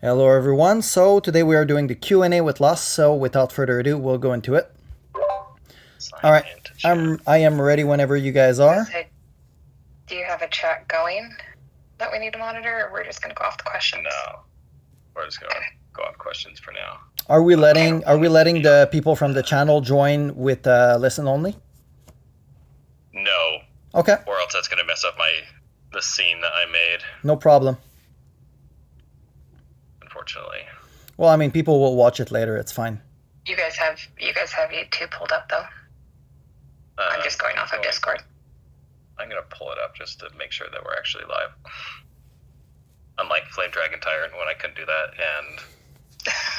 Hello everyone, so today we are doing the Q&A with Lost, so without further ado, we'll go into it. Alright, I am ready whenever you guys are. Do you have a chat going that we need to monitor, or we're just going to go off the questions? No, we're just going to go off questions for now. Are we letting the people from the channel join with listen only? No. Okay. Or else that's going to mess up the scene that I made. No problem. Unfortunately. Well, I mean, people will watch it later. It's fine. You guys have YouTube pulled up though. I'm just going off of Discord. I'm going to pull it up just to make sure that we're actually live. Unlike Flame Dragon Tyrant when I couldn't do that, and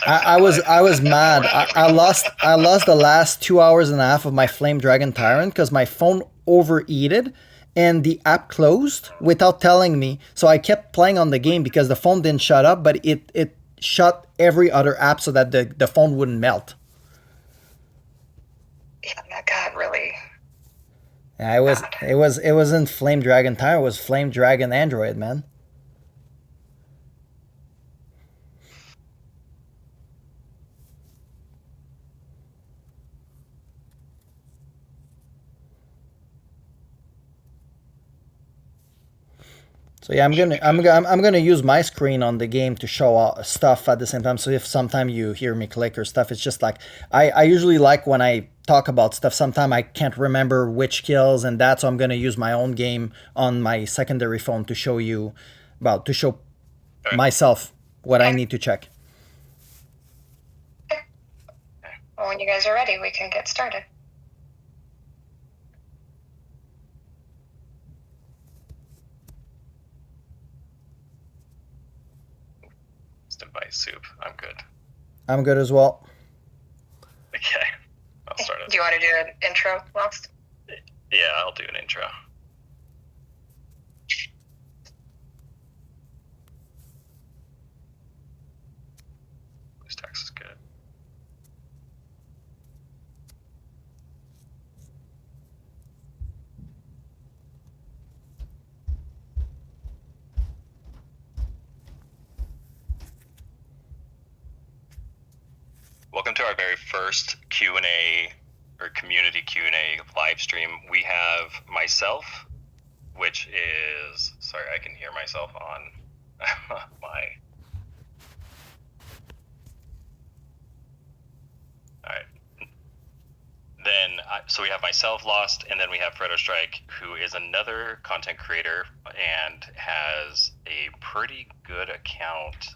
I was mad. I lost the last 2 hours and a half of my Flame Dragon Tyrant because my phone overheated and the app closed without telling me. So I kept playing on the game because the phone didn't shut up, but it shut every other app so that the phone wouldn't melt. Yeah, that got really. Yeah, it wasn't Flame Dragon Tyrant. It was Flame Dragon Android, man. So yeah, I'm gonna use my screen on the game to show stuff at the same time. So if sometime you hear me click or stuff, it's just like I usually like when I talk about stuff. Sometimes I can't remember which kills and that, so I'm gonna use my own game on my secondary phone to show you, well, to show myself what I need to check. Well, when you guys are ready, we can get started. Device soup. I'm good. I'm good as well. Okay. I'll start it. Do you want to do an intro, Lost? Yeah, I'll do an intro. This text is good. Welcome to our very first Q&A or community Q&A live stream. We have myself, which is, sorry, I can hear myself on my, all right. Then, so we have myself, Lost, and then we have Fredo Strike, who is another content creator and has a pretty good account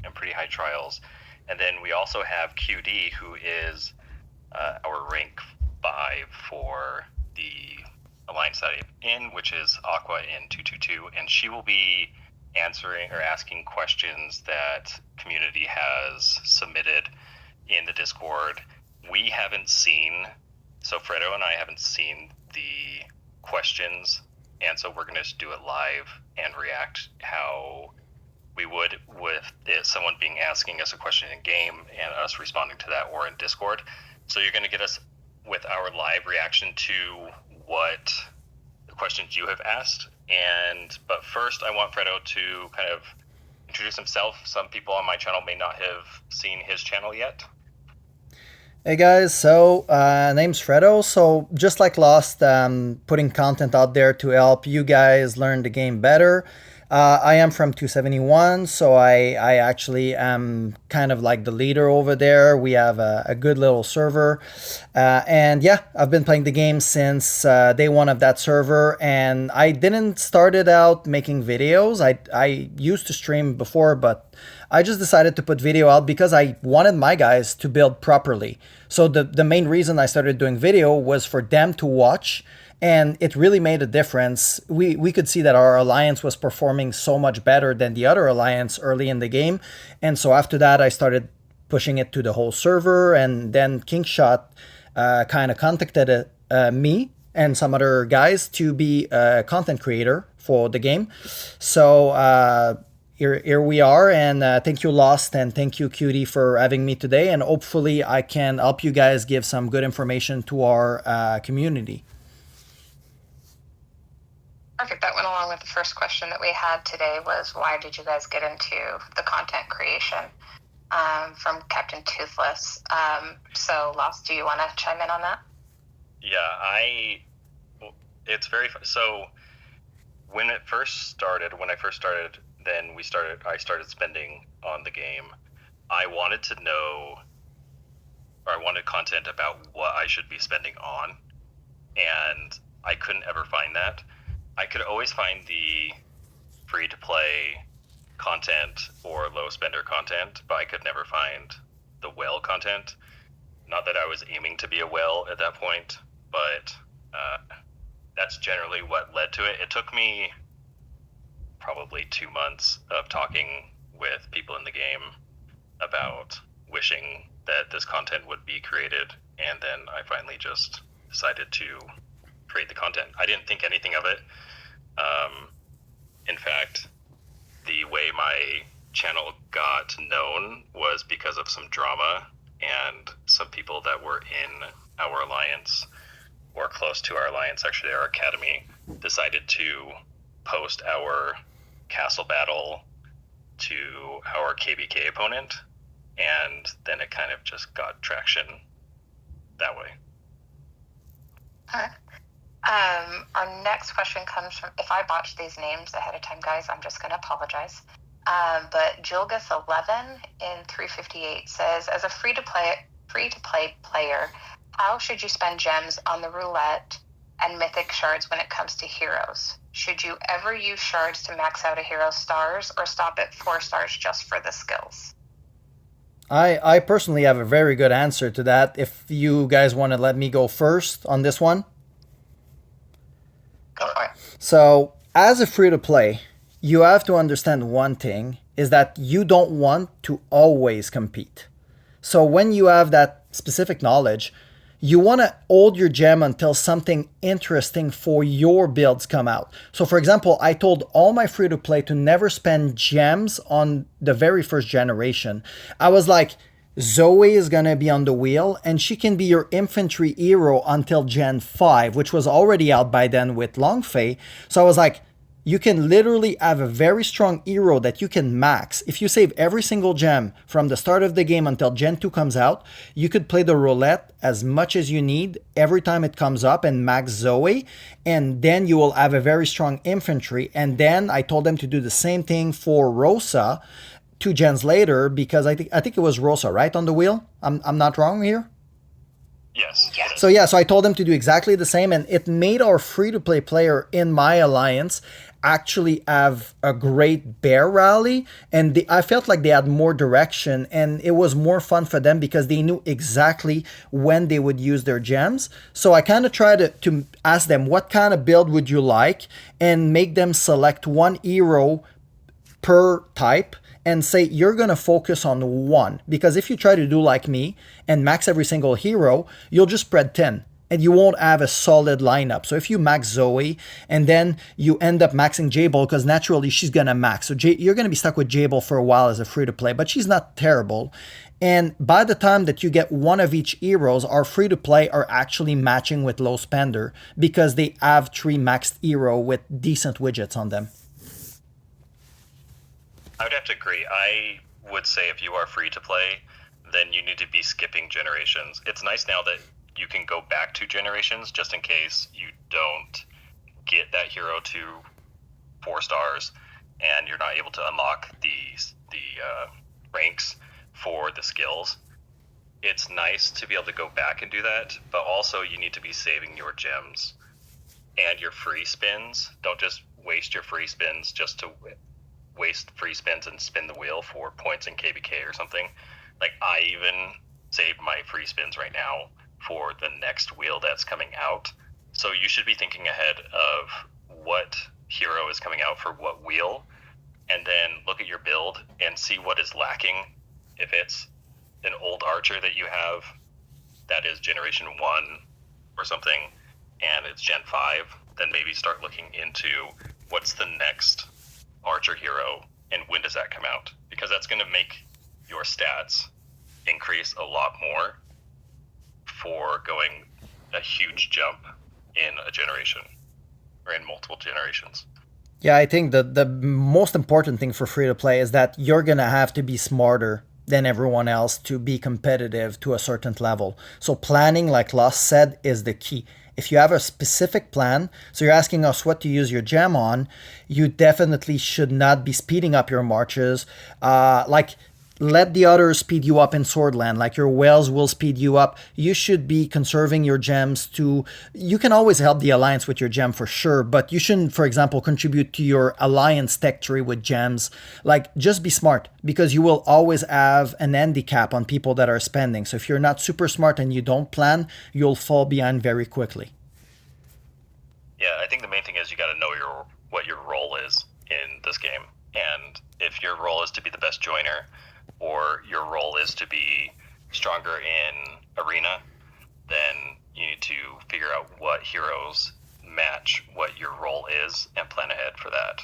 and pretty high trials. And then we also have QD, who is our rank 5 for the alliance that I'm in, which is Aqua in 222, and she will be answering or asking questions that community has submitted in the Discord. We haven't seen, so Fredo and I haven't seen the questions, and so we're going to do it live and react how we would with someone being asking us a question in game and us responding to that, or in Discord. So you're going to get us with our live reaction to what the questions you have asked. But first, I want Fredo to kind of introduce himself. Some people on my channel may not have seen his channel yet. Hey guys, so name's Fredo. So just like Lost, putting content out there to help you guys learn the game better. I am from 271, so I actually am kind of like the leader over there. We have a good little server, and yeah, I've been playing the game since day one of that server, and I didn't start it out making videos. I used to stream before, but I just decided to put video out because I wanted my guys to build properly. So the main reason I started doing video was for them to watch, and it really made a difference. We could see that our alliance was performing so much better than the other alliance early in the game. And so after that, I started pushing it to the whole server. And then Kingshot kind of contacted me and some other guys to be a content creator for the game. So here we are, and thank you Lost and thank you QD for having me today. And hopefully I can help you guys give some good information to our community. Perfect. That went along with the first question that we had today was why did you guys get into the content creation from Captain Toothless? So, Lost, do you want to chime in on that? Yeah, it's very so when I first started, then I started spending on the game. I wanted to know, or I wanted content about what I should be spending on, and I couldn't ever find that. I could always find the free to play content or low spender content, but I could never find the whale content. Not that I was aiming to be a whale at that point, but that's generally what led to it. It took me probably 2 months of talking with people in the game about wishing that this content would be created, and then I finally just decided to create the content. I didn't think anything of it. In fact, the way my channel got known was because of some drama, and some people that were in our alliance, or close to our alliance, actually our academy, decided to post our castle battle to our KBK opponent, and then it kind of just got traction that way. Huh. Our next question comes from, if I botch these names ahead of time, guys, I'm just going to apologize. But Jilgus11 in 358 says, as a free-to-play player, how should you spend gems on the roulette and mythic shards when it comes to heroes? Should you ever use shards to max out a hero's stars, or stop at 4 stars just for the skills? I personally have a very good answer to that. If you guys want to let me go first on this one. Go for it. So, as a free to play, you have to understand one thing is that you don't want to always compete. So, when you have that specific knowledge, you want to hold your gem until something interesting for your builds come out. So, for example, I told all my free to play to never spend gems on the very first generation. I was like, Zoe is going to be on the wheel, and she can be your infantry hero until Gen 5, which was already out by then with Longfei. So I was like, you can literally have a very strong hero that you can max. If you save every single gem from the start of the game until Gen 2 comes out, you could play the roulette as much as you need every time it comes up and max Zoe, and then you will have a very strong infantry. And then I told them to do the same thing for Rosa 2 gens later, because I think it was Rosa, right, on the wheel? I'm not wrong here? Yes. So I told them to do exactly the same, and it made our free-to-play player in my alliance actually have a great bear rally, and I felt like they had more direction, and it was more fun for them because they knew exactly when they would use their gems. So I kind of tried to ask them, what kind of build would you like, and make them select one hero per type, and say you're going to focus on one. Because if you try to do like me and max every single hero, you'll just spread thin and you won't have a solid lineup. So if you max Zoe and then you end up maxing Jable, because naturally she's going to max. So you're going to be stuck with Jable for a while as a free-to-play, but she's not terrible. And by the time that you get one of each heroes, our free-to-play are actually matching with low spender because they have 3 maxed hero with decent widgets on them. I would have to agree. I would say if you are free to play, then you need to be skipping generations. It's nice now that you can go back 2 generations just in case you don't get that hero to 4 stars and you're not able to unlock the ranks for the skills. It's nice to be able to go back and do that, but also you need to be saving your gems and your free spins. Don't just waste your free spins just to waste free spins and spin the wheel for points in KBK or something. Like, I even saved my free spins right now for the next wheel that's coming out. So you should be thinking ahead of what hero is coming out for what wheel, and then look at your build and see what is lacking. If it's an old archer that you have that is generation 1 or something and it's gen 5, then maybe start looking into what's the next archer hero and when does that come out, because that's going to make your stats increase a lot more for going a huge jump in a generation or in multiple generations. Yeah, I think the most important thing for free to play is that you're gonna have to be smarter than everyone else to be competitive to a certain level. So planning, like Lost said, is the key. If you have a specific plan, so you're asking us what to use your gem on, you definitely should not be speeding up your marches. Like let the others speed you up in Swordland, like your whales will speed you up. You should be conserving your gems to. You can always help the alliance with your gem for sure, but you shouldn't, for example, contribute to your alliance tech tree with gems. Like, just be smart because you will always have an handicap on people that are spending. So if you're not super smart and you don't plan, you'll fall behind very quickly. Yeah, I think the main thing is you got to know what your role is in this game, and if your role is to be the best joiner, or your role is to be stronger in arena, then you need to figure out what heroes match what your role is and plan ahead for that.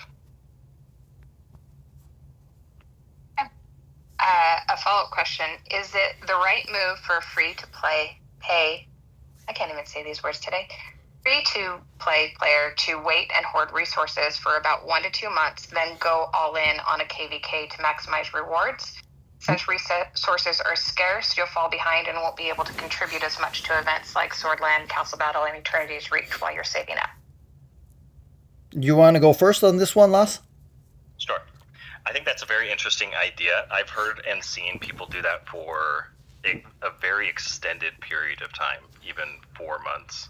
A follow-up question: is it the right move for a free-to-play pay? I can't even say these words today. Free-to-play player to wait and hoard resources for about 1 to 2 months, then go all in on a KVK to maximize rewards? Since resources are scarce, you'll fall behind and won't be able to contribute as much to events like Swordland, Castle Battle, and Eternity's Reach while you're saving up. You want to go first on this one, Las? Sure. I think that's a very interesting idea. I've heard and seen people do that for a very extended period of time, even 4 months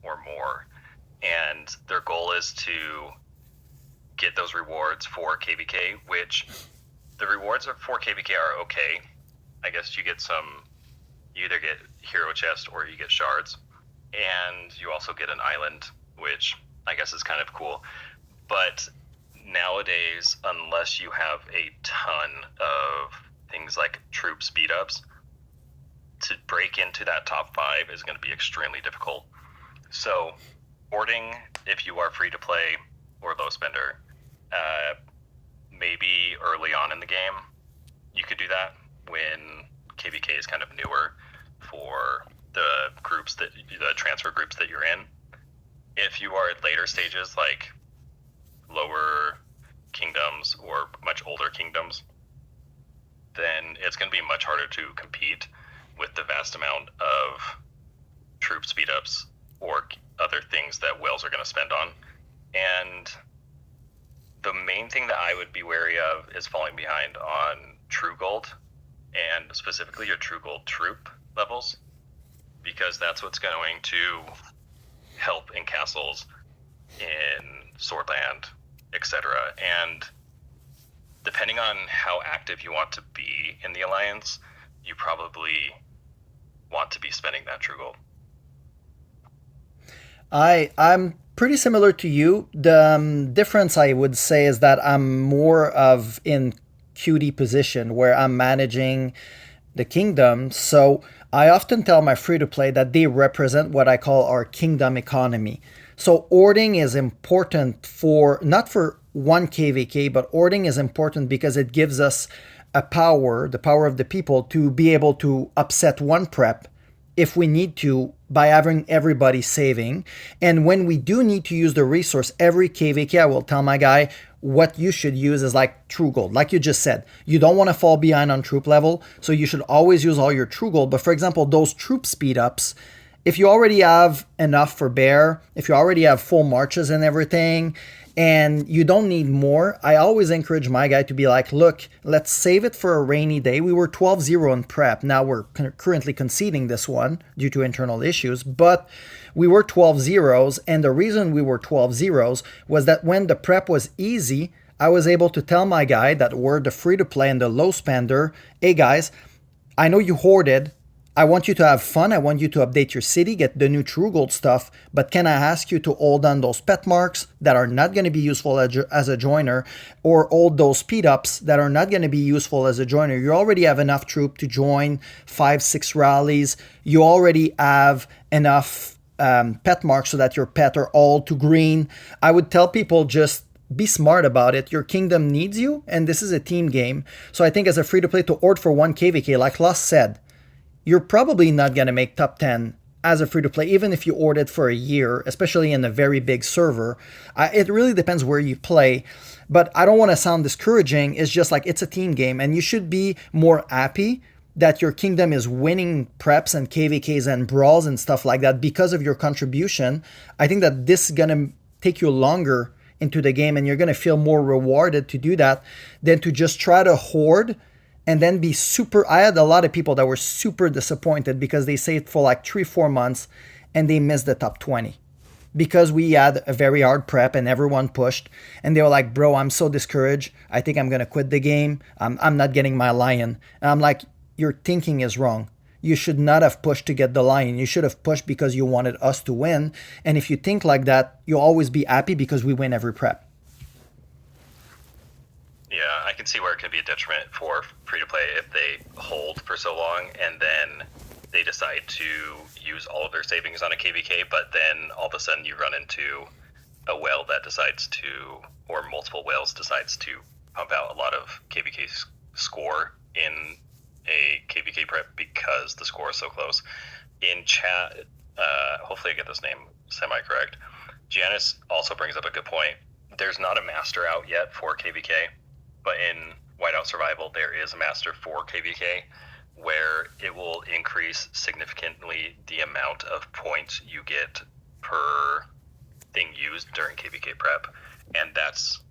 or more. And their goal is to get those rewards for KVK, which the rewards for KVK are okay. I guess you either get hero chest or you get shards. And you also get an island, which I guess is kind of cool. But nowadays, unless you have a ton of things like troop speed ups, to break into that top 5 is going to be extremely difficult. So, hoarding, if you are free to play or low spender, maybe early on in the game, you could do that when KVK is kind of newer for the transfer groups that you're in. If you are at later stages, like lower kingdoms or much older kingdoms, then it's going to be much harder to compete with the vast amount of troop speed ups or other things that whales are going to spend on. And the main thing that I would be wary of is falling behind on true gold, and specifically your true gold troop levels, because that's what's going to help in castles, in Swordland, etc. And depending on how active you want to be in the alliance, you probably want to be spending that true gold. I'm pretty similar to you. The difference I would say is that I'm more of in QD position where I'm managing the kingdom. So I often tell my free to play that they represent what I call our kingdom economy. So hoarding is important for not for one KVK, but hoarding is important because it gives us a power, the power of the people, to be able to upset one prep if we need to by having everybody saving. And when we do need to use the resource, every KVK I will tell my guy what you should use is like true gold. Like you just said, you don't want to fall behind on troop level, so you should always use all your true gold. But for example, those troop speed ups, if you already have enough for bear, if you already have full marches and everything, and you don't need more, I always encourage my guy to be like, look, let's save it for a rainy day. We were 12-0 in prep. Now we're currently conceding this one due to internal issues, but we were 12-0s, and the reason we were 12-0s was that when the prep was easy, I was able to tell my guy that we're the free-to-play and the low spender, hey guys, I know you hoarded, I want you to have fun. I want you to update your city, get the new True Gold stuff, but can I ask you to hold on those pet marks that are not going to be useful as a joiner, or hold those speed ups that are not going to be useful as a joiner? You already have enough troop to join 5-6 rallies. You already have enough pet marks so that your pet are all to green. I would tell people just be smart about it. Your kingdom needs you, and this is a team game. So I think as a free-to-play to hoard for 1 KVK, like Lost said, you're probably not going to make top 10 as a free to play, even if you order it for a year, especially in a very big server. It really depends where you play. But I don't want to sound discouraging. It's just like it's a team game, and you should be more happy that your kingdom is winning preps and KVKs and brawls and stuff like that because of your contribution. I think that this is going to take you longer into the game, and you're going to feel more rewarded to do that than to just try to hoard and then be super. I had a lot of people that were super disappointed because they saved for like 3-4 months and they missed the top 20 because we had a very hard prep and everyone pushed, and they were like, bro, I'm so discouraged, I think I'm gonna quit the game. I'm not getting my lion. And I'm like, your thinking is wrong. You should not have pushed to get the lion. You should have pushed because you wanted us to win. And if you think like that, you'll always be happy because we win every prep. Yeah, I can see where it could be a detriment for free-to-play if they hold for so long and then they decide to use all of their savings on a KVK, but then all of a sudden you run into a whale that decides to, or multiple whales decides to pump out a lot of KVK score in a KVK prep because the score is so close. In chat, hopefully I get this name semi-correct, Janice also brings up a good point. There's not a master out yet for KVK, but in Whiteout Survival, there is a master for KVK where it will increase significantly the amount of points you get per thing used during KVK prep. And that's,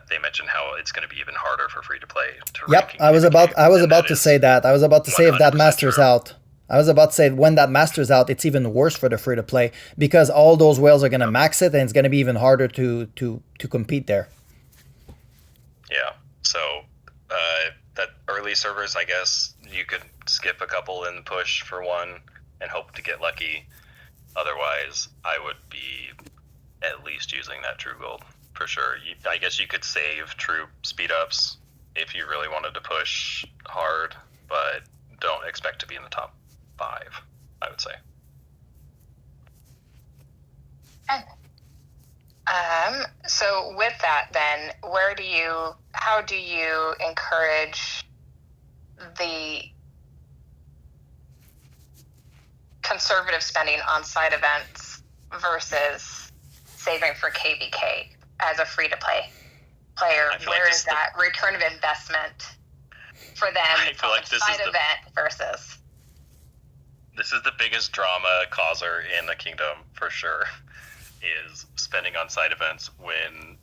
they mentioned how it's going to be even harder for free to play. Yep, I was about to say that. I was about to say if that master's out. I was about to say when that master's out, it's even worse for the free to play because all those whales are going to max it, and it's going to be even harder to compete there. Yeah, so that early servers, I guess you could skip a couple in the push for one and hope to get lucky. Otherwise, I would be at least using that true gold for sure. I guess you could save true speed ups if you really wanted to push hard, but don't expect to be in the top 5, I would say. So with that, then, how do you encourage the conservative spending on side events versus saving for KVK as a free-to-play player? Where is that return of investment for them from a side event versus? This is the biggest drama causer in the kingdom, for sure, is spending on side events when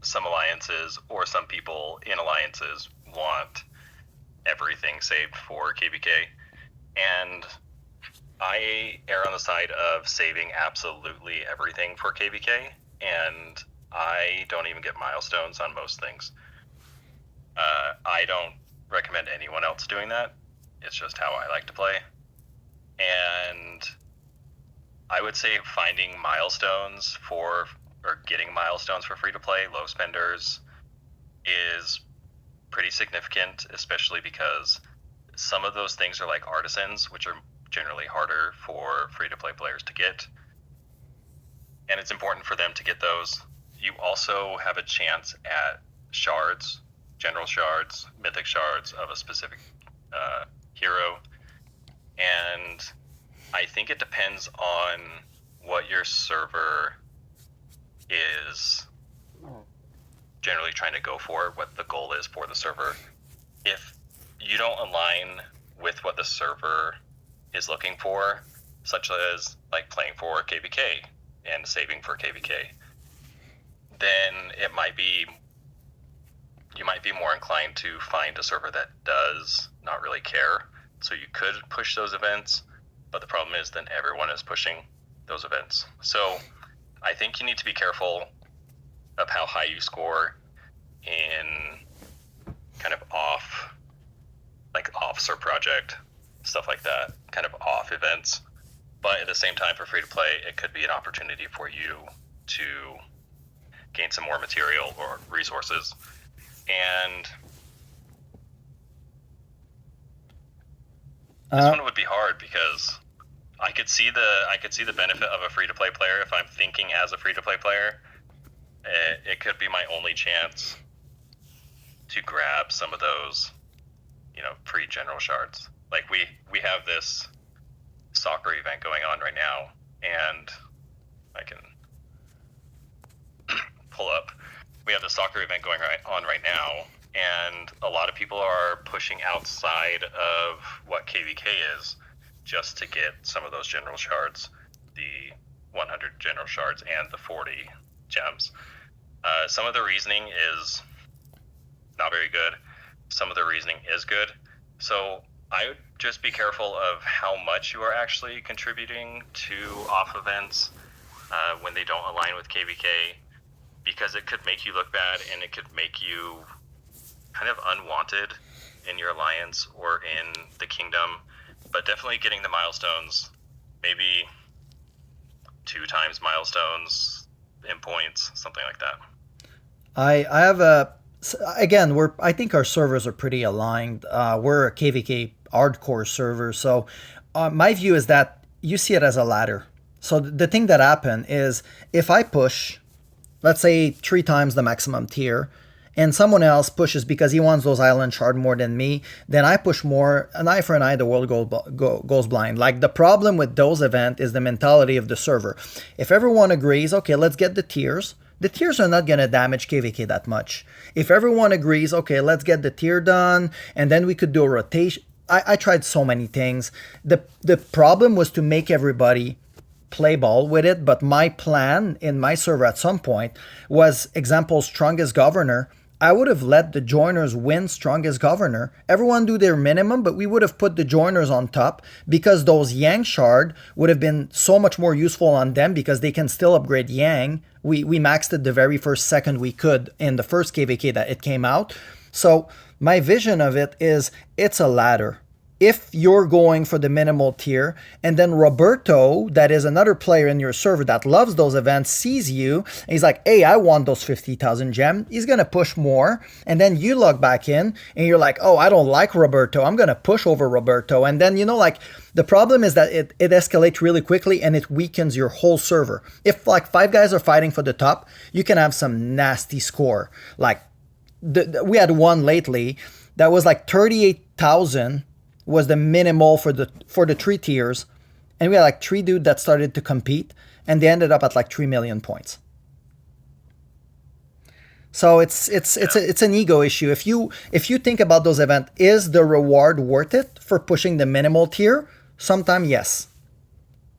some alliances or some people in alliances want everything saved for KVK. And I err on the side of saving absolutely everything for KVK, and I don't even get milestones on most things. I don't recommend anyone else doing that. It's just how I like to play. And I would say finding milestones or getting milestones for free-to-play, low spenders, is pretty significant, especially because some of those things are like artisans, which are generally harder for free-to-play players to get. And it's important for them to get those. You also have a chance at shards, general shards, mythic shards of a specific hero. And I think it depends on what your server is generally trying to go for, what the goal is for the server. If you don't align with what the server is looking for, such as like playing for KVK and saving for KVK, then you might be more inclined to find a server that does not really care. So you could push those events, but the problem is then everyone is pushing those events. So I think you need to be careful of how high you score in kind of off Sir Project, stuff like that, kind of off events. But at the same time, for free to play, it could be an opportunity for you to gain some more material or resources. And this one would be hard because I could see the benefit of a free to play player if I'm thinking as a free to play player. It could be my only chance to grab some of those, free general shards. Like we have this soccer event going on right now, and I can pull up. We have the soccer event going on right now, and a lot of people are pushing outside of what KVK is just to get some of those general shards, the 100 general shards and the 40 gems. Some of the reasoning is not very good. Some of the reasoning is good. So I would just be careful of how much you are actually contributing to off events when they don't align with KVK, because it could make you look bad and it could make you kind of unwanted in your alliance or in the kingdom. But definitely getting the milestones, maybe 2 times milestones in points, something like that. I have a again, I think our servers are pretty aligned. We're a KVK hardcore server, so my view is that you see it as a ladder. So the thing that happened is if I push, let's say 3 times the maximum tier, and someone else pushes because he wants those island shard more than me, then I push more. An eye for an eye, the world goes blind. Like, the problem with those events is the mentality of the server. If everyone agrees, okay, let's get the tiers are not going to damage KVK that much. If everyone agrees, okay, let's get the tier done, and then we could do a rotation. I tried so many things. The problem was to make everybody play ball with it, but my plan in my server at some point was, example, strongest governor. I would have let the joiners win strongest governor. Everyone do their minimum, but we would have put the joiners on top because those Yang shard would have been so much more useful on them because they can still upgrade Yang. We maxed it the very first second we could in the first KVK that it came out. So my vision of it is it's a ladder. If you're going for the minimal tier, and then Roberto, that is another player in your server that loves those events, sees you, and he's like, hey, I want those 50,000 gem, he's going to push more, and then you log back in, and you're like, oh, I don't like Roberto, I'm going to push over Roberto, and then, like, the problem is that it escalates really quickly, and it weakens your whole server. If, like, 5 guys are fighting for the top, you can have some nasty score. Like, we had one lately that was like 38,000 was the minimal for the 3 tiers, and we had like 3 dudes that started to compete, and they ended up at like 3 million points. So it's an ego issue. If you think about those events, is the reward worth it for pushing the minimal tier? Sometimes yes.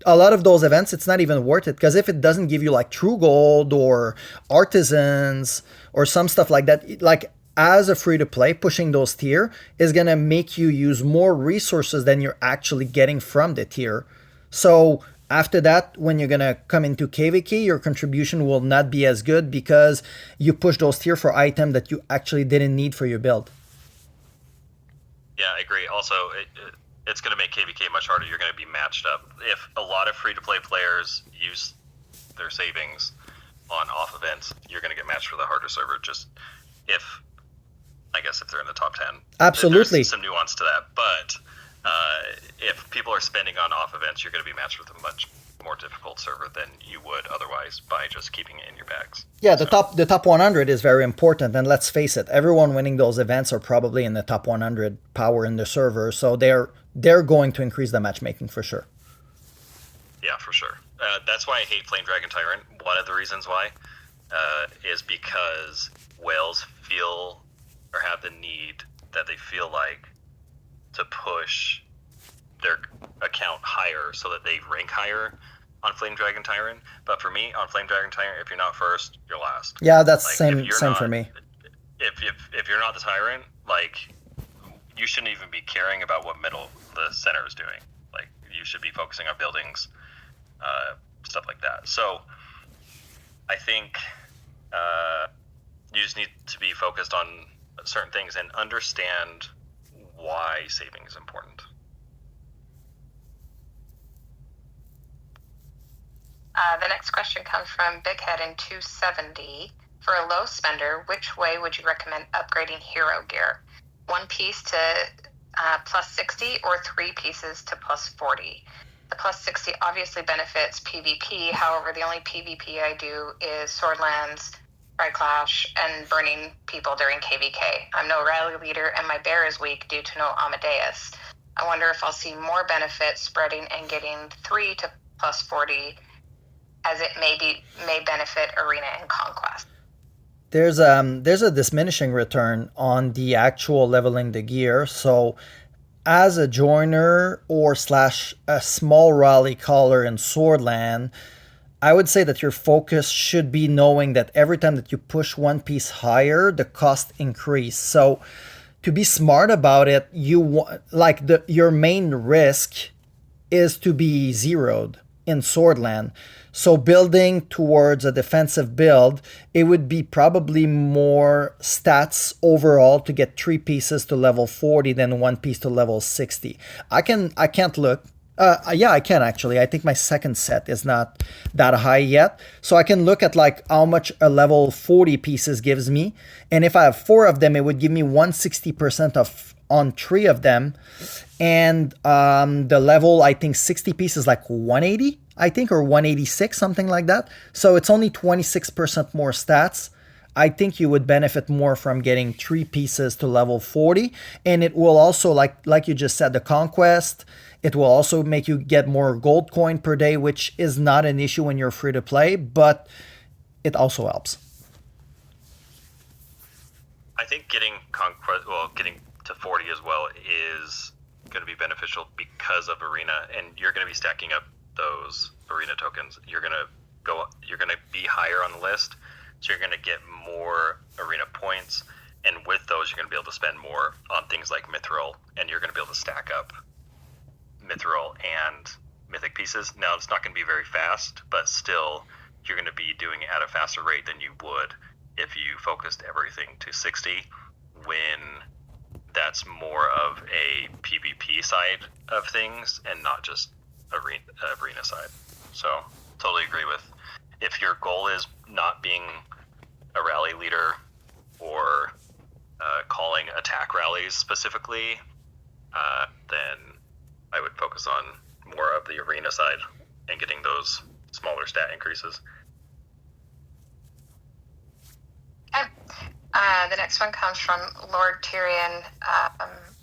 A lot of those events, it's not even worth it, because if it doesn't give you like true gold or artisans or some stuff like that, like, as a free-to-play, pushing those tier is going to make you use more resources than you're actually getting from the tier. So after that, when you're going to come into KVK, your contribution will not be as good because you push those tier for items that you actually didn't need for your build. Yeah, I agree. Also, it's going to make KVK much harder. You're going to be matched up. If a lot of free-to-play players use their savings on off events, you're going to get matched for the harder server. Just if they're in the top 10. Absolutely. There's some nuance to that. But if people are spending on off events, you're going to be matched with a much more difficult server than you would otherwise by just keeping it in your bags. Yeah, the top 100 is very important. And let's face it, everyone winning those events are probably in the top 100 power in the server. So they're going to increase the matchmaking for sure. Yeah, for sure. That's why I hate Flame Dragon Tyrant. One of the reasons why is because whales feel or have the need that they feel like to push their account higher so that they rank higher on Flame Dragon Tyrant. But for me, on Flame Dragon Tyrant, if you're not first, you're last. Yeah, that's same for me. If you're not the Tyrant, like, you shouldn't even be caring about what middle the center is doing. Like, you should be focusing on buildings, stuff like that. So I think you just need to be focused on certain things and understand why saving is important. The next question comes from Big Head in 270. For a low spender, which way would you recommend upgrading hero gear? 1 piece to plus 60 or 3 pieces to plus 40? The plus 60 obviously benefits PvP. However, the only PvP I do is Swordlands, Pride Clash, and burning people during KVK. I'm no rally leader, and my bear is weak due to no Amadeus. I wonder if I'll see more benefit spreading and getting 3 to plus 40, as it may benefit Arena and Conquest. There's a diminishing return on the actual leveling the gear. So as a joiner or slash a small rally caller in Swordland, I would say that your focus should be knowing that every time that you push one piece higher, the cost increase. So to be smart about it, your main risk is to be zeroed in Swordland. So building towards a defensive build, it would be probably more stats overall to get 3 pieces to level 40 than 1 piece to level 60. I can't look. Yeah, I can actually. I think my second set is not that high yet. So I can look at like how much a level 40 pieces gives me. And if I have 4 of them, it would give me 160% of on 3 of them. And the level, I think 60 pieces like 180, I think, or 186, something like that. So it's only 26% more stats. I think you would benefit more from getting 3 pieces to level 40. And it will also, like you just said, the conquest, it will also make you get more gold coin per day, which is not an issue when you're free to play, but it also helps. I think getting getting to 40 as well is going to be beneficial because of Arena, and you're going to be stacking up those Arena tokens. You're going to be higher on the list, so you're going to get more Arena points, and with those, you're going to be able to spend more on things like Mithril, and you're going to be able to stack up Mithril and Mythic pieces. Now, it's not going to be very fast, but still, you're going to be doing it at a faster rate than you would if you focused everything to 60, when that's more of a PvP side of things and not just arena side. So, totally agree with, if your goal is not being a rally leader or calling attack rallies specifically, then I would focus on more of the arena side and getting those smaller stat increases. Okay. The next one comes from Lord Tyrion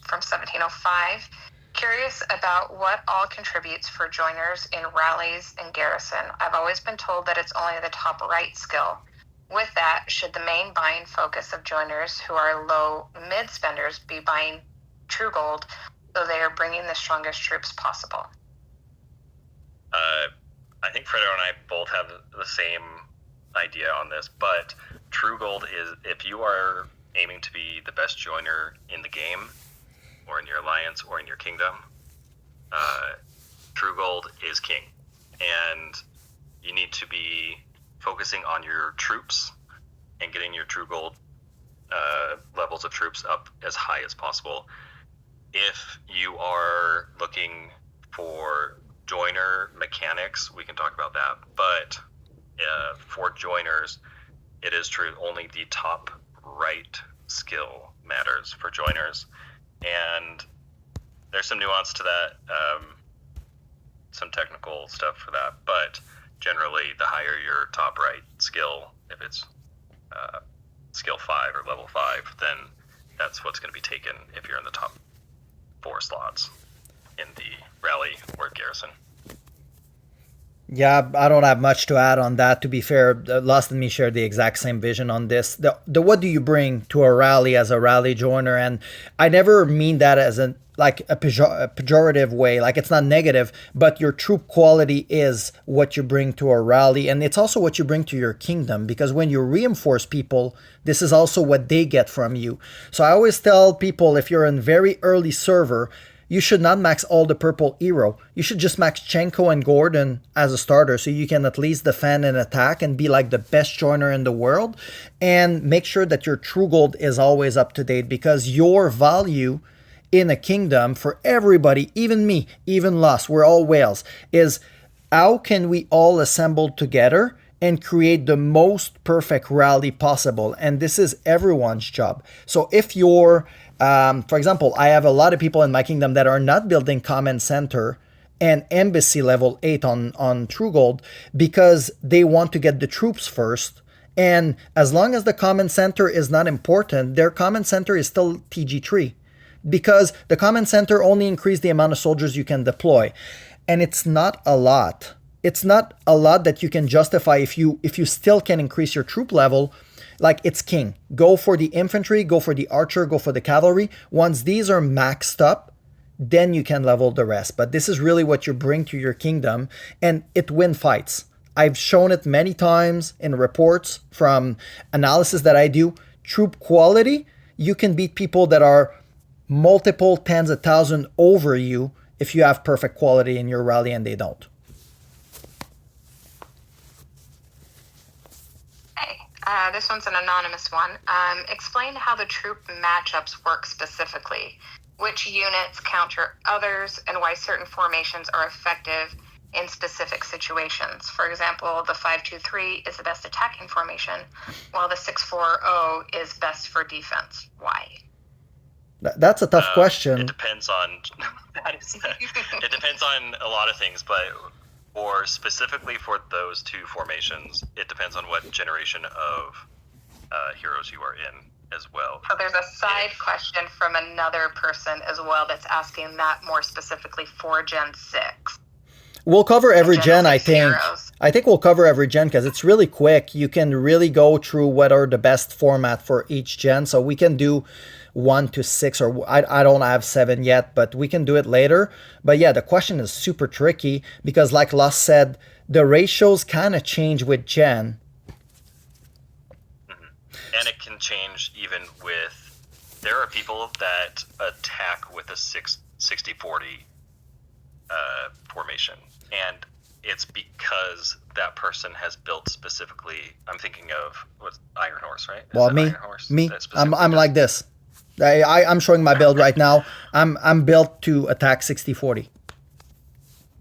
from 1705. Curious about what all contributes for joiners in rallies and garrison. I've always been told that it's only the top right skill. With that, should the main buying focus of joiners who are low mid spenders be buying true gold so they are bringing the strongest troops possible? I think Fredo and I both have the same idea on this, but true gold is, if you are aiming to be the best joiner in the game, or in your alliance, or in your kingdom, true gold is king. And you need to be focusing on your troops and getting your true gold levels of troops up as high as possible. If you are looking for joiner mechanics, we can talk about that. But for joiners, it is true, only the top right skill matters for joiners. And there's some nuance to that, some technical stuff for that. But generally, the higher your top right skill, if it's skill 5 or level 5, then that's what's going to be taken if you're in the top 4 slots in the rally or garrison. Yeah, I don't have much to add on that. To be fair, Lost and me share the exact same vision on this. The what do you bring to a rally as a rally joiner? And I never mean that as a pejorative way. Like, it's not negative, but your troop quality is what you bring to a rally, and it's also what you bring to your kingdom. Because when you reinforce people, this is also what they get from you. So I always tell people, if you're in very early server, you should not max all the purple hero. You should just max Chenko and Gordon as a starter, so you can at least defend and attack and be like the best joiner in the world. And make sure that your true gold is always up to date, because your value in a kingdom for everybody, even me, even Lost, we're all whales, is how can we all assemble together and create the most perfect rally possible. And this is everyone's job. So if you're for example, I have a lot of people in my kingdom that are not building command center and embassy level 8 on True Gold, because they want to get the troops first. And as long as the command center is not important, their command center is still TG3. because the command center only increased the amount of soldiers you can deploy. And it's not a lot. It's not a lot that you can justify if you still can increase your troop level. Like, it's king. Go for the infantry, go for the archer, go for the cavalry. Once these are maxed up, then you can level the rest. But this is really what you bring to your kingdom, and it wins fights. I've shown it many times in reports from analysis that I do. Troop quality, you can beat people that are multiple tens of thousands over you if you have perfect quality in your rally and they don't. This one's an anonymous one. Explain how the troop matchups work specifically. Which units counter others, and why certain formations are effective in specific situations. For example, the 5-2-3 is the best attacking formation, while the 6-4-0 is best for defense. Why? That's a tough question. It depends on it depends on a lot of things, but or specifically for those two formations, it depends on what generation of heroes you are in as well. So there's a side question from another person as well that's asking that more specifically for Gen 6. We'll cover every gen, I think. Heroes. I think we'll cover every gen because it's really quick. You can really go through what are the best format for each gen. So we can do 1 to 6, or I don't have 7 yet, but we can do it later. But yeah, the question is super tricky because, like Loss said, the ratios kind of change with gen. And it can change even with, there are people that attack with a 60-40 formation. And it's because that person has built specifically, I'm thinking of, what's Iron Horse, right? Well, me, I'm like this. I'm showing my build right now. I'm built to attack 60-40.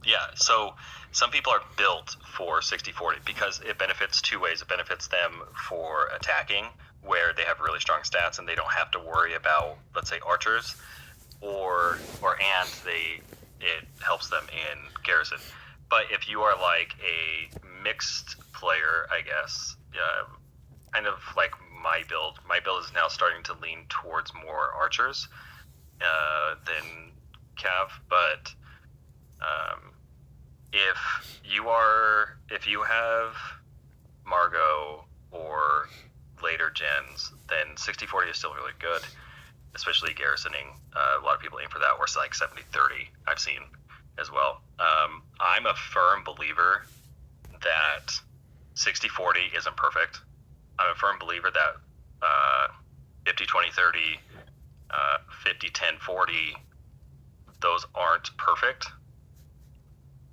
Yeah, so some people are built for 60-40 because it benefits two ways. It benefits them for attacking, where they have really strong stats and they don't have to worry about, let's say, archers, and it helps them in garrison. But if you are like a mixed player, I guess, kind of like my build is now starting to lean towards more archers than cav. But if you have Margot or later gens, then 60-40 is still really good, especially garrisoning. A lot of people aim for that, or like 70-30 I've seen as well. I'm a firm believer that 60-40 isn't perfect. I'm a firm believer that 50-20-30, 50-10-40, those aren't perfect.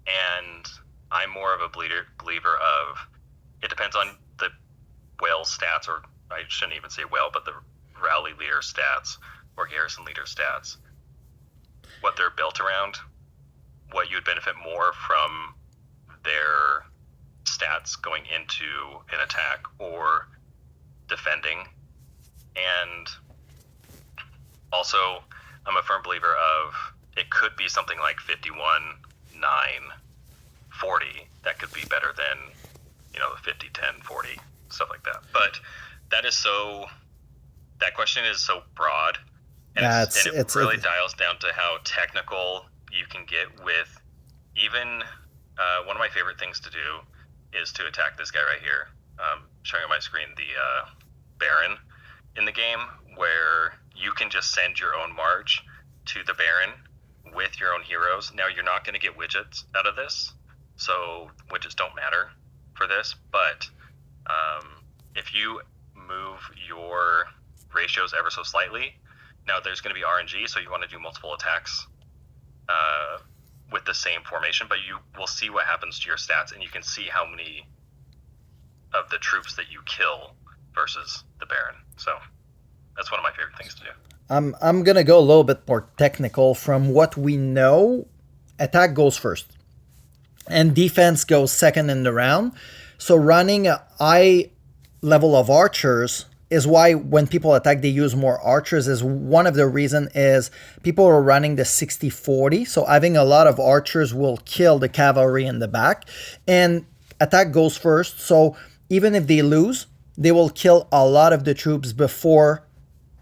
And I'm more of a believer of, it depends on the whale stats, or I shouldn't even say whale, but the rally leader stats or garrison leader stats, what they're built around, what you would benefit more from their stats going into an attack or defending. And also, I'm a firm believer of, it could be something like 51-9-40 that could be better than, 50-10-40, stuff like that. But that question is so broad, and it really dials down to how technical you can get with even one of my favorite things to do is to attack this guy right here. Showing on my screen the Baron in the game, where you can just send your own march to the Baron with your own heroes. Now, you're not going to get widgets out of this, so widgets don't matter for this, but if you move your ratios ever so slightly, now there's going to be RNG, so you want to do multiple attacks with the same formation, but you will see what happens to your stats, and you can see how many of the troops that you kill versus the Baron. So that's one of my favorite things to do. I'm going to go a little bit more technical. From what we know, attack goes first, and defense goes second in the round. So running a high level of archers is why when people attack, they use more archers. Is one of the reason is people are running the 60-40. So having a lot of archers will kill the cavalry in the back, and attack goes first. So even if they lose, they will kill a lot of the troops before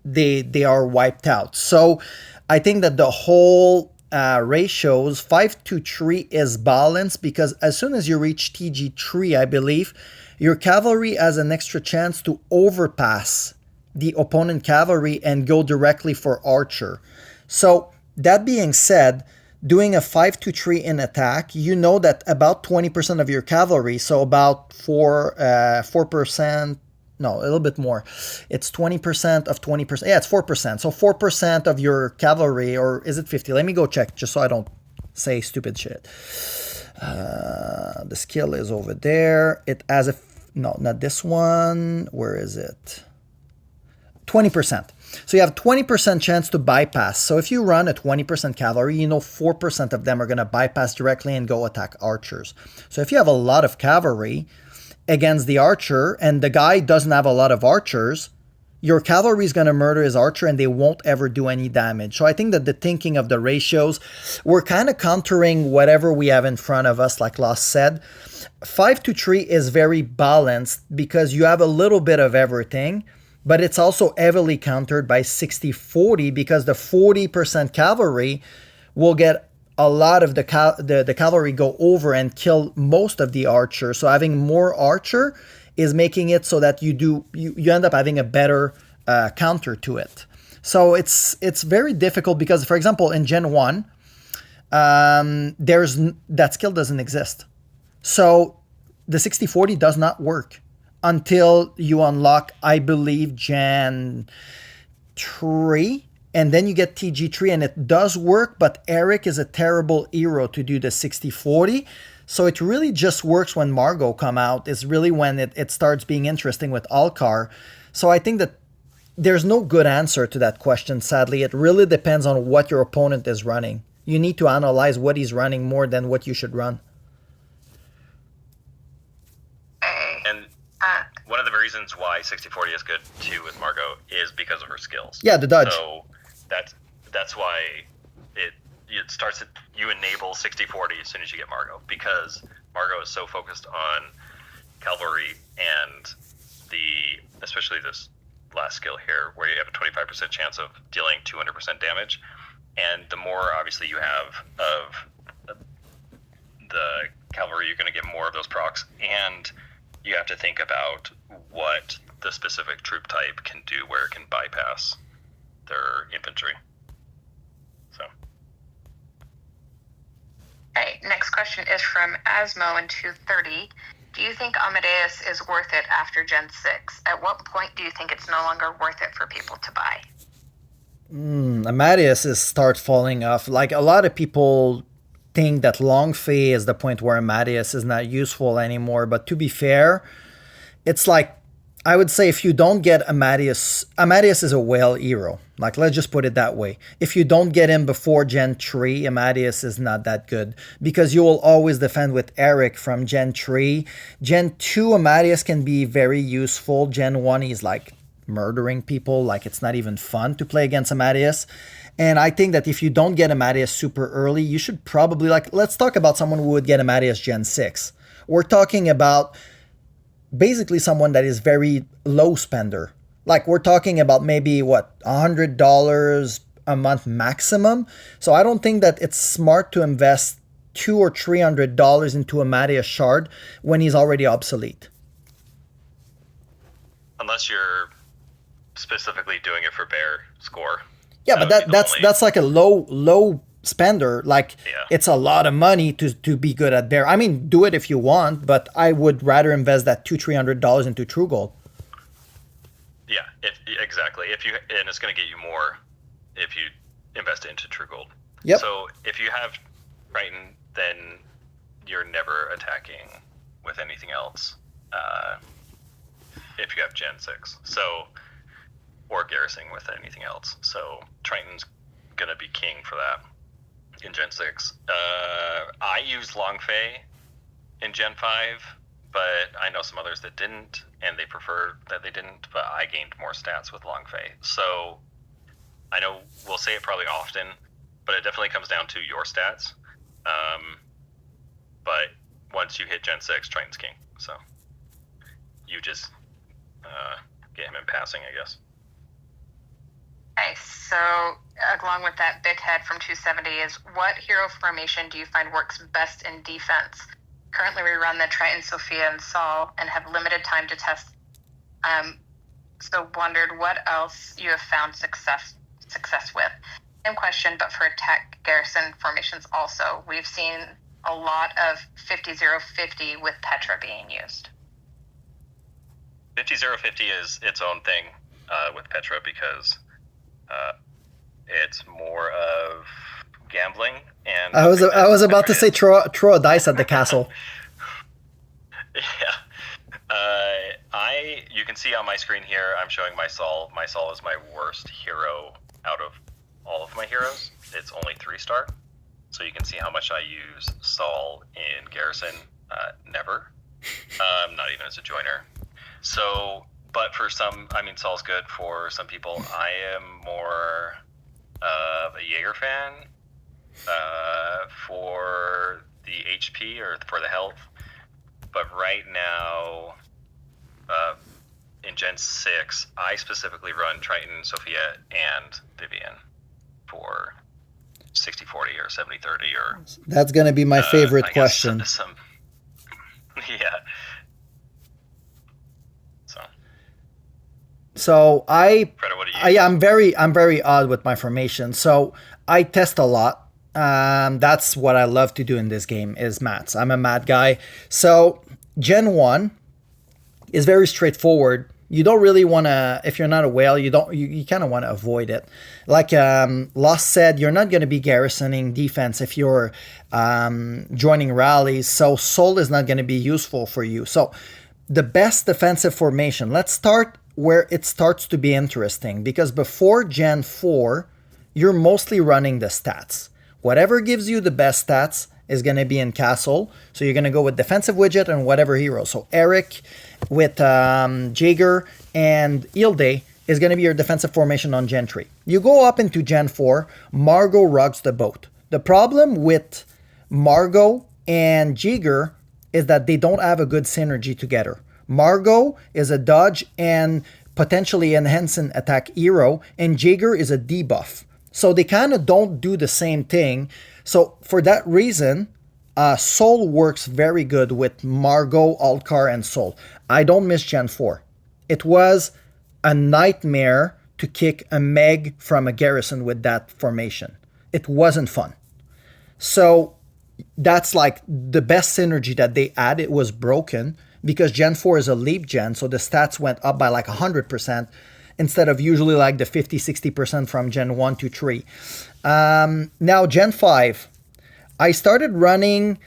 they are wiped out. So I think that the whole ratios 5 to 3 is balanced because as soon as you reach TG3, I believe your cavalry has an extra chance to overpass the opponent cavalry and go directly for archer. So that being said, doing a 5 to 3 in attack, you know that about 20% of your cavalry, so about 4%, no, a little bit more. It's 20% of 20%. Yeah, it's 4%. So 4% of your cavalry, or is it 50? Let me go check just so I don't say stupid shit. The skill is over there. It has a, no, not this one. Where is it? 20%. So you have 20% chance to bypass. So if you run a 20% cavalry, you know 4% of them are going to bypass directly and go attack archers. So if you have a lot of cavalry against the archer and the guy doesn't have a lot of archers, your cavalry is going to murder his archer and they won't ever do any damage. So I think that the thinking of the ratios, we're kind of countering whatever we have in front of us, like Lost said. 5 to 3 is very balanced because you have a little bit of everything, but it's also heavily countered by 60-40 because the 40% cavalry will get a lot of the cavalry go over and kill most of the archer. So having more archer is making it so that you end up having a better counter to it. So it's very difficult because, for example, in Gen 1, that skill doesn't exist. So the 60-40 does not work until you unlock, I believe, Gen 3. And then you get TG3 and it does work, but Eric is a terrible hero to do the 60-40. So it really just works when Margot come out. Is really when it starts being interesting with Alcar. So I think that there's no good answer to that question, sadly. It really depends on what your opponent is running. You need to analyze what he's running more than what you should run. And one of the reasons why 60-40 is good too with Margot is because of her skills. Yeah, the dodge. So that's why it starts. You enable 60-40 as soon as you get Margot, because Margot is so focused on cavalry and especially this last skill here, where you have a 25% chance of dealing 200% damage, and the more obviously you have of the cavalry, you're going to get more of those procs, and you have to think about what the specific troop type can do, where it can bypass their infantry. So. Okay, next question is from Asmo in 230. Do you think Amadeus is worth it after Gen 6? At what point do you think it's no longer worth it for people to buy? Amadeus starts falling off. Like, a lot of people think that Longfei is the point where Amadeus is not useful anymore. But to be fair, it's like, I would say if you don't get Amadeus is a whale hero. Like, let's just put it that way. If you don't get him before Gen 3, Amadeus is not that good because you will always defend with Eric from Gen 3. Gen 2, Amadeus can be very useful. Gen 1, he's like murdering people. Like, it's not even fun to play against Amadeus. And I think that if you don't get Amadeus super early, you should probably, like, let's talk about someone who would get Amadeus Gen 6. We're talking about basically someone that is very low spender. Like, we're talking about maybe, $100 a month maximum. So I don't think that it's smart to invest $200 or $300 into Amadeus shard when he's already obsolete. Unless you're specifically doing it for bear score. Yeah, but that's like a low spender. Like, yeah. It's a lot of money to be good at bear. I mean, do it if you want, but I would rather invest that $200-$300 into True Gold. Yeah, exactly. And it's going to get you more if you invest into True Gold. Yep. So if you have Triton, then you're never attacking with anything else. If you have Gen 6, or garrisoning with anything else. So Triton's gonna be king for that in Gen 6. I used Longfei in Gen 5, but I know some others that didn't, and they prefer that they didn't, but I gained more stats with Longfei. So I know we'll say it probably often, but it definitely comes down to your stats. But once you hit Gen 6, Triton's king. So you just get him in passing, I guess. Okay, so along with that, Big Head from 270 is, what hero formation do you find works best in defense? Currently, we run the Triton, Sophia, and Saul, and have limited time to test. So wondered what else you have found success with. Same question, but for attack garrison formations also. We've seen a lot of 50-0-50 with Petra being used. 50-0-50 is its own thing with Petra because it's more of gambling. And I was about to say throw a dice at the castle. Yeah. You can see on my screen here, I'm showing my Saul. My Saul is my worst hero out of all of my heroes. It's only 3-star. So you can see how much I use Saul in Garrison. Never. Not even as a joiner. So, but for some, I mean, Saul's good for some people. I am more of a Jaeger fan for the HP or for the health. But right now, in Gen 6, I specifically run Triton, Sophia, and Vivian for 60-40 or 70-30 or... That's going to be my favorite question. Yeah. So Fredo, what do you I'm very odd with my formation. So I test a lot. That's what I love to do in this game is mats. I'm a mat guy. So Gen 1 is very straightforward. You don't really want to, if you're not a whale, you kind of want to avoid it. Like Lost said, you're not going to be garrisoning defense if you're joining rallies. So Soul is not going to be useful for you. So the best defensive formation, let's start where it starts to be interesting, because before Gen 4, you're mostly running the stats. Whatever gives you the best stats is going to be in castle. So you're going to go with defensive widget and whatever hero. So Eric with Jaeger and Ilde is going to be your defensive formation on Gen 3. You go up into Gen 4, Margot rocks the boat. The problem with Margot and Jaeger is that they don't have a good synergy together. Margot is a dodge and potentially enhancing attack hero, and Jaeger is a debuff. So they kind of don't do the same thing. So for that reason, Soul works very good with Margot, Alcar, and Soul. I don't miss Gen 4. It was a nightmare to kick a Meg from a garrison with that formation. It wasn't fun. So that's like the best synergy that they had. It was broken because Gen 4 is a leap gen, so the stats went up by like 100% instead of usually like the 50-60% from Gen 1 to 3. Now Gen 5, I started running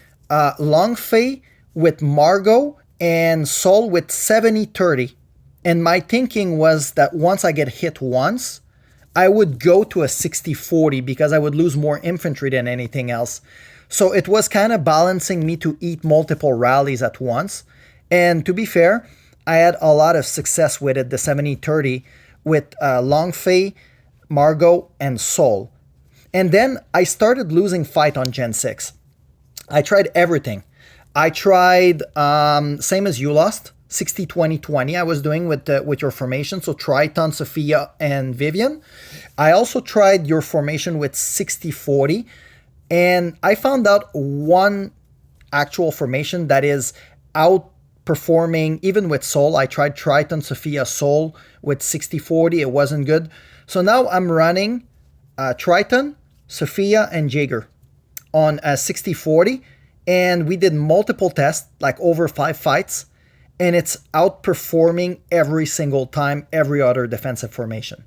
Long Fei with Margot and Soul with 70-30. And my thinking was that once I get hit once, I would go to a 60-40 because I would lose more infantry than anything else. So it was kind of balancing me to eat multiple rallies at once. And to be fair, I had a lot of success with it, the 70-30, with Long Fei, Margot, and Soul. And then I started losing fight on Gen 6. I tried everything. I tried, same as you lost, 60-20-20 I was doing with your formation. So Triton, Sophia, and Vivian. I also tried your formation with 60-40. And I found out one actual formation that is outperforming, even with Soul. I tried Triton, Sophia, Soul with 60-40. It wasn't good. So now I'm running Triton, Sophia, and Jaeger on 60-40. And we did multiple tests, like over 5 fights. And it's outperforming every single time, every other defensive formation.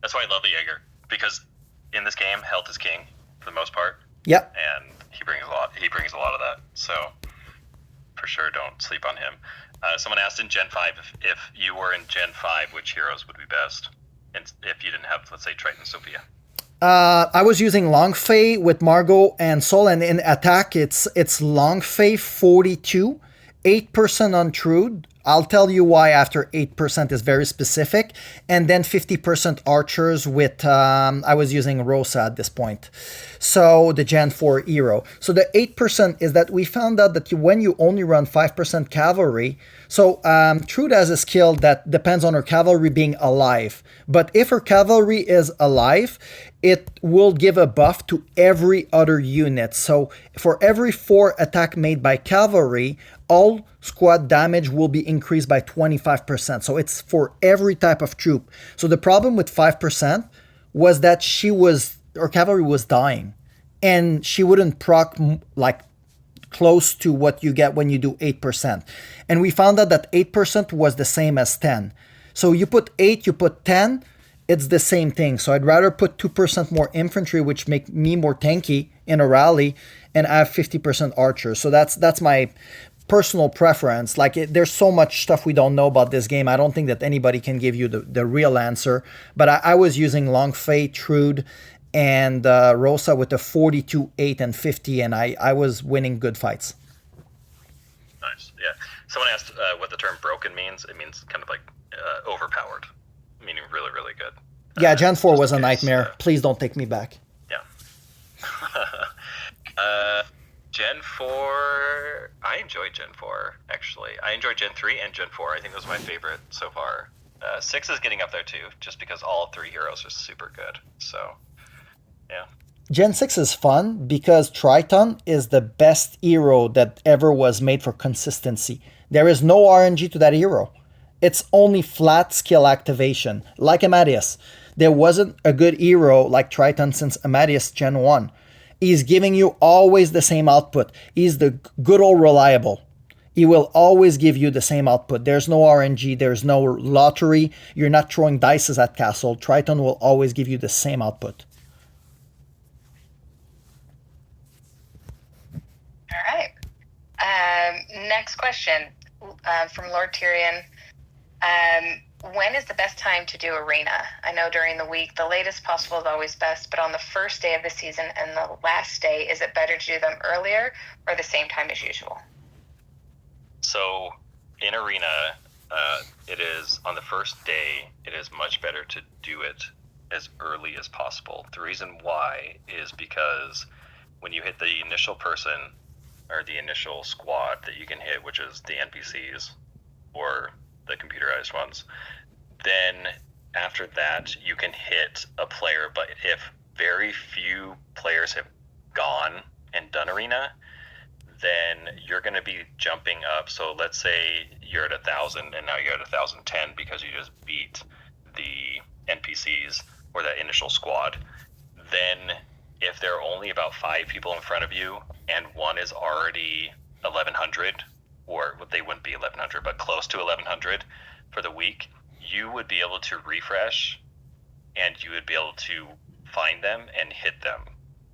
That's why I love the Jaeger, because in this game, health is king for the most part. Yep. And he brings a lot. He brings a lot of that. So for sure, don't sleep on him. Someone asked in Gen 5 if you were in Gen 5, which heroes would be best, and if you didn't have, let's say, Triton, Sophia. I was using Long Fei with Margot and Soul, and in attack, it's Long Fei 42, 8% on Trude. I'll tell you why after 8% is very specific, and then 50% archers with, I was using Rosa at this point. So the Gen 4 hero. So the 8% is that we found out that when you only run 5% cavalry, So Trude has a skill that depends on her cavalry being alive. But if her cavalry is alive, it will give a buff to every other unit. So for every 4 attack made by cavalry, all squad damage will be increased by 25%. So it's for every type of troop. So the problem with 5% was that her cavalry was dying. And she wouldn't proc like close to what you get when you do 8%. And we found out that 8% was the same as 10. So you put 8, you put 10, it's the same thing. So I'd rather put 2% more infantry, which make me more tanky in a rally, and I have 50% archers. So that's my personal preference. Like there's so much stuff we don't know about this game. I don't think that anybody can give you the real answer. But I was using Longfei, Trude, and Rosa with the 42, 8, and 50, and I was winning good fights. Nice, yeah. Someone asked what the term broken means. It means kind of like overpowered, meaning really, really good. Yeah, Gen 4 was a nightmare. Please don't take me back. Yeah. Gen 4, I enjoyed Gen 4, actually. I enjoyed Gen 3 and Gen 4. I think those are my favorite so far. 6 is getting up there too, just because all 3 heroes are super good. So, yeah. Gen 6 is fun because Triton is the best hero that ever was made for consistency. There is no RNG to that hero. It's only flat skill activation, like Amadeus. There wasn't a good hero like Triton since Amadeus Gen 1. He's giving you always the same output. He's the good old reliable. He will always give you the same output. There's no RNG, there's no lottery. You're not throwing dices at castle. Triton will always give you the same output. All right. Next question from Lord Tyrion. When is the best time to do arena? I know during the week, the latest possible is always best, but on the first day of the season and the last day, is it better to do them earlier or the same time as usual? So in arena, it is on the first day, it is much better to do it as early as possible. The reason why is because when you hit the initial person or the initial squad that you can hit, which is the NPCs or the computerized ones, then after that you can hit a player. But if very few players have gone and done arena, then you're going to be jumping up. So let's say you're at 1,000 and now you're at 1,010 because you just beat the NPCs or that initial squad. Then if there are only about 5 people in front of you and one is already 1,100, or they wouldn't be 1,100, but close to 1,100 for the week, you would be able to refresh and you would be able to find them and hit them.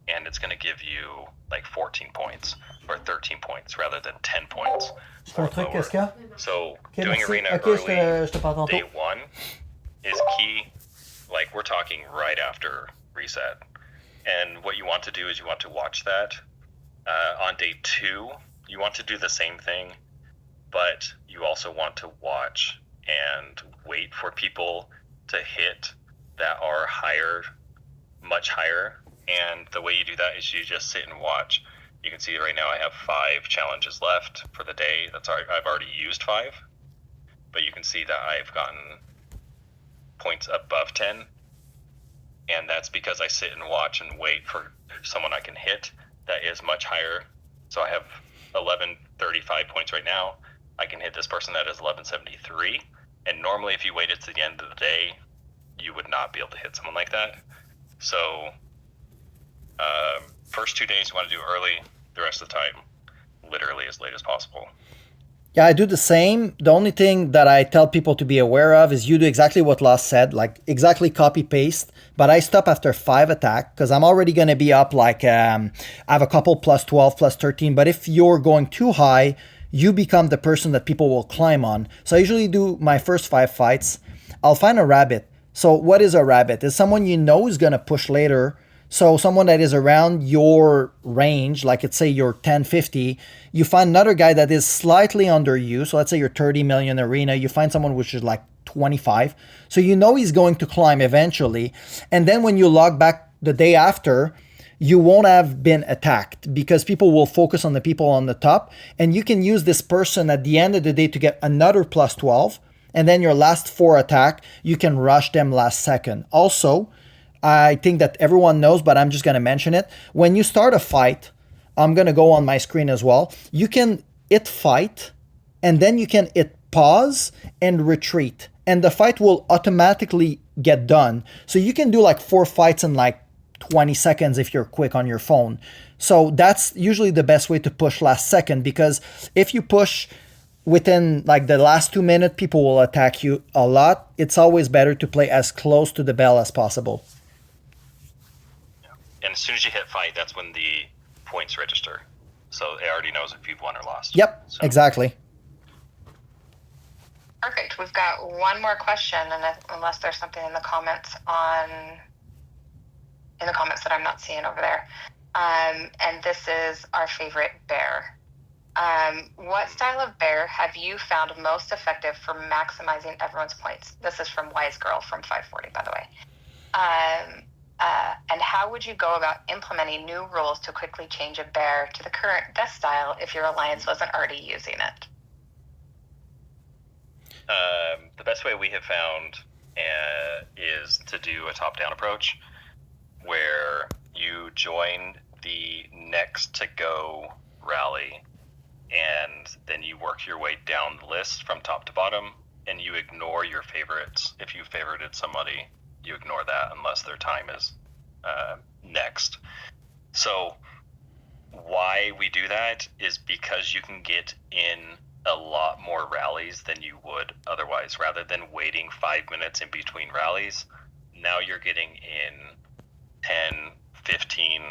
And it's going to give you like 14 points or 13 points rather than 10 points. So doing arena early, day 1 is key. Like we're talking right after reset. And what you want to do is you want to watch that. On day 2, you want to do the same thing, but you also want to watch and wait for people to hit that are higher, much higher. And the way you do that is you just sit and watch. You can see right now I have 5 challenges left for the day. I've already used 5, but you can see that I've gotten points above 10. And that's because I sit and watch and wait for someone I can hit that is much higher. So I have 1135 points right now. I can hit this person that is 1173. And normally if you waited to the end of the day, you would not be able to hit someone like that. So first 2 days you want to do early, the rest of the time, literally as late as possible. Yeah, I do the same. The only thing that I tell people to be aware of is you do exactly what Lost said, like exactly copy paste, but I stop after 5 attack because I'm already going to be up like, I have a couple plus 12, plus 13, but if you're going too high, you become the person that people will climb on. So I usually do my first 5 fights. I'll find a rabbit. So what is a rabbit? It's someone you know is going to push later. So someone that is around your range, like let's say you're 1050, you find another guy that is slightly under you. So let's say you're 30 million arena, you find someone which is like 25. So you know he's going to climb eventually. And then when you log back the day after, you won't have been attacked because people will focus on the people on the top. And you can use this person at the end of the day to get another plus 12. And then your last 4 attack, you can rush them last second. Also, I think that everyone knows, but I'm just going to mention it. When you start a fight, I'm going to go on my screen as well. You can hit fight, and then you can hit pause and retreat. And the fight will automatically get done. So you can do like 4 fights in like 20 seconds if you're quick on your phone. So that's usually the best way to push last second, because if you push within like the last 2 minutes, people will attack you a lot. It's always better to play as close to the bell as possible. And as soon as you hit fight, that's when the points register. So it already knows if you've won or lost. Yep, so. Exactly. Perfect. We've got one more question, and unless there's something in the comments that I'm not seeing over there. And this is our favorite bear. What style of bear have you found most effective for maximizing everyone's points? This is from Wise Girl from 540, by the way. And how would you go about implementing new rules to quickly change a bear to the current death style if your alliance wasn't already using it? The best way we have found is to do a top-down approach, where you join the next to go rally, and then you work your way down the list from top to bottom, and you ignore your favorites. If you favorited somebody, you ignore that unless their time is next. So why we do that is because you can get in a lot more rallies than you would otherwise. Rather than waiting 5 minutes in between rallies, now you're getting in 10, 15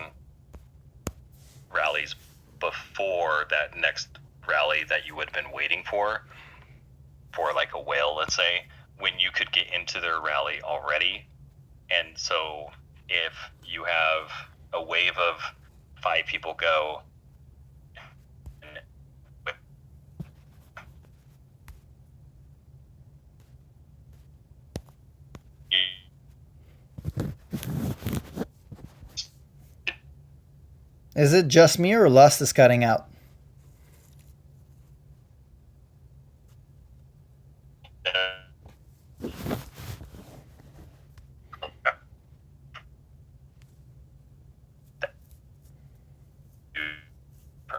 rallies before that next rally that you would have been waiting for like a whale, let's say, when you could get into their rally already. And so if you have a wave of 5 people go, Is it just me or Lust is cutting out?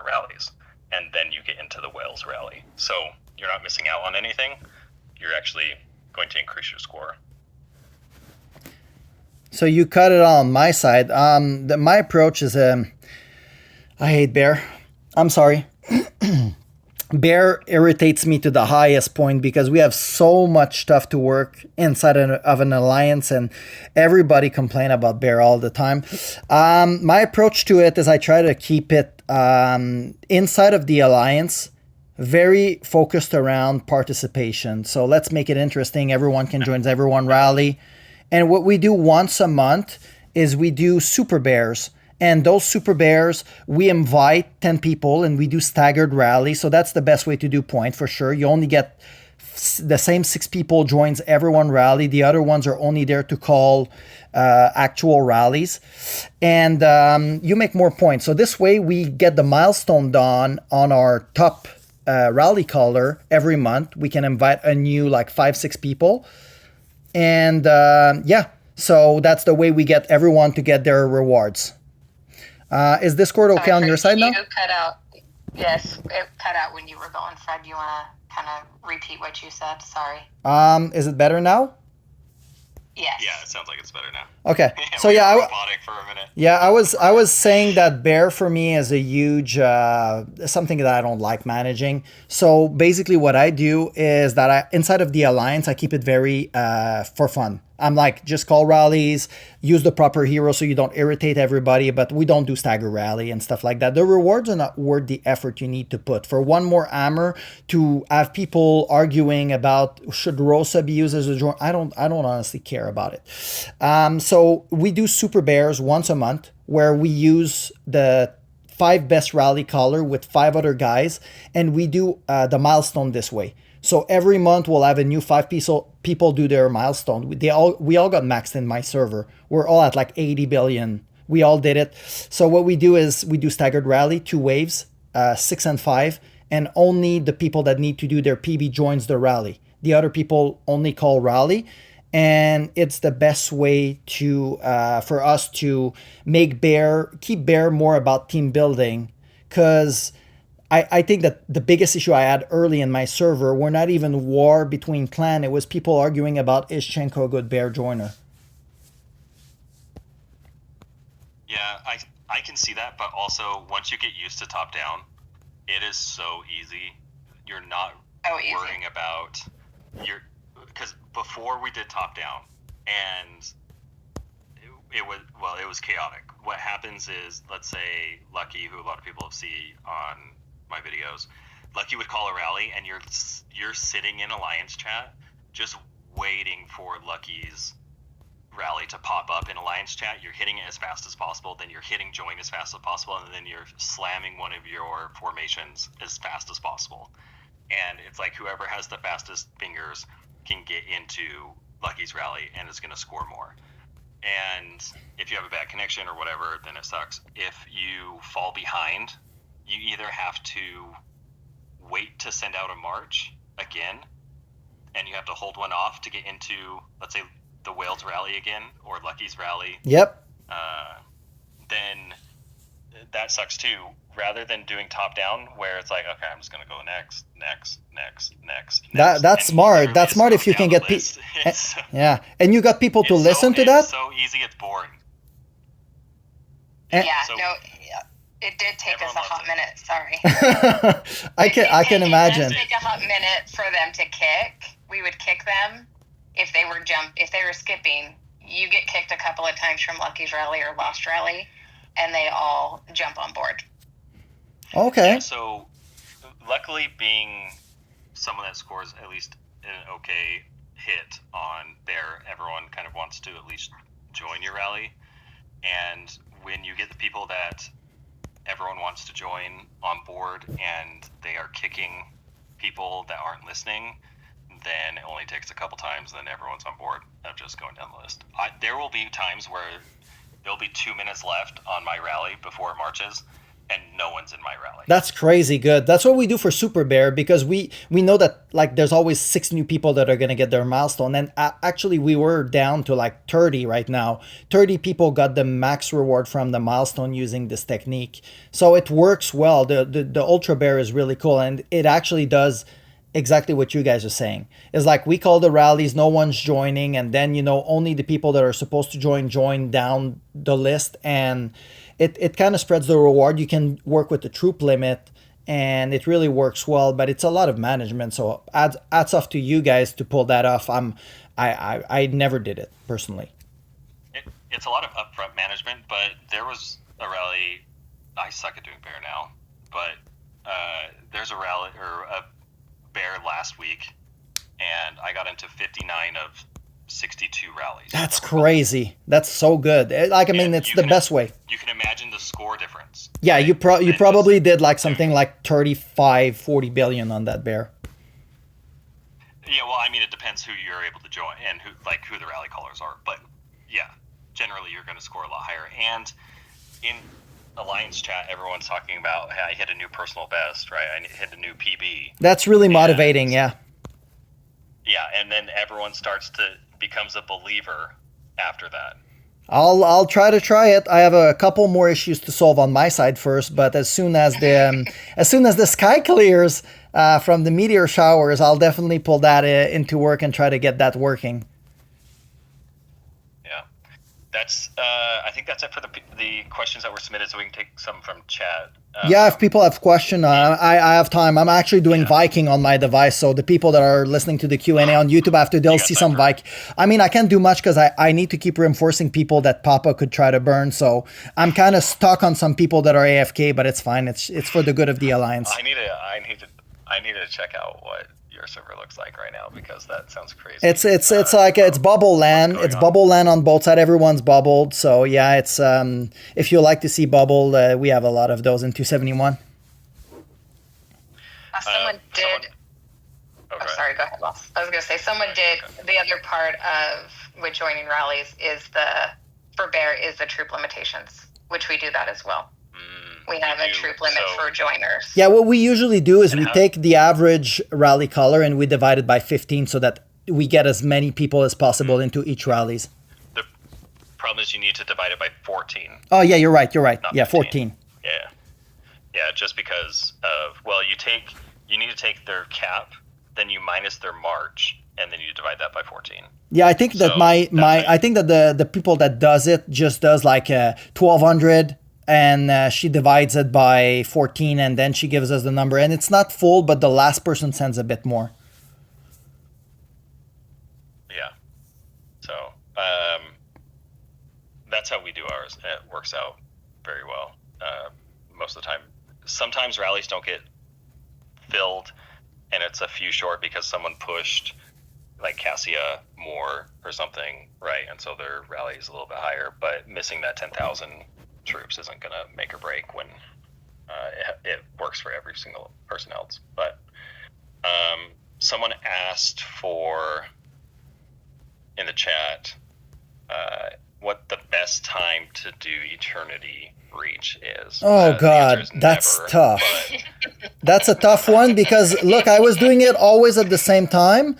rallies, and then you get into the whales rally. So you're not missing out on anything. You're actually going to increase your score. So you cut it on my side. My approach is I hate bear. I'm sorry. Bear irritates me to the highest point because we have so much stuff to work inside of an alliance, and everybody complain about bear all the time. My approach to it is I try to keep it inside of the alliance, very focused around participation. So let's make it interesting. Everyone can join everyone rally. And what we do once a month is we do super bears. And those super bears, we invite 10 people and we do staggered rally. So that's the best way to do point for sure. You only get the same 6 people joins everyone rally. The other ones are only there to call actual rallies. And you make more points. So this way we get the milestone done on our top rally caller every month. We can invite a new like 5-6 people. And so that's the way we get everyone to get their rewards. Is Discord okay on your side now? You cut out. Yes, it cut out when you were going, Fred. You want to kind of repeat what you said? Sorry. Is it better now? Yes. Yeah, it sounds like it's better now. Okay. So robotic for a minute. Yeah, I was saying that bear for me is a huge something that I don't like managing. So basically what I do is that inside of the alliance, I keep it very for fun. I'm like, just call rallies, use the proper hero so you don't irritate everybody, but we don't do stagger rally and stuff like that. The rewards are not worth the effort you need to put. For one more hammer to have people arguing about should Rosa be used as a joint, I don't honestly care about it. So we do super bears once a month where we use the 5 best rally caller with 5 other guys, and we do the milestone this way. So every month we'll have a new 5 people do their milestone. We all got maxed in my server. We're all at like 80 billion We all did it. So what we do is we do staggered rally, 2 waves, 6 and 5, and only the people that need to do their PB joins the rally. The other people only call rally, and it's the best way to for us to keep bear more about team building, because I think that the biggest issue I had early in my server were not even war between clan. It was people arguing about is Chenko a good bear joiner. Yeah, I can see that, but also once you get used to top down, it is so easy. You're not worrying about because before we did top down, and it was chaotic. What happens is, let's say Lucky, who a lot of people see on my videos, Lucky would call a rally, and you're sitting in alliance chat just waiting for Lucky's rally to pop up in alliance chat. You're hitting it as fast as possible, then you're hitting join as fast as possible, and then you're slamming one of your formations as fast as possible. And it's like whoever has the fastest fingers can get into Lucky's rally and is going to score more. And if you have a bad connection or whatever, then it sucks. If you fall behind, you either have to wait to send out a march again, and you have to hold one off to get into, let's say, the Whales rally again, or Lucky's rally. Yep. Then that sucks too. Rather than doing top down, where it's like, okay, I'm just gonna go next. That's smart. That's smart if you can get people. Yeah, and you got people to listen to that. It's so easy, it's boring. It did take us a hot minute. Sorry. I can imagine. It does take a hot minute for them to kick. We would kick them. If they were skipping, you get kicked a couple of times from Lucky's rally or Lost rally, and they all jump on board. Okay. Yeah, so, luckily, being someone that scores at least an okay hit on bear, everyone kind of wants to at least join your rally. And when you get the people that everyone wants to join on board and they are kicking people that aren't listening, then it only takes a couple times, and then everyone's on board of just going down the list. There will be times where there'll be 2 minutes left on my rally before it marches, and no one's in my rally. That's crazy good. That's what we do for Super Bear, because we know that like there's always 6 new people that are going to get their milestone. And actually we were down to like 30 right now. 30 people got the max reward from the milestone using this technique. So it works well. The Ultra Bear is really cool, and it actually does exactly what you guys are saying. It's like we call the rallies, no one's joining, and then only the people that are supposed to join down the list, and it kind of spreads the reward. You can work with the troop limit, and it really works well, but it's a lot of management. So hats off to you guys to pull that off. I never did it personally. It's a lot of upfront management, but there was a rally. I suck at doing bear now, but there's a rally or a bear last week, and I got into 59 of 62 rallies. That's crazy. That's so good. Like, I mean, it's the best way. You can imagine the score difference. Yeah, right? you probably did like something like 35-40 billion on that bear. Yeah, well, I mean, it depends who you're able to join and who the rally callers are, but yeah, generally you're going to score a lot higher. And in Alliance chat, everyone's talking about, hey, I hit a new personal best, right? I hit a new PB. That's really motivating, yeah. Yeah, and then everyone becomes a believer after that. I'll try it. I have a couple more issues to solve on my side first, but as soon as the sky clears from the meteor showers, I'll definitely pull that into work and try to get that working. That's I think that's it for the questions that were submitted, so we can take some from chat. Yeah, if people have questions, I have time. I'm actually doing Viking on my device, so the people that are listening to the Q&A on YouTube after, they'll see some Viking. I mean, I can't do much because I need to keep reinforcing people that Papa could try to burn, so I'm kind of stuck on some people that are AFK, but it's fine. It's for the good of the Alliance. I need to check out what your server looks like right now, because that sounds crazy. It's like it's bubble land. It's bubble land on both sides. Everyone's bubbled. So yeah, it's if you like to see bubble, we have a lot of those in 271. Someone did. Sorry, go ahead, Boss. I was going to say someone did. The other part of with joining rallies is the for Bear is the troop limitations, which we do that as well. We have a troop limit for joiners. Yeah, what we usually do is we take the average rally color and we divide it by 15 so that we get as many people as possible into each rallies. The problem is you need to divide it by 14. Oh, yeah, you're right. Not Yeah, 15. 14. Yeah, just because of, well, you need to take their cap, then you minus their march, and then you divide that by 14. Yeah, I think that I think that the people that does it just does like 1,200 and she divides it by 14 and then she gives us the number. And it's not full, but the last person sends a bit more. Yeah. So that's how we do ours. It works out very well most of the time. Sometimes rallies don't get filled and it's a few short because someone pushed like Cassia more or something, right? And so their rally is a little bit higher, but missing that 10,000 troops isn't going to make or break when it works for every single person else. But someone asked for in the chat what the best time to do Eternity Reach is. Oh God, that's never, tough. That's a tough one because look, I was doing it always at the same time,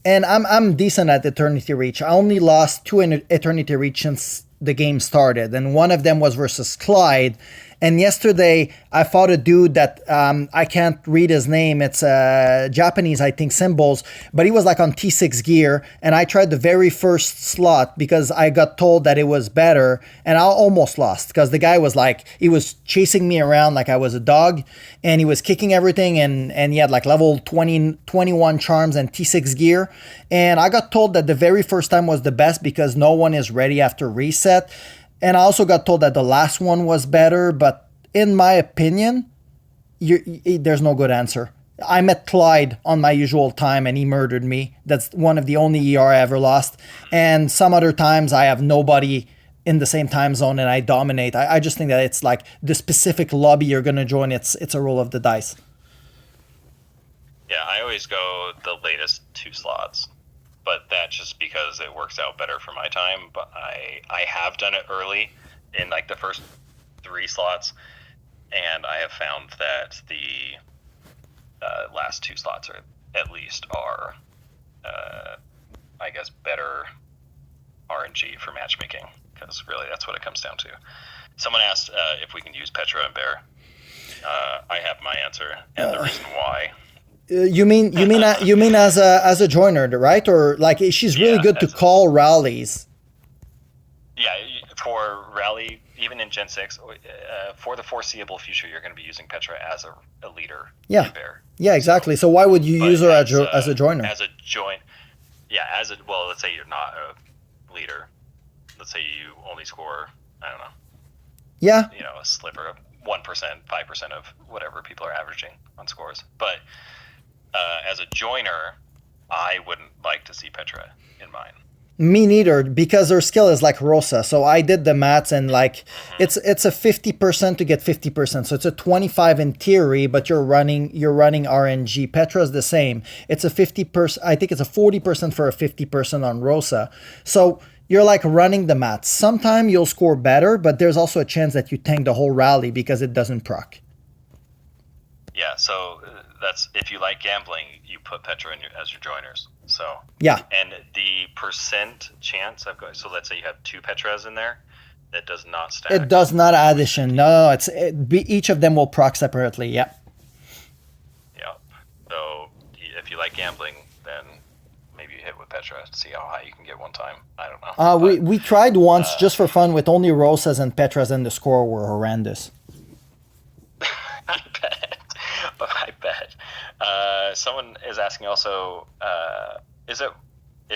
and I'm decent at Eternity Reach. I only lost 2 in Eternity Reach since the game started, and one of them was versus Clyde. And yesterday I fought a dude that I can't read his name. It's Japanese, I think, symbols, but he was like on T6 gear, and I tried the very first slot because I got told that it was better, and I almost lost because the guy was like, he was chasing me around like I was a dog, and he was kicking everything, and he had like level 20, 21 charms and T6 gear, and I got told that the very first time was the best because no one is ready after reset. And I also got told that the last one was better, but in my opinion, there's no good answer. I met Clyde on my usual time and he murdered me. That's one of the only ER I ever lost. And some other times I have nobody in the same time zone and I dominate. I just think that it's like the specific lobby you're going to join, it's a roll of the dice. Yeah, I always go the latest 2 slots. But that's just because it works out better for my time. But I have done it early in like the first 3 slots, and I have found that the last 2 slots are I guess better RNG for matchmaking, because really that's what it comes down to. Someone asked if we can use Petra and Bear. I have my answer and the reason why. You mean as a joiner, right? Or like she's really good to call rallies. Yeah, for rally, even in Gen 6, for the foreseeable future, you're going to be using Petra as a leader. Yeah. Yeah, exactly. So why would you use her as a joiner? As a join. Yeah, well, let's say you're not a leader. Let's say you only score, I don't know. Yeah. A sliver of 1%, 5% of whatever people are averaging on scores. But as a joiner, I wouldn't like to see Petra in mine. Me neither, because her skill is like Rosa. So I did the maths and like it's a 50% to get 50%. So it's a 25 in theory, but you're running RNG. Petra's the same. It's a 50%. I think it's a 40% for a 50% on Rosa. So you're like running the maths. Sometimes you'll score better, but there's also a chance that you tank the whole rally because it doesn't proc. Yeah, so that's if you like gambling, you put Petra as your joiners. So yeah, and the percent chance of going. So let's say you have 2 Petras in there, that does not stack. It does not addition. No, each of them will proc separately. Yeah. Yeah. So if you like gambling, then maybe you hit with Petra to see how high you can get one time. I don't know. We tried once just for fun with only Rosas and Petras, and the score were horrendous. I bet. Someone is asking also, is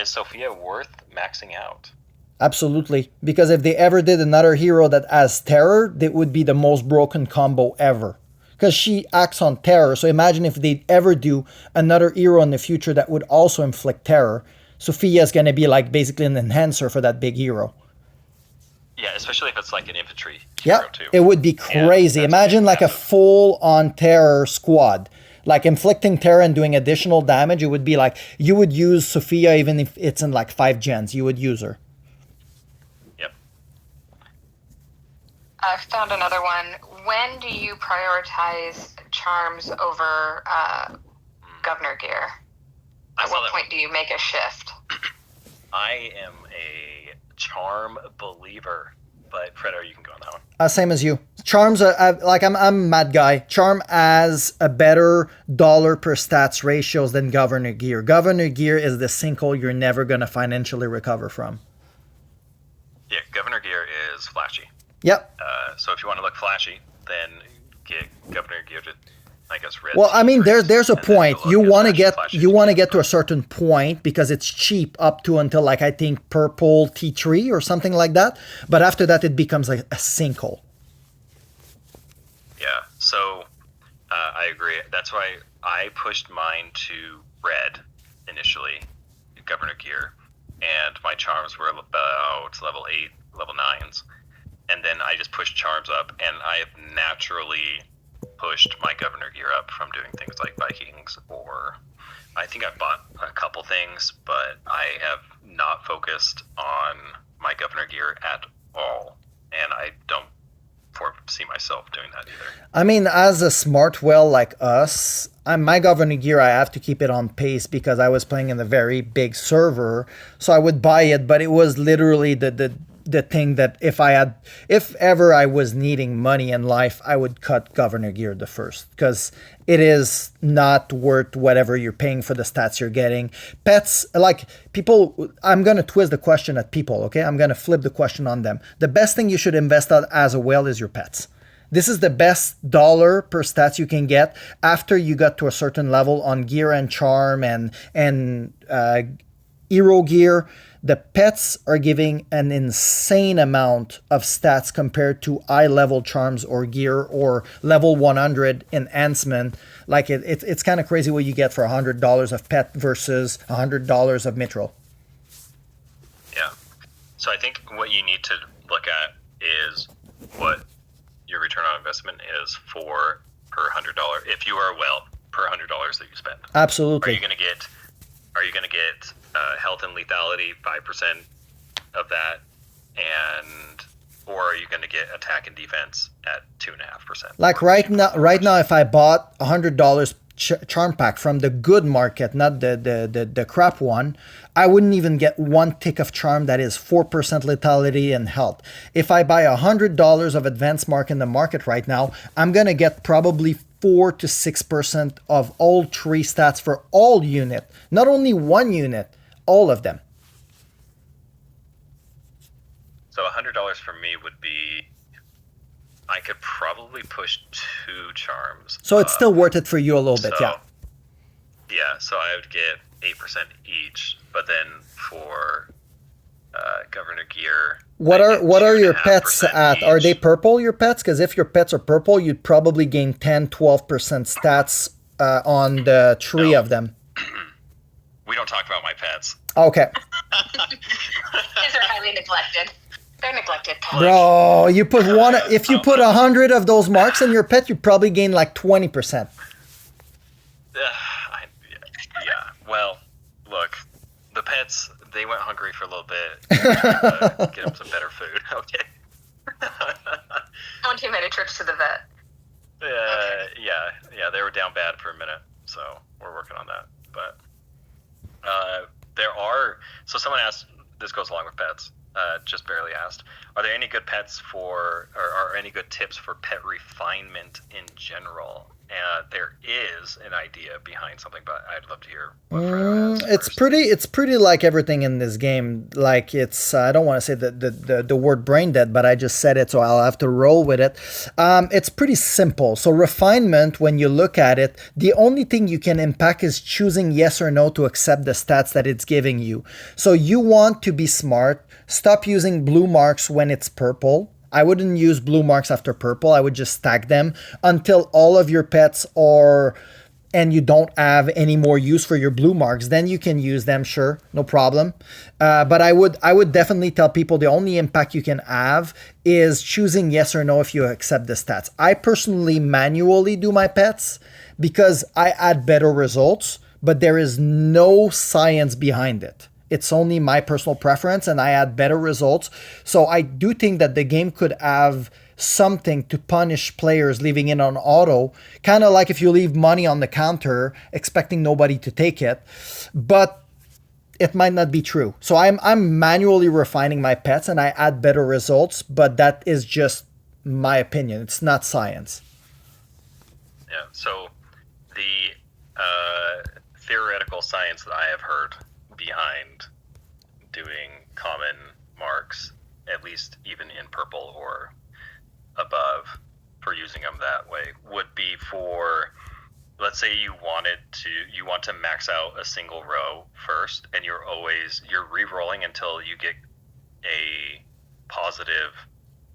Sophia worth maxing out? Absolutely. Because if they ever did another hero that has terror, that would be the most broken combo ever. Because she acts on terror. So imagine if they ever do another hero in the future that would also inflict terror. Sophia is going to be like basically an enhancer for that big hero. Yeah, especially if it's like an infantry hero too. It would be crazy. Imagine like a full-on terror squad. Like inflicting terror and doing additional damage. It would be like, you would use Sophia even if it's in like 5 gens. You would use her. Yep. I found another one. When do you prioritize charms over governor gear? At what point do you make a shift? I am a charm believer, but Fredo, you can go on that one. Same as you. Charms, I'm a mad guy. Charm has a better dollar per stats ratios than governor gear. Governor gear is the sinkhole you're never going to financially recover from. Yeah, governor gear is flashy. Yep. So if you want to look flashy, then get governor gear to, I guess, red. Well, I mean, there's a point. You want to get to a stuff. certain point because it's cheap up to until like I think purple T3 or something like that. But after that, it becomes like a sinkhole. Yeah. So I agree. That's why I pushed mine to red initially, governor gear, and my charms were about level 8, level 9s. And then I just pushed charms up, and I have naturally pushed my governor gear up from doing things like Vikings, or I think I've bought a couple things, but I have not focused on my governor gear at all, and I don't foresee myself doing that either. I mean, as a smart whale like us, my governor gear, I have to keep it on pace because I was playing in a very big server, so I would buy it, but it was literally the thing that if ever I was needing money in life, I would cut governor gear the first because it is not worth whatever you're paying for the stats you're getting. Pets, like people, I'm going to twist the question at people, okay? I'm going to flip the question on them. The best thing you should invest on as a whale is your pets. This is the best dollar per stats you can get after you got to a certain level on gear and charm and hero gear. The pets are giving an insane amount of stats compared to high-level charms or gear or level 100 enhancement. Like it's kind of crazy what you get for $100 of pet versus $100 of mithril. Yeah. So I think what you need to look at is what your return on investment is for per $100. If you are well, per $100 that you spend. Absolutely. Are you going to get health and lethality 5% of that, or are you going to get attack and defense at 2.5%? Like right now, if I bought $100 charm pack from the good market, not the crap one, I wouldn't even get one tick of charm that is 4% lethality and health. If I buy $100 of advanced mark in the market right now, I'm gonna get probably 4 to 6% of all 3 stats for all unit, not only one unit, all of them. So $100 for me would be, I could probably push 2 charms. So it's still worth it for you a little bit, yeah. Yeah, so I would get 8% each, but then for governor gear, what are your pets at? Each. Are they purple, your pets? Because if your pets are purple, you'd probably gain 10-12% stats on the 3 of them. We don't talk about my pets. Okay. These are highly neglected. They're neglected pets. Bro, you put one. If you put 100 of those marks in your pet, you probably gain like 20%. Yeah. Well, look, the pets, they went hungry for a little bit. Get them some better food. Okay. On too many trips to the vet. Yeah, they were down bad for a minute, so we're working on that. But so someone asked, this goes along with pets, just barely asked, are there any good pets or any good tips for pet refinement in general? There is an idea behind something, but I'd love to hear what Fredo has it's pretty like everything in this game. Like it's, I don't want to say the word brain dead, but I just said it, so I'll have to roll with it. It's pretty simple. So refinement, when you look at it, the only thing you can impact is choosing yes or no to accept the stats that it's giving you. So you want to be smart. Stop using blue marks when it's purple. I wouldn't use blue marks after purple. I would just stack them until all of your pets are, and you don't have any more use for your blue marks. Then you can use them, sure, no problem. But I would definitely tell people the only impact you can have is choosing yes or no if you accept the stats. I personally manually do my pets because I add better results, but there is no science behind it. It's only my personal preference, and I had better results. So I do think that the game could have something to punish players leaving it on auto, kind of like if you leave money on the counter expecting nobody to take it. But it might not be true. So I'm manually refining my pets and I add better results, but that is just my opinion. It's not science. Yeah. So the theoretical science that I have heard behind doing common marks, at least even in purple or above, for using them that way, would be for, let's say you want to max out a single row first, and you're re-rolling until you get a positive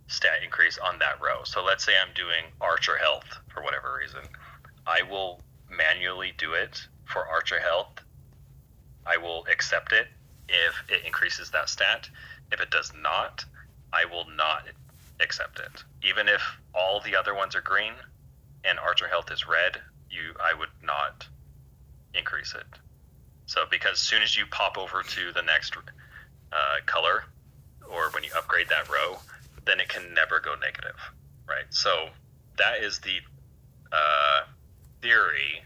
stat increase on that row. So let's say I'm doing archer health for whatever reason. I will manually do it for archer health. I will accept it if it increases that stat. If it does not, I will not accept it. Even if all the other ones are green and archer health is red, I would not increase it. So because as soon as you pop over to the next color, or when you upgrade that row, then it can never go negative, right? So that is the theory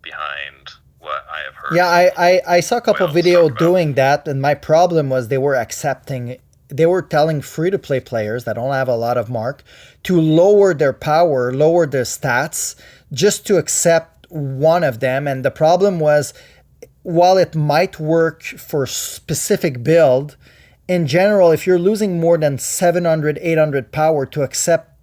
behind what I have heard. Yeah, I saw a couple of videos doing that, and my problem was they were telling free-to-play players that don't have a lot of mark to lower their power, lower their stats, just to accept one of them. And the problem was, while it might work for specific build, in general, if you're losing more than 700, 800 power to accept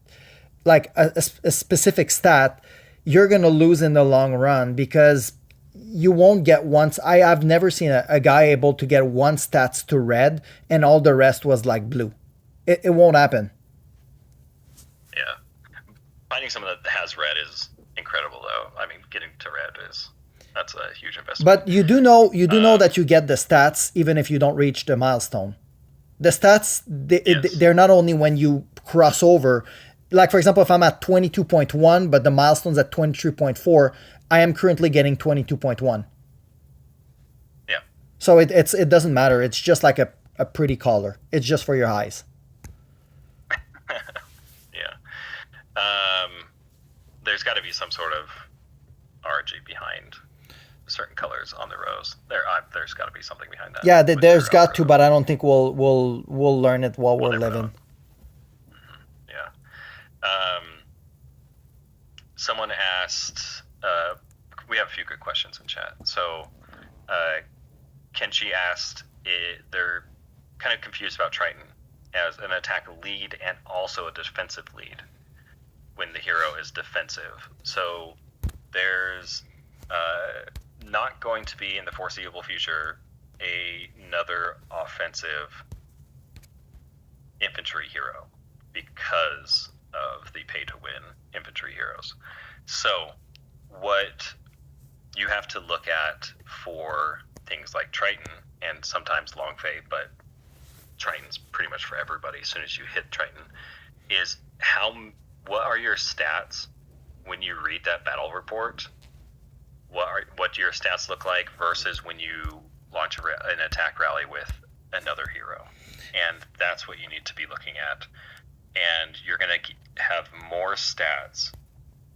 like a specific stat, you're going to lose in the long run because you won't get once. I've never seen a guy able to get one stats to red and all the rest was like blue. It won't happen. Yeah. Finding someone that has red is incredible, though. I mean, getting to red that's a huge investment. But you do know that you get the stats even if you don't reach the milestone. The stats, they're not only when you cross over. Like, for example, if I'm at 22.1, but the milestone's at 23.4, I am currently getting 22.1. Yeah. So it doesn't matter. It's just like a pretty color. It's just for your eyes. Yeah. There's got to be some sort of RNG behind certain colors on the rows. There's got to be something behind that. Yeah, there's got to, but I don't think we'll learn it while we're living. Yeah. Someone asked. We have a few good questions in chat. So, Kenshi asked, they're kind of confused about Triton as an attack lead and also a defensive lead when the hero is defensive. So, there's not going to be in the foreseeable future another offensive infantry hero because of the pay-to-win infantry heroes. So, what you have to look at for things like Triton and sometimes Longfei, but Triton's pretty much for everybody as soon as you hit Triton, is what are your stats when you read that battle report? What do your stats look like versus when you launch an attack rally with another hero? And that's what you need to be looking at. And you're going to have more stats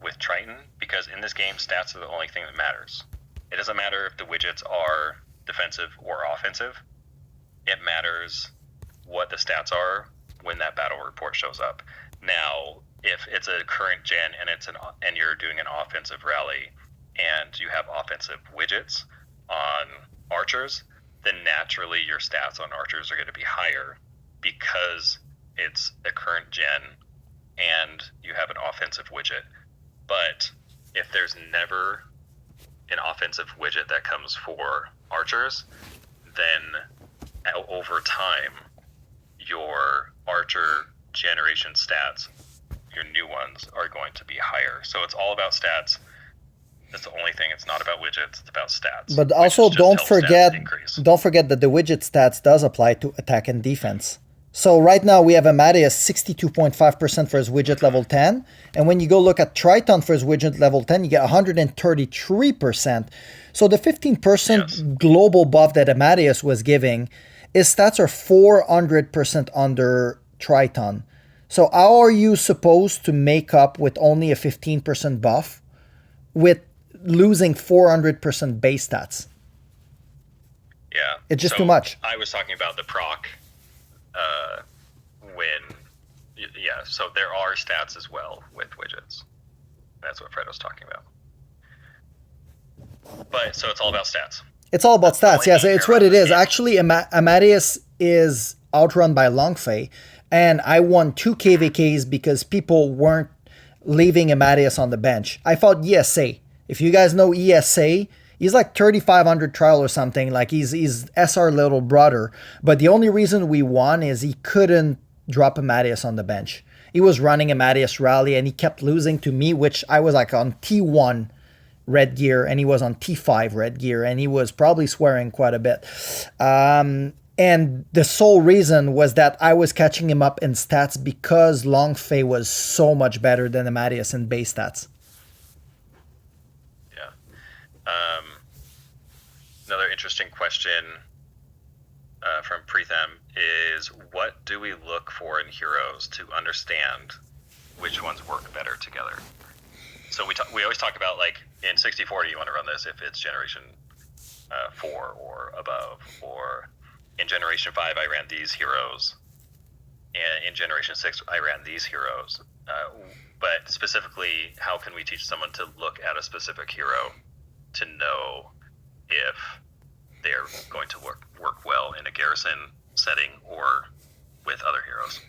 with Triton, because in this game, stats are the only thing that matters. It doesn't matter if the widgets are defensive or offensive. It matters what the stats are when that battle report shows up. Now, if it's a current gen and you're doing an offensive rally and you have offensive widgets on archers, then naturally your stats on archers are going to be higher because it's a current gen and you have an offensive widget. But if there's never an offensive widget that comes for archers, then over time, your archer generation stats, your new ones, are going to be higher. So it's all about stats. That's the only thing. It's not about widgets. It's about stats. But also don't forget that the widget stats does apply to attack and defense. So right now we have Amadeus 62.5% for his widget level 10. And when you go look at Triton for his widget level 10, you get 133%. So the 15% global buff that Amadeus was giving, his stats are 400% under Triton. So how are you supposed to make up with only a 15% buff with losing 400% base stats? Yeah. It's just too much. I was talking about the proc when, yeah, so there are stats as well with widgets. That's what Fred was talking about. But, so it's all about stats. It's all about stats, yes, it's what it is. Actually, Amadeus is outrun by Longfei, and I won 2 KVKs because people weren't leaving Amadeus on the bench. I fought ESA. If you guys know ESA, he's like 3,500 trial or something. Like he's SR little brother. But the only reason we won is he couldn't drop Amadeus on the bench. He was running Amadeus rally and he kept losing to me, which I was like on T1 red gear and he was on T5 red gear and he was probably swearing quite a bit. And the sole reason was that I was catching him up in stats because Longfei was so much better than Amadeus in base stats. Yeah. Another interesting question from Pritham is, what do we look for in heroes to understand which ones work better together? So we always talk about, like, in 6040 you want to run this if it's generation 4 or above, or in generation 5 I ran these heroes, and in generation 6 I ran these heroes. But specifically, how can we teach someone to look at a specific hero to know if they're going to work well in a garrison setting or with other heroes?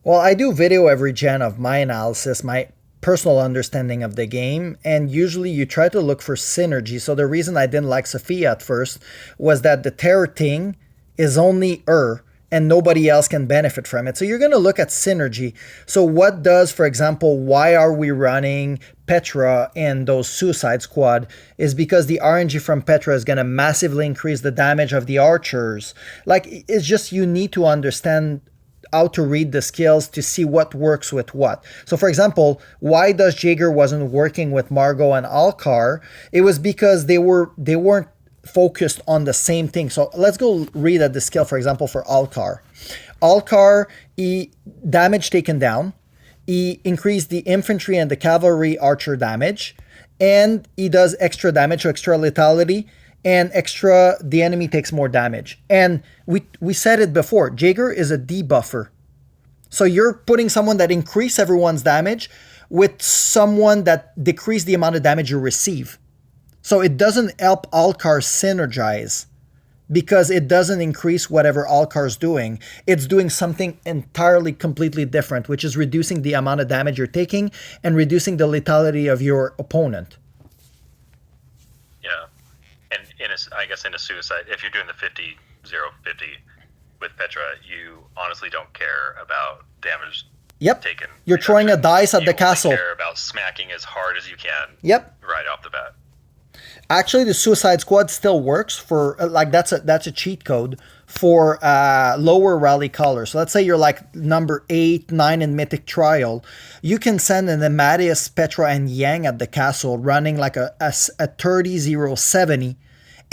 Well, I do video every gen of my analysis, my personal understanding of the game, and usually you try to look for synergy. So the reason I didn't like Sophia at first was that the terror thing is only her and nobody else can benefit from it. So you're going to look at synergy. So what does, for example, why are we running Petra in those Suicide Squad is because the RNG from Petra is going to massively increase the damage of the archers. Like, it's just, you need to understand how to read the skills to see what works with what. So for example, why does Jaeger wasn't working with Margot and Alcar? It was because they weren't focused on the same thing. So let's go read at the skill, for example, for Alcar. Alcar, he damage taken down, he increased the infantry and the cavalry archer damage, and he does extra damage, so extra lethality, and extra, the enemy takes more damage. And we said it before, Jaeger is a debuffer. So you're putting someone that increase everyone's damage with someone that decrease the amount of damage you receive. So it doesn't help Alcar synergize because it doesn't increase whatever Alcar's doing. It's doing something entirely completely different, which is reducing the amount of damage you're taking and reducing the lethality of your opponent. Yeah. And I guess in a suicide, if you're doing the 50-0-50 with Petra, you honestly don't care about damage taken. You're throwing a dice at the castle. You care about smacking as hard as you can. Yep. Right off the bat. Actually, the Suicide Squad still works for, like, that's a cheat code for lower rally colors. So let's say you're like number 8, 9 in Mythic Trial. You can send an Amadeus, Petra, and Yang at the castle running like a 30-0-70,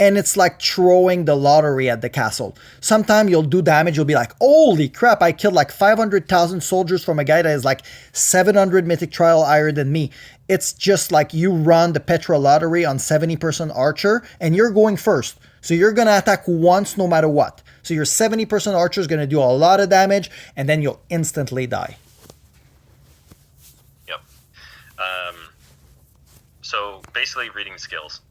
and it's like throwing the lottery at the castle. Sometimes you'll do damage, you'll be like, holy crap, I killed like 500,000 soldiers from a guy that is like 700 Mythic Trial higher than me. It's just like you run the Petra lottery on 70% archer, and you're going first. So you're going to attack once no matter what. So your 70% archer is going to do a lot of damage, and then you'll instantly die. Yep. So basically reading skills.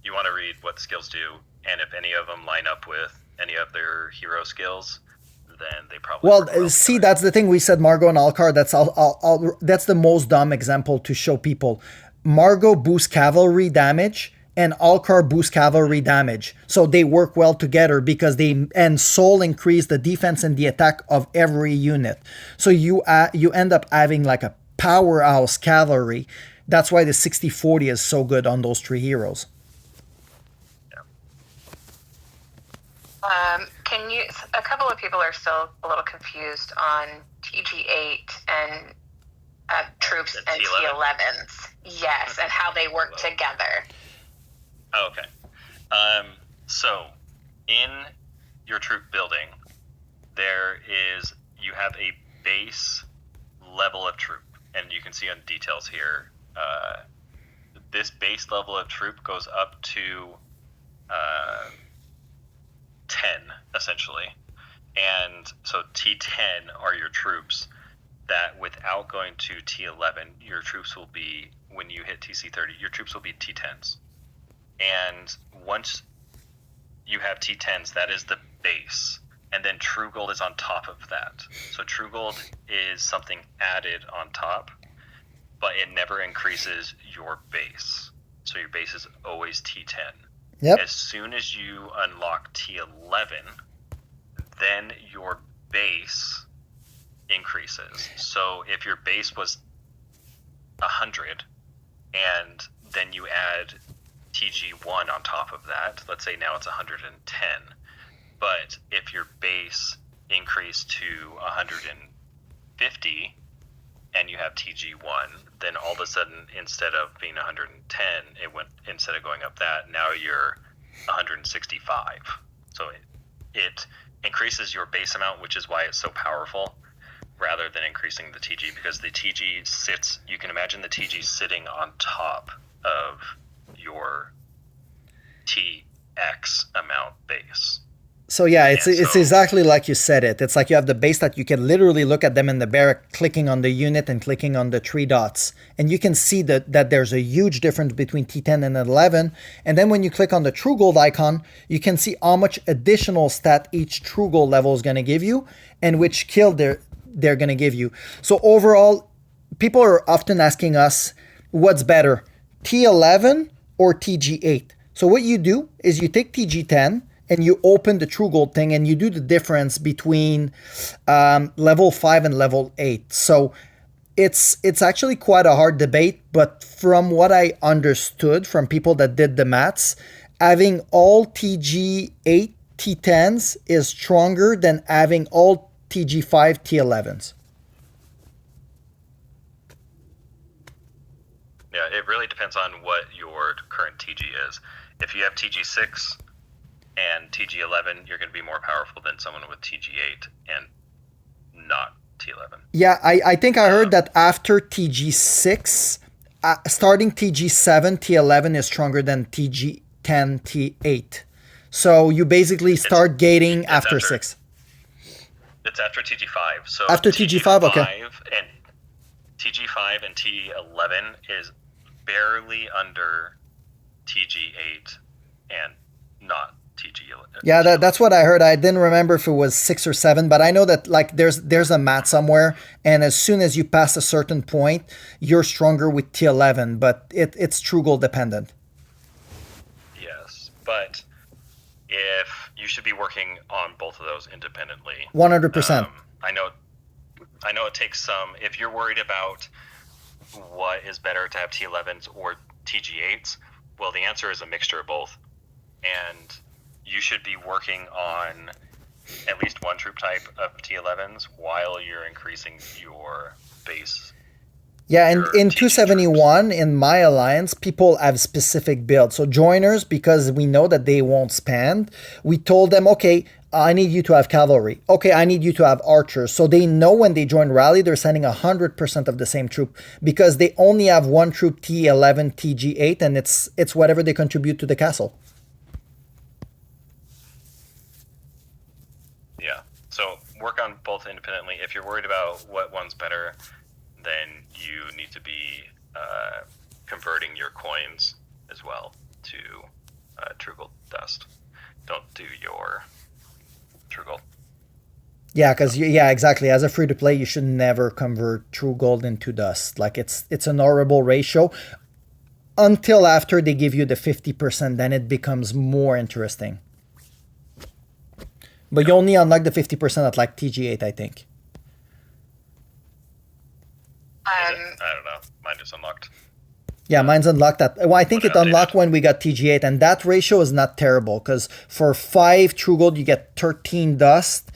You want to read what the skills do, and if any of them line up with any of their hero skills, then they probably... Well, see, that's the thing. We said Margot and Alcar. That's the most dumb example to show people. Margot boosts cavalry damage, and Alcar boosts cavalry damage. So they work well together because and Soul increase the defense and the attack of every unit. So you end up having like a powerhouse cavalry. That's why the 60-40 is so good on those 3 heroes. A couple of people are still a little confused on TG8 and troops and T11s. Yes, and how they work together. Oh, okay. So, in your troop building, you have a base level of troop, and you can see on details here, this base level of troop goes up to 10, essentially. And so T10 are your troops that, without going to T11, your troops will be, when you hit TC30, your troops will be T10s. And once you have T10s, that is the base. And then True Gold is on top of that. So True Gold is something added on top, but it never increases your base. So your base is always T10. Yep. As soon as you unlock T11, then your base increases. So if your base was 100 and then you add TG1 on top of that, let's say now it's 110, but if your base increased to 150 and you have TG1, then all of a sudden, instead of being 110, instead of going up that, now you're 165. So it increases your base amount, which is why it's so powerful, rather than increasing the TG, because the TG sits, you can imagine the TG sitting on top of your TX amount base. So yeah, it's exactly like you said it. It's like you have the base that you can literally look at them in the barrack, clicking on the unit and clicking on the 3 dots. And you can see that there's a huge difference between T10 and 11. And then when you click on the True Gold icon, you can see how much additional stat each True Gold level is going to give you and which kill they're going to give you. So overall, people are often asking us, what's better, T11 or TG8? So what you do is you take TG10 and you open the True Gold thing and you do the difference between level 5 and level 8. So it's actually quite a hard debate, but from what I understood from people that did the maths, having all TG8 T10s is stronger than having all TG5 T11s. Yeah, it really depends on what your current TG is. If you have TG6 and TG11, you're going to be more powerful than someone with TG8 and not T11. Yeah, I think I heard that after TG6, starting TG7, T11 is stronger than TG10, T8. So you basically start gating after 6. It's after TG5. So after TG5, okay. And TG5 and T11 is barely under TG8 and not TG11. Yeah, that's what I heard. I didn't remember if it was 6 or 7, but I know that like there's a math somewhere, and as soon as you pass a certain point, you're stronger with T11, but it's True Gold dependent. Yes, but if you should be working on both of those independently. 100%. I know it takes some. If you're worried about what is better to have T11s or TG8s, well, the answer is a mixture of both. And you should be working on at least one troop type of T11s while you're increasing your base. Yeah, and in 271, in my alliance, people have specific builds. So joiners, because we know that they won't spend, we told them, okay, I need you to have cavalry. Okay, I need you to have archers. So they know when they join rally, they're sending 100% of the same troop because they only have one troop T11, TG8, and it's whatever they contribute to the castle. Yeah, so work on both independently. If you're worried about what one's better, then you need to be converting your coins as well to True Gold Dust. Don't do your True Gold. Yeah, because exactly. As a free to play, you should never convert True Gold into Dust. Like it's an horrible ratio until after they give you the 50%. Then it becomes more interesting. But you only unlock the 50% at like TG8, I think. I don't know. Mine is unlocked. Yeah, mine's unlocked at. Well, I think it unlocked when we got TG8, and that ratio is not terrible because for 5 True Gold you get 13 Dust.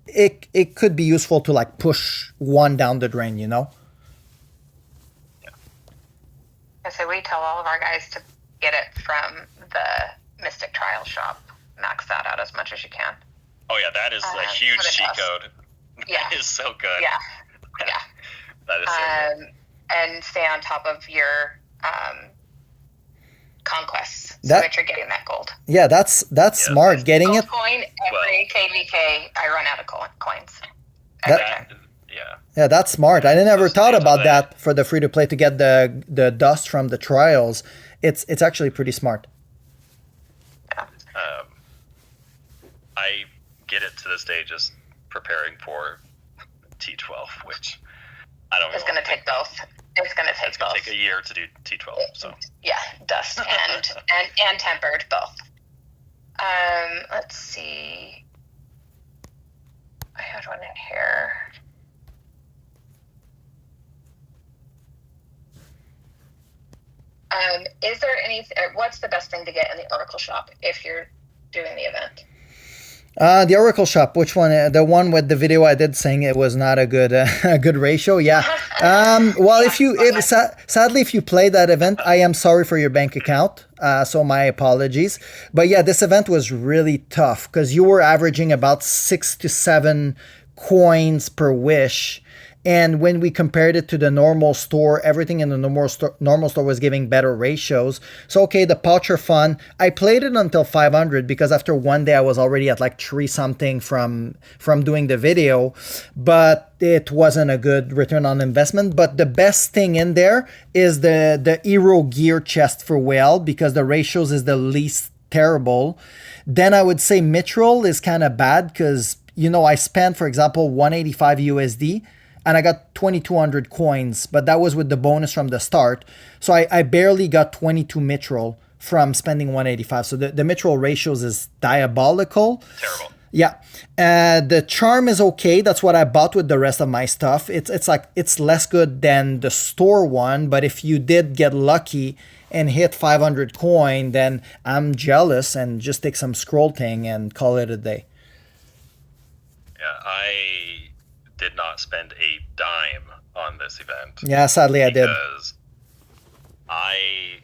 It could be useful to like push 1 down the drain, you know. Yeah. So we tell all of our guys to get it from the Mystic Trial shop. Max that out as much as you can. Oh yeah, that is a huge cheat code. Yeah, It is so good. Yeah, yeah. That is so cool. And stay on top of your conquests so that you're getting that gold. Yeah, that's smart. Getting gold it. Coin every KVK, I run out of coins. Yeah, that's smart. I never thought about that for the free to play to get the dust from the trials. It's actually pretty smart. Yeah. I get it to this day just preparing for T12, which I don't. It's going to take both. It's going to take both. Take a year to do T12. So yeah, dust and tempered both. Let's see. I had one in here. Is there what's the best thing to get in the Oracle shop if you're doing the event? The Oracle shop, which one? The one with the video I did saying it was not a good a good ratio. Yeah. Well, sadly, if you play that event, I am sorry for your bank account. So my apologies. But yeah, this event was really tough because you were averaging about 6 to 7 coins per wish. And when we compared it to the normal store, everything in the normal store was giving better ratios. So, okay, the pouch are fun. I played it until 500 because after one day I was already at like 3 something from doing the video. But it wasn't a good return on investment. But the best thing in there is the hero gear chest for whale because the ratios is the least terrible. Then I would say Mithril is kind of bad because, I spent, for example, 185 USD. And I got 2,200 coins, but that was with the bonus from the start. So I barely got 22 Mithril from spending 185. So the Mithril ratios is diabolical. Terrible. Yeah. The charm is okay. That's what I bought with the rest of my stuff. It's less good than the store one, but if you did get lucky and hit 500 coin, then I'm jealous and just take some scroll thing and call it a day. Yeah, I did not spend a dime on this event. Yeah, sadly I did. Because I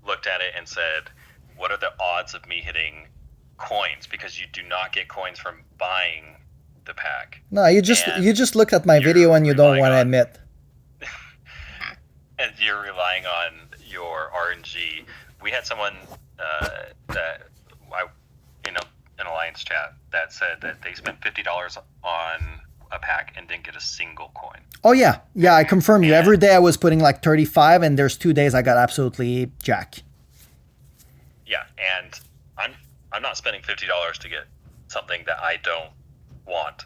looked at it and said, what are the odds of me hitting coins? Because you do not get coins from buying the pack. No, you just looked at my video and you don't want to admit. And you're relying on your RNG. We had someone that in an Alliance chat that said that they spent $50 on a pack and didn't get a single coin. Oh yeah, I confirm you. Every day I was putting like 35, and there's 2 days I got absolutely jack. Yeah, and I'm not spending $50 to get something that I don't want.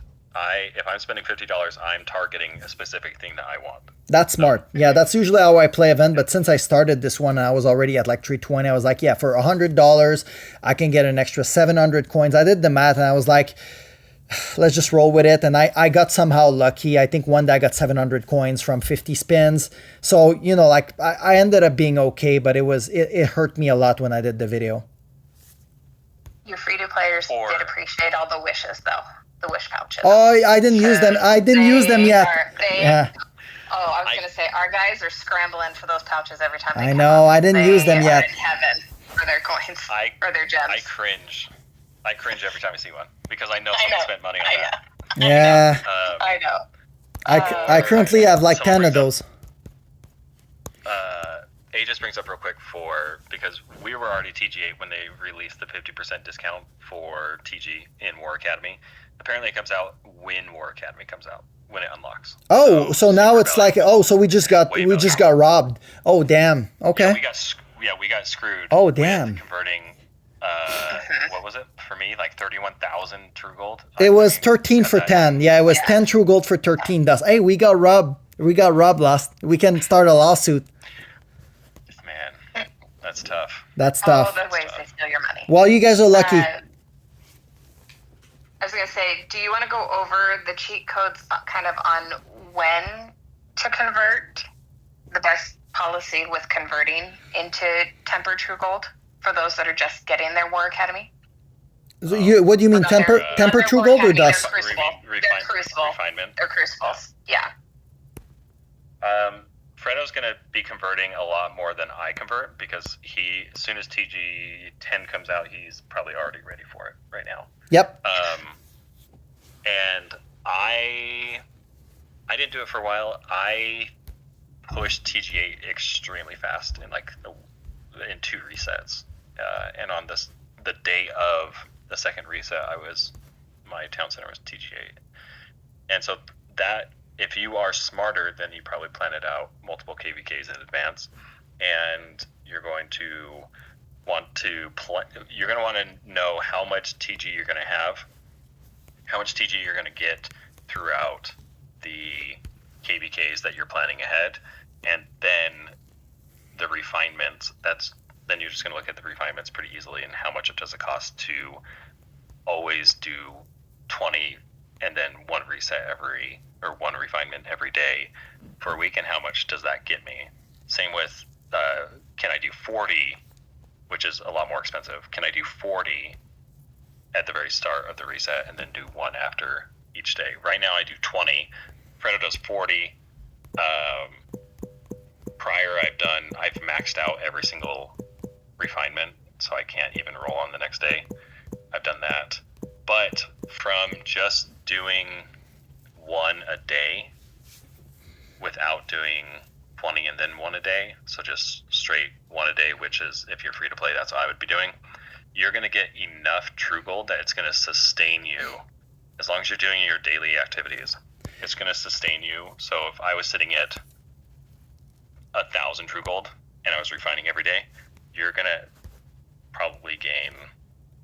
If I'm spending $50, I'm targeting a specific thing that I want. That's smart. Yeah, that's usually how I play event. But since I started this one and I was already at like 320, I was like, yeah, for $100 I can get an extra 700 coins. I did the math and I was like, let's just roll with it. And I got somehow lucky. I think one day I got 700 coins from 50 spins. So, I ended up being okay, but it hurt me a lot when I did the video. Your free-to-players did appreciate all the wishes, though. The wish pouches. Oh, I didn't use them. I didn't use them yet. I was going to say, our guys are scrambling for those pouches every time they come up. I didn't use them yet. They are in heaven for their coins or their gems. I cringe every time I see one because I know someone spent money on that. Yeah. I know. I currently have like 10 of those. A just brings up real quick because we were already TG8 when they released the 50% discount for TG in War Academy. Apparently it comes out when War Academy comes out, when it unlocks. Oh, so now it's like, so we just got robbed. Oh, damn. Okay. We got screwed. Oh, damn. With converting what was it for me? Like 31,000 true gold. It was 13 for 10. Yeah, it was 10 true gold for 13 dust. Hey, we got robbed. Last. We can start a lawsuit. Man, that's tough. That's tough. All the ways they steal your money. Well, you guys are lucky. I was going to say, do you want to go over the cheat codes kind of on when to convert, the best policy with converting into tempered true gold for those that are just getting their War Academy? So what do you mean, temper true gold or dust? They're refinement. They're crucibles, yeah. Fredo's going to be converting a lot more than I convert because as soon as TG10 comes out, he's probably already ready for it right now. Yep. And I I didn't do it for a while. I pushed TGA extremely fast in 2 resets, and on the day of the second reset, my town center was TGA, and so that if you are smarter, then you probably plan it out multiple KVKs in advance, and you're going to want to know how much TG you're going to have, how much TG you're going to get throughout the KVKs that you're planning ahead, and then the refinements. Then you're just going to look at the refinements pretty easily, and how much it does it cost to always do 20 and then one refinement every day for a week, and how much does that get me? Same with can I do 40, which is a lot more expensive. Can I do 40 at the very start of the reset and then do one after each day? Right now I do 20. Fredo does 40. Prior I've maxed out every single refinement, so I can't even roll on the next day. I've done that. But from just doing one a day without doing 20 and then one a day, so just straight one a day, which is, if you're free to play, that's what I would be doing, you're going to get enough true gold that it's going to sustain you. As long as you're doing your daily activities, it's going to sustain you. So if I was sitting at 1,000 true gold and I was refining every day, you're going to probably gain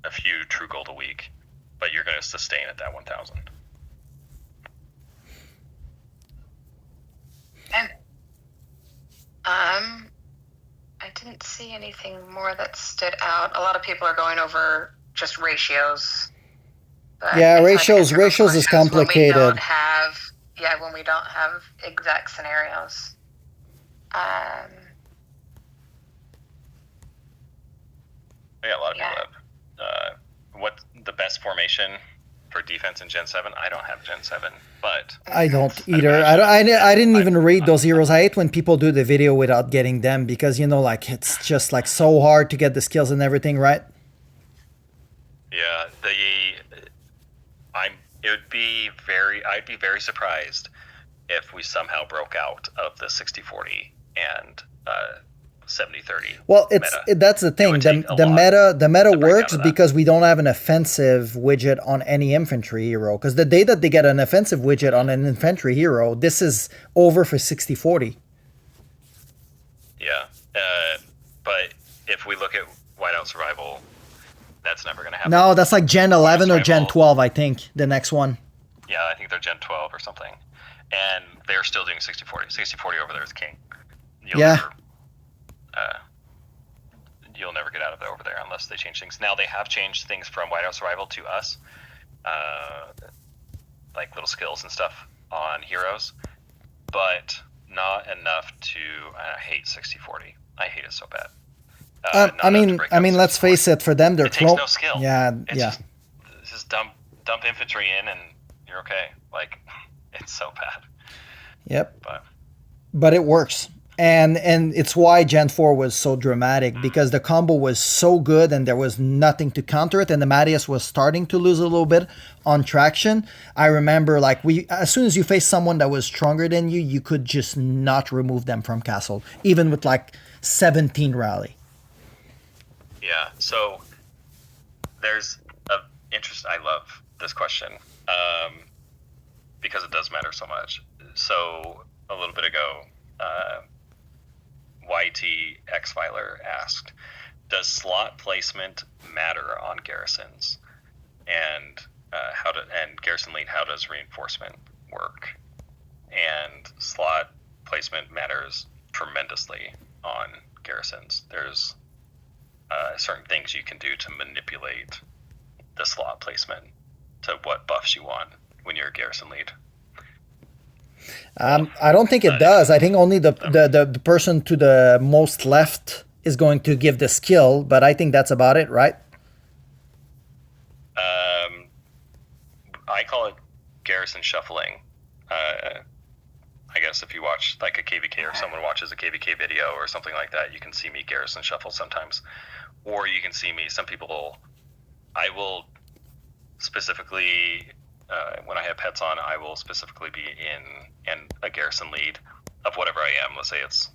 a few true gold a week, but you're going to sustain at that 1,000. And I didn't see anything more that stood out. A lot of people are going over just ratios. Yeah, ratios is complicated. When we don't have exact scenarios. Yeah, a lot of people have. What the best formation for defense in Gen 7? I don't have Gen 7, but I don't either. I didn't even read those heroes. I hate when people do the video without getting them, because it's just like so hard to get the skills and everything, right? Yeah, I'd be very surprised if we somehow broke out of the 60-40 and 70-30. Well, that's the thing. The meta works because we don't have an offensive widget on any infantry hero. Because the day that they get an offensive widget on an infantry hero, this is over for 60-40. Yeah, but if we look at Whiteout Survival, that's never going to happen. No, that's like Gen 11 or Gen 12, I think, the next one. Yeah, I think they're Gen 12 or something. And they're still doing 60-40. 60-40 over there is king. You'll never get out of it over there unless they change things. Now, they have changed things from Whiteout Survival to us, like little skills and stuff on heroes, but not enough to... I hate 60-40. I hate it so bad. I mean, let's face it. For them, they're takes no skill. Yeah. Just dump infantry in, and you're okay. Like, it's so bad. Yep. But it works, and it's why Gen 4 was so dramatic, because the combo was so good, and there was nothing to counter it, and the Mattias was starting to lose a little bit on traction. I remember, as soon as you face someone that was stronger than you, you could just not remove them from castle, even with 17 rally. Yeah, so there's an interest. I love this question because it does matter so much. So a little bit ago, YT Xfiler asked, does slot placement matter on garrisons? And garrison lead, how does reinforcement work? And slot placement matters tremendously on garrisons. There's certain things you can do to manipulate the slot placement to what buffs you want when you're a garrison lead. I don't think it does. I think only the person to the most left is going to give the skill, but I think that's about it, right? I call it garrison shuffling. I guess if you watch a KVK or someone watches a KVK video or something like that, you can see me garrison shuffle sometimes. Or you can see me, I will specifically when I have pets on, I will specifically be in a garrison lead of whatever I am. Let's say it's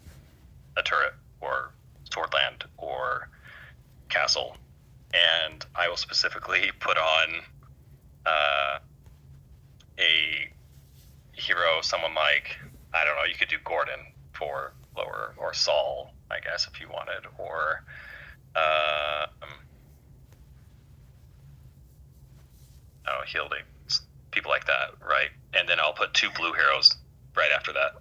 a turret or swordland or castle, and I will specifically put on a hero, someone like, I don't know, you could do Gordon for lower, or Saul, I guess, if you wanted, or Hilding, people like that, right? And then I'll put 2 blue heroes right after that.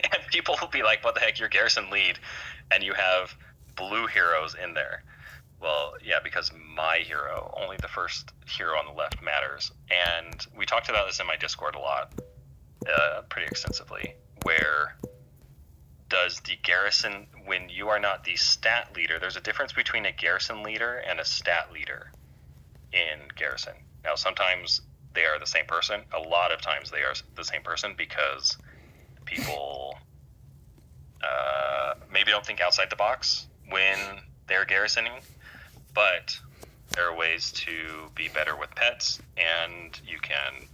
And people will be like, what the heck, you're garrison lead, and you have blue heroes in there. Well, yeah, because my hero, only the first hero on the left matters. And we talked about this in my Discord a lot, pretty extensively, where does the garrison, when you are not the stat leader, there's a difference between a garrison leader and a stat leader in garrison. Now, sometimes they are the same person. A lot of times they are the same person because people maybe don't think outside the box when they're garrisoning, but there are ways to be better with pets, and you can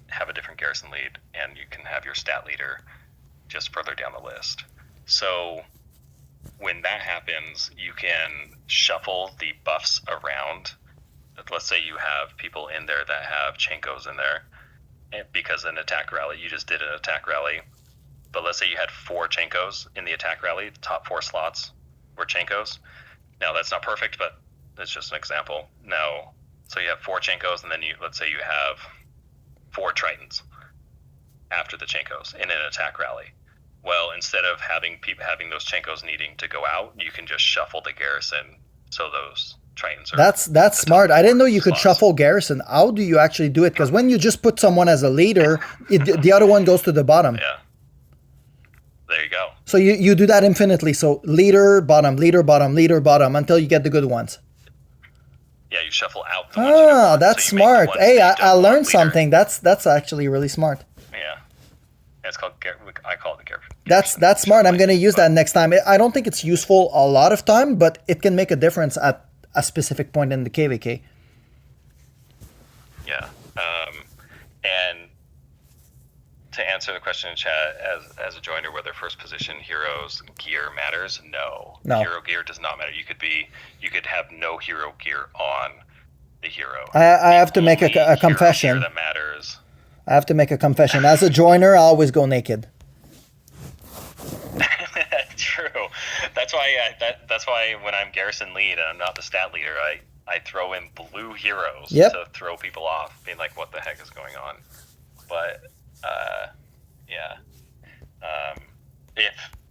have a different garrison lead, and you can have your stat leader just further down the list. So when that happens, you can shuffle the buffs around. Let's say you have people in there that have Chenkos in there, and because an attack rally, you just did an attack rally, but let's say you had 4 Chenkos in the attack rally, the top 4 slots were Chenkos. Now that's not perfect, but it's just an example. Now, so you have 4 Chenkos, and then let's say you have 4 Tritons after the Chenkos in an attack rally. Well, instead of having those Chenkos needing to go out, you can just shuffle the garrison so those Tritons are... That's smart. I didn't know you could shuffle garrison. How do you actually do it? Because when you just put someone as a leader, the other one goes to the bottom. Yeah. There you go. So you do that infinitely. So leader, bottom, leader, bottom, leader, bottom, until you get the good ones. Yeah, you shuffle out the ones you don't want. That's So smart. Hey, I learned leader. something. That's actually really smart. Yeah. It's called... I call it the garrison. That's smart. I'm going to use that next time. I don't think it's useful a lot of time, but it can make a difference at a specific point in the KVK. Yeah. And to answer the question in chat, as a joiner, whether first position heroes gear matters, no. Hero gear does not matter. You could have no hero gear on the hero. I have to make a confession. That matters. I have to make a confession. As a joiner, I always go naked. True. That's why when I'm garrison lead and I'm not the stat leader, I throw in blue heroes to throw people off, being like, what the heck is going on? But yeah.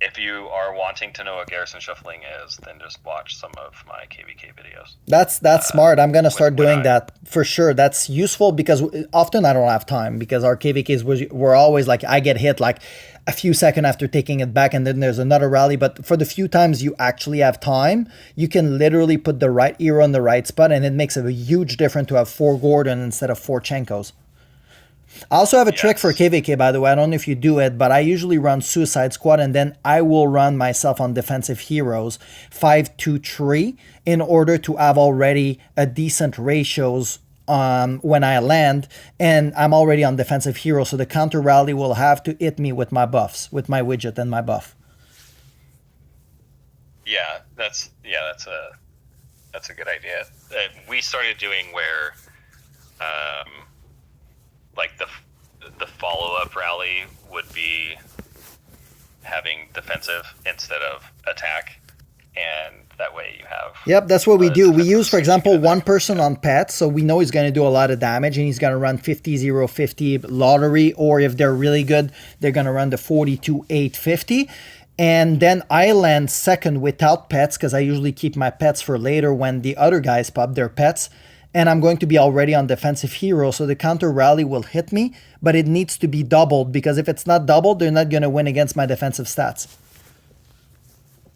If you are wanting to know what garrison shuffling is, then just watch some of my KVK videos. That's smart. I'm going to start doing that for sure. That's useful because often I don't have time, because our KVKs were always like, I get hit like a few seconds after taking it back, and then there's another rally. But for the few times you actually have time, you can literally put the right hero in the right spot, and it makes a huge difference to have 4 Gordon instead of 4 Chenkos. I also have a trick for KVK, by the way. I don't know if you do it, but I usually run Suicide Squad, and then I will run myself on defensive heroes 5-2-3 in order to have already a decent ratios when I land, and I'm already on defensive hero, so the counter rally will have to hit me with my buffs, with my widget and my buff. Yeah, that's a good idea. We started doing where like the follow-up rally would be having defensive instead of attack, and that way you have... Yep, that's what we do. We use, for example, one person on pet, so we know he's going to do a lot of damage, and he's going to run 50-0-50 lottery, or if they're really good, they're going to run the 42-8-50. And then I land second without pets, because I usually keep my pets for later when the other guys pop their pets. And I'm going to be already on defensive hero, so the counter rally will hit me, but it needs to be doubled, because if it's not doubled, they're not going to win against my defensive stats.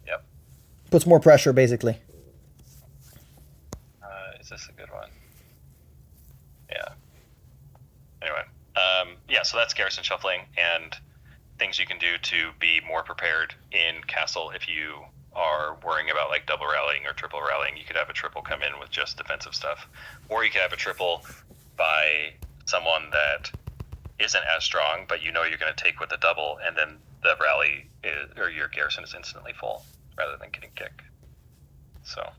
Yep. Puts more pressure, basically. Is this a good one? Yeah. Anyway, yeah, so that's garrison shuffling and things you can do to be more prepared in Castle if you are worrying about like double rallying or triple rallying. You could have a triple come in with just defensive stuff, or you could have a triple by someone that isn't as strong, but you know you're going to take with a double, and then the rally or your garrison is instantly full rather than getting kicked. So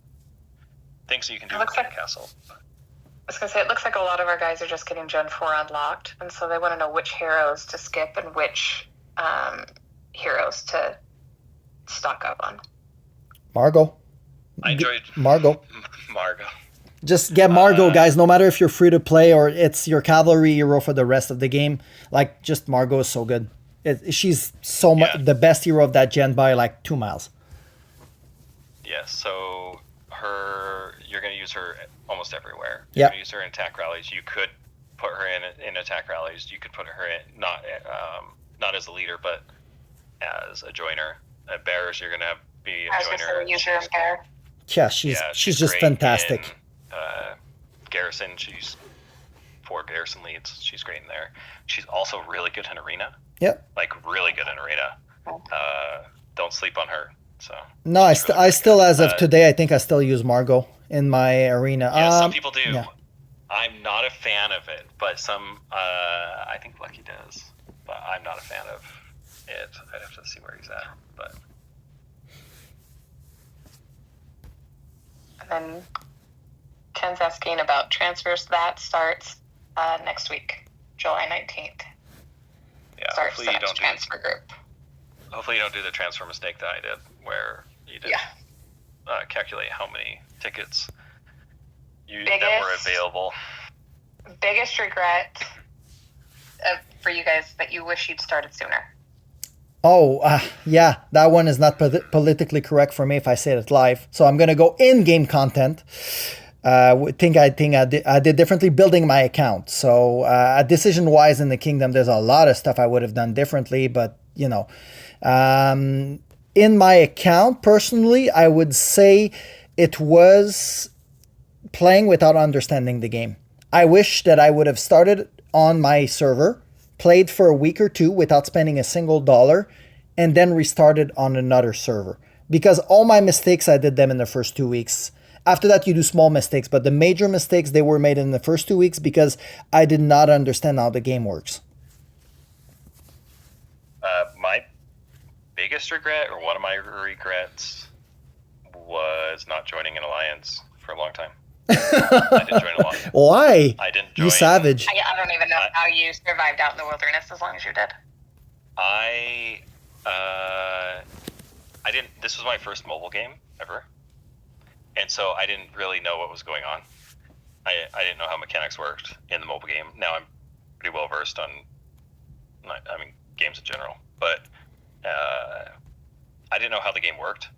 things you can do with a castle. I was going to say, it looks like a lot of our guys are just getting Gen 4 unlocked, and so they want to know which heroes to skip and which heroes to stock up on. Margot. I enjoyed Margot. Margot. Just get Margot, guys. No matter if you're free to play or it's your cavalry hero for the rest of the game, like just Margot is so good. She's so much the best hero of that gen by like 2 miles. Yeah. So you're going to use her almost everywhere. You're going to use her in attack rallies. You could put her in attack rallies. You could put her in not as a leader, but as a joiner. Bears, you're going to be a joiner. Use her in bear. Yeah, she's just fantastic. Garrison, she's 4 garrison leads. She's great in there. She's also really good in arena. Yep. Like really good in arena. Don't sleep on her. So no, I still as of today, I think I still use Margot in my arena. Yeah, some people do. Yeah. I'm not a fan of it, but I think Lucky does. But I'm not a fan of it. I'd have to see where he's at. But and then Ken's asking about transfers. That starts next week, July 19th. Yeah, starts the next transfer group. Hopefully you don't do the transfer mistake that I did, where you did calculate how many tickets that were available. Biggest regret for you guys that you wish you'd started sooner? Oh, yeah, that one is not politically correct for me if I say it live. So I'm going to go in-game content. I did differently building my account. So decision-wise in the kingdom, there's a lot of stuff I would have done differently. But, you know, in my account, personally, I would say it was playing without understanding the game. I wish that I would have started on my server, played for a week or two without spending a single dollar, and then restarted on another server. Because all my mistakes, I did them in the first 2 weeks. After that, you do small mistakes, but the major mistakes, they were made in the first 2 weeks because I did not understand how the game works. My biggest regret, or one of my regrets, was not joining an alliance for a long time. I didn't join a lot. Why? I didn't join. You savage. I don't even know how you survived out in the wilderness as long as you did. I didn't. This was my first mobile game ever, and so I didn't really know what was going on. I didn't know how mechanics worked in the mobile game. Now I'm pretty well versed on, games in general, but I didn't know how the game worked,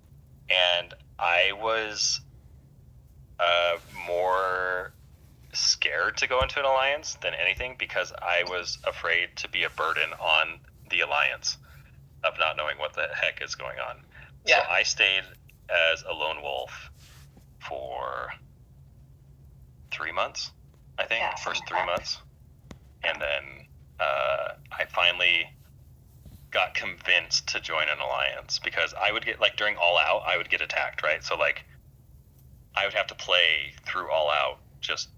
and I was more scared to go into an alliance than anything because I was afraid to be a burden on the alliance of not knowing what the heck is going on. Yeah. So I stayed as a lone wolf for 3 months, I think, first 3 months. And then I finally got convinced to join an alliance because I would get, like, during All Out, I would get attacked, right? So, like, I would have to play through All Out just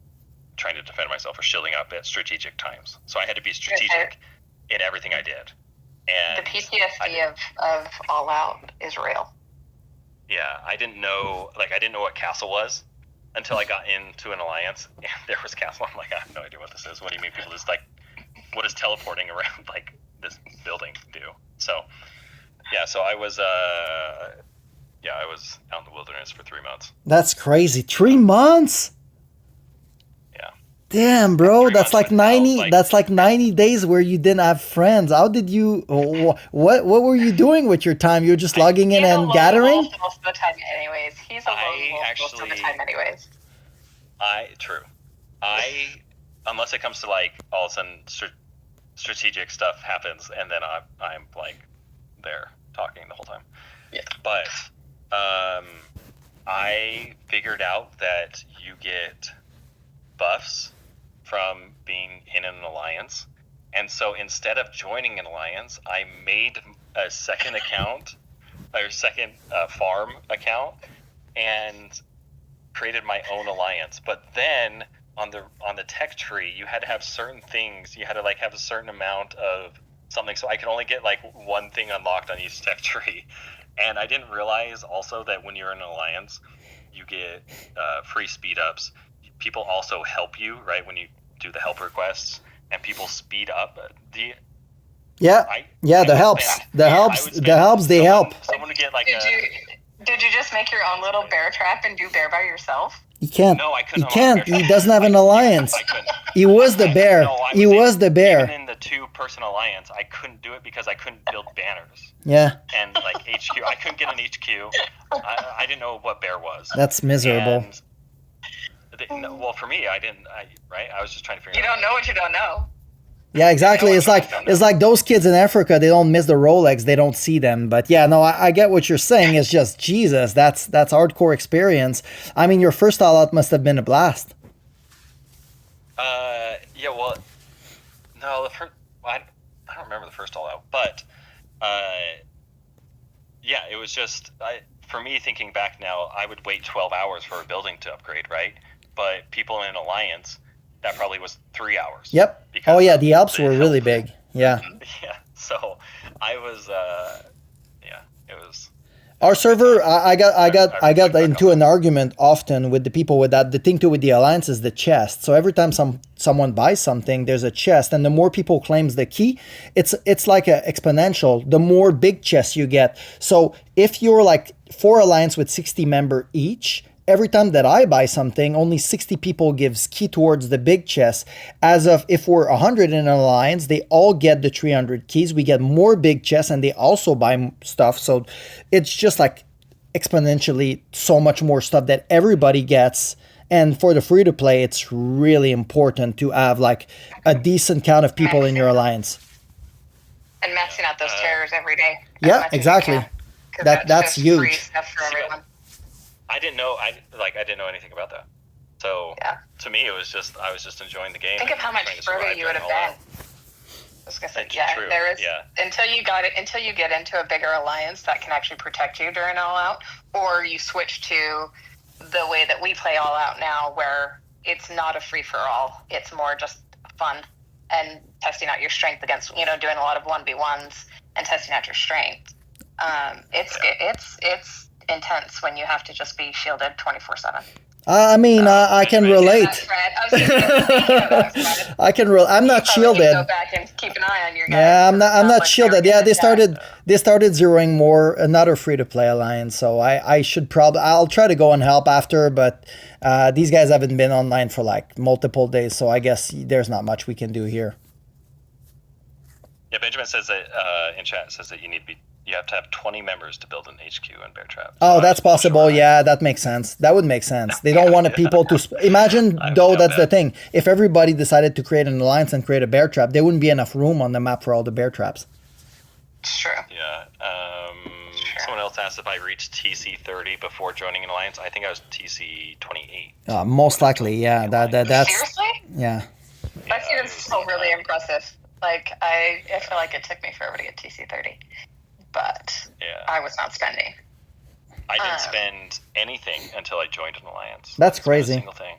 trying to defend myself or shielding up at strategic times. So I had to be strategic in everything I did. And the PTSD of All Out is real. Yeah, I didn't know what castle was until I got into an alliance, and there was castle. I'm like, I have no idea what this is. What do you mean people just, like, what does teleporting around, like, this building do? So, yeah, so I was out in the wilderness for 3 months. That's crazy. 3 months? Yeah. Damn, bro, that's like 90. That's like 90 days where you didn't have friends. How did you? What were you doing with your time? You were just logging in and gathering. Most of the time, anyways. He's a lone wolf most of the time, anyways. True. Unless it comes to, like, all of a sudden strategic stuff happens, and then I'm like there talking the whole time. Yeah. But I figured out that you get buffs from being in an alliance, and so instead of joining an alliance, I made a second account or second farm account and created my own alliance. But then on the tech tree, you had to have certain things. You had to like have a certain amount of something. So I could only get like one thing unlocked on each tech tree, and I didn't realize also that when you're in an alliance, you get free speed ups. People also help you, right, when you do the help requests, and people speed up. Yeah, the helps, they help. Someone to get like Did you just make your own little bear trap and do bear by yourself? He can't. No, I couldn't. He can't. He doesn't have an alliance. I couldn't. He was the bear. No, he was the bear. Even in the 2-person alliance, I couldn't do it because I couldn't build banners. Yeah. And like HQ, I couldn't get an HQ. I didn't know what bear was. That's miserable. Well, for me, I was just trying to figure. You don't know what you don't know. Yeah, exactly. It's like those kids in Africa. They don't miss the Rolex. They don't see them. But yeah, no, I get what you're saying. It's just Jesus. That's hardcore experience. I mean, your first all out must have been a blast. Yeah. Well, no, I don't remember the first all out, but yeah, it was just for me thinking back now, I would wait 12 hours for a building to upgrade, right? But people in an alliance, that probably was 3 hours. Yep. Oh yeah, the Alps were really big. Yeah. Yeah. So I was, it was. Our server, I got into an argument often with the people with that. The thing too with the alliance is the chest. So every time someone buys something, there's a chest, and the more people claims the key, it's like a exponential. The more big chests you get. So if you're like 4 alliance with 60 member each, every time that I buy something, only 60 people gives key towards the big chest. As of if we're 100 in an alliance, they all get the 300 keys. We get more big chests, and they also buy stuff. So it's just like exponentially so much more stuff that everybody gets. And for the free to play, it's really important to have like a decent count of people in your alliance. And maxing out those terrors every day. Yeah, exactly. That's huge. Free stuff for everyone. I didn't know anything about that. So to me, I was just enjoying the game. Think of how much further you would have been. I was gonna say, true. there is until you get into a bigger alliance that can actually protect you during all out, or you switch to the way that we play all out now, where it's not a free for all. It's more just fun and testing out your strength against doing a lot of 1v1s and testing out your strength. It's intense when you have to just be shielded 24/7. I mean, I can relate. I can relate. I'm not shielded. Go back and keep an eye on your guys. Yeah, I'm not shielded. Yeah, they started zeroing more another free to play alliance. So I'll try to go and help after, but these guys haven't been online for like multiple days, so I guess there's not much we can do here. Yeah, Benjamin says that in chat says that you have to have 20 members to build an HQ and bear trap. Oh, that's possible. Yeah, that makes sense. That would make sense. They don't want people to... Imagine, though, that's the thing. If everybody decided to create an alliance and create a bear trap, there wouldn't be enough room on the map for all the bear traps. It's true. Yeah. Someone else asked if I reached TC 30 before joining an alliance. I think I was TC 28. Most likely, yeah. That's... Seriously? Yeah. That's even still really impressive. Like, I feel like it took me forever to get TC 30. But I was not spending. I didn't spend anything until I joined an alliance. That's crazy. A single thing.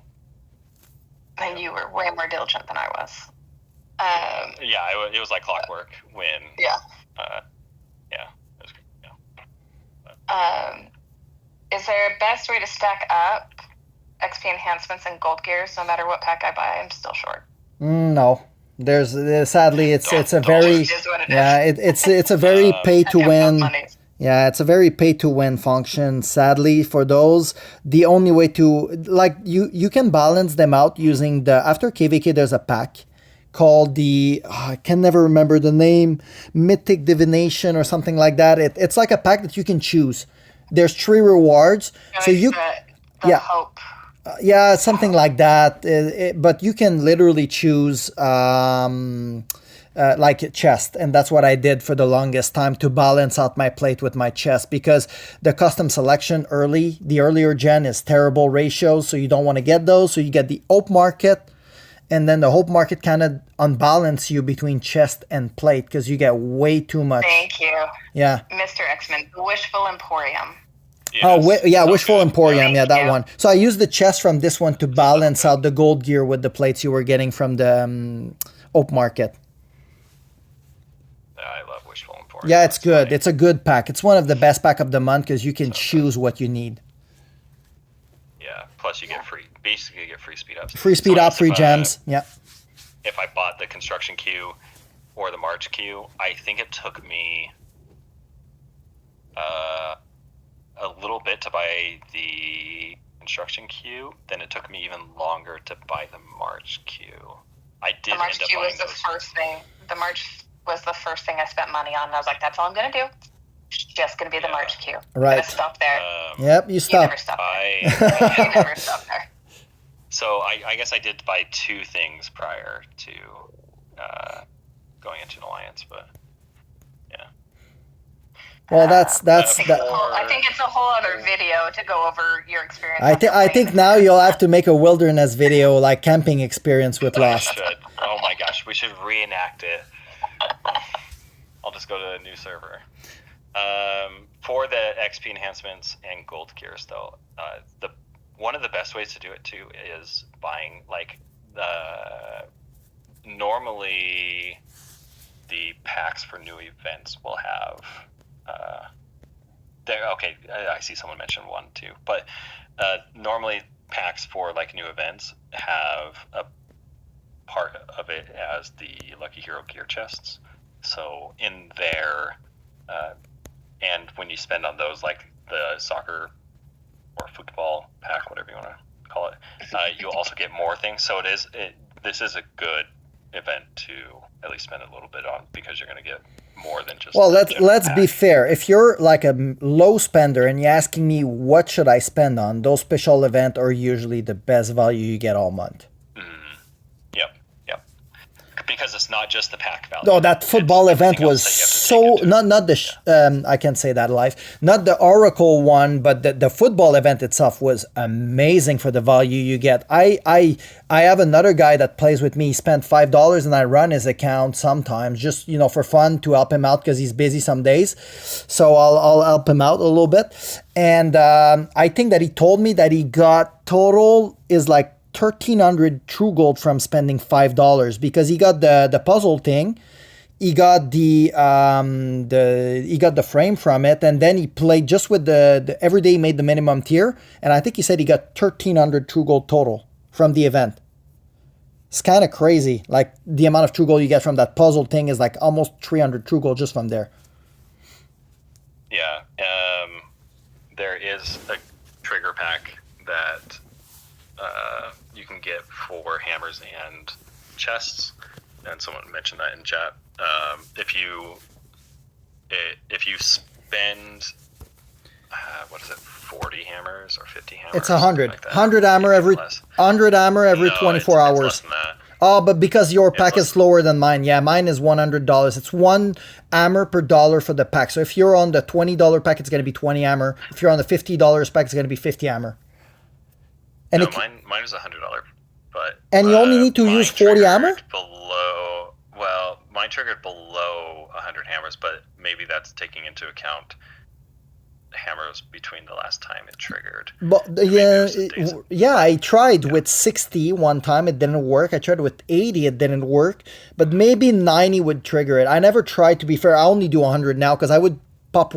And you were way more diligent than I was. It was like clockwork when. Yeah. Is there a best way to stack up XP enhancements and gold gears? No matter what pack I buy, I'm still short. No. There's sadly it's a very it's a very pay to win. Yeah, it's a very pay to win function. Sadly, for those, the only way to you can balance them out using after KVK. There's a pack called I can never remember the name, Mythic Divination or something like that. It's like a pack that you can choose. There's 3 rewards, so you hope. Yeah, something like that. But you can literally choose like chest, and that's what I did for the longest time to balance out my plate with my chest, because the custom selection the earlier gen is terrible ratios, so you don't want to get those. So you get the Hope Market, and then the Hope Market kind of unbalance you between chest and plate because you get way too much. Thank you. Yeah. Mr. X-Men, Wishful Emporium. Wishful Emporium. Yeah, that Yeah. one. So I used the chest from this one to balance out the gold gear with the plates you were getting from the Oak Market. I love Wishful Emporium. Yeah, it's good. Funny. It's a good pack. It's one of the best pack of the month because you can choose what you need. Yeah. Plus, you get basically you get free speed ups. Free speed up, free gems. Yeah. If I bought the construction queue or the March queue, I think it took me a little bit to buy the construction queue. Then it took me even longer to buy the March queue. I did The March end up Q buying was the those. first thing. The March was the first thing I spent money on. And I was like, that's all I'm going to do. It's just going to be the March Q. I'm Right. going to stop there. Yep, you You stop. never stop there. You never stop there. So I guess I did buy two things prior to going into an alliance, but yeah. Well, that's I think it's a whole other video to go over your experience. I think now you'll have to make a wilderness video, like camping experience with Lost. I should. Oh my gosh, we should reenact it. I'll just go to a new server. For the XP enhancements and gold gears, though, one of the best ways to do it too is buying normally the packs for new events will have I see someone mentioned one too, but normally packs for like new events have a part of it as the Lucky Hero gear chests. So in there, and when you spend on those, like the soccer or football pack, whatever you want to call it, you also get more things. So this is a good event to at least spend a little bit on, because you're going to get more than just. Well, let's be fair. If you're like a low spender and you're asking me what should I spend on, those special events are usually the best value you get all month. Yep. Because it's not just the pack value. No, that football event was so not the I can't say that live. Not the Oracle one, but the football event itself was amazing for the value you get. I have another guy that plays with me. He spent $5 and I run his account sometimes just for fun to help him out because he's busy some days. So I'll help him out a little bit. And I think that he told me that he got total is like 1,300 true gold from spending $5 because he got the puzzle thing, he got the frame from it, and then he played just with the every day he made the minimum tier, and I think he said he got 1,300 true gold total from the event. It's kind of crazy. Like the amount of true gold you get from that puzzle thing is like almost 300 true gold just from there. Yeah, there is a trigger pack that you can get for hammers and chests, and someone mentioned that in chat. If you spend 40 hammers or 50 hammers? It's 100. Like 100 hammer every 24 hours. Less than that. Oh, but because your pack is slower than mine. Yeah, mine is $100. It's one hammer per dollar for the pack. So if you're on the $20 pack, it's going to be 20 hammer. If you're on the $50 pack, it's going to be 50 hammer. And no, mine was $100, but you only need to use 40 hammer. Mine triggered below 100 hammers, but maybe that's taking into account hammers between the last time it triggered. But I tried with 60 one time, it didn't work. I tried with 80, it didn't work. But maybe 90 would trigger it. I never tried, to be fair. I only do 100 now because I would pop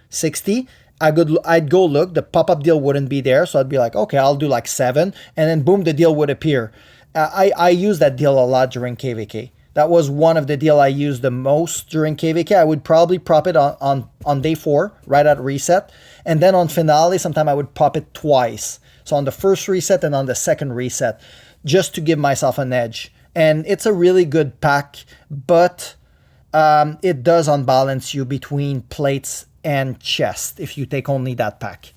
60. I'd go look, the pop-up deal wouldn't be there, so I'd be like, okay, I'll do like 7, and then boom, the deal would appear. I use that deal a lot during KVK. That was one of the deal I used the most during KVK. I would probably pop it on day 4, right at reset, and then on finale, sometime I would pop it twice. So on the first reset and on the second reset, just to give myself an edge. And it's a really good pack, but it does unbalance you between plates and chest if you take only that pack.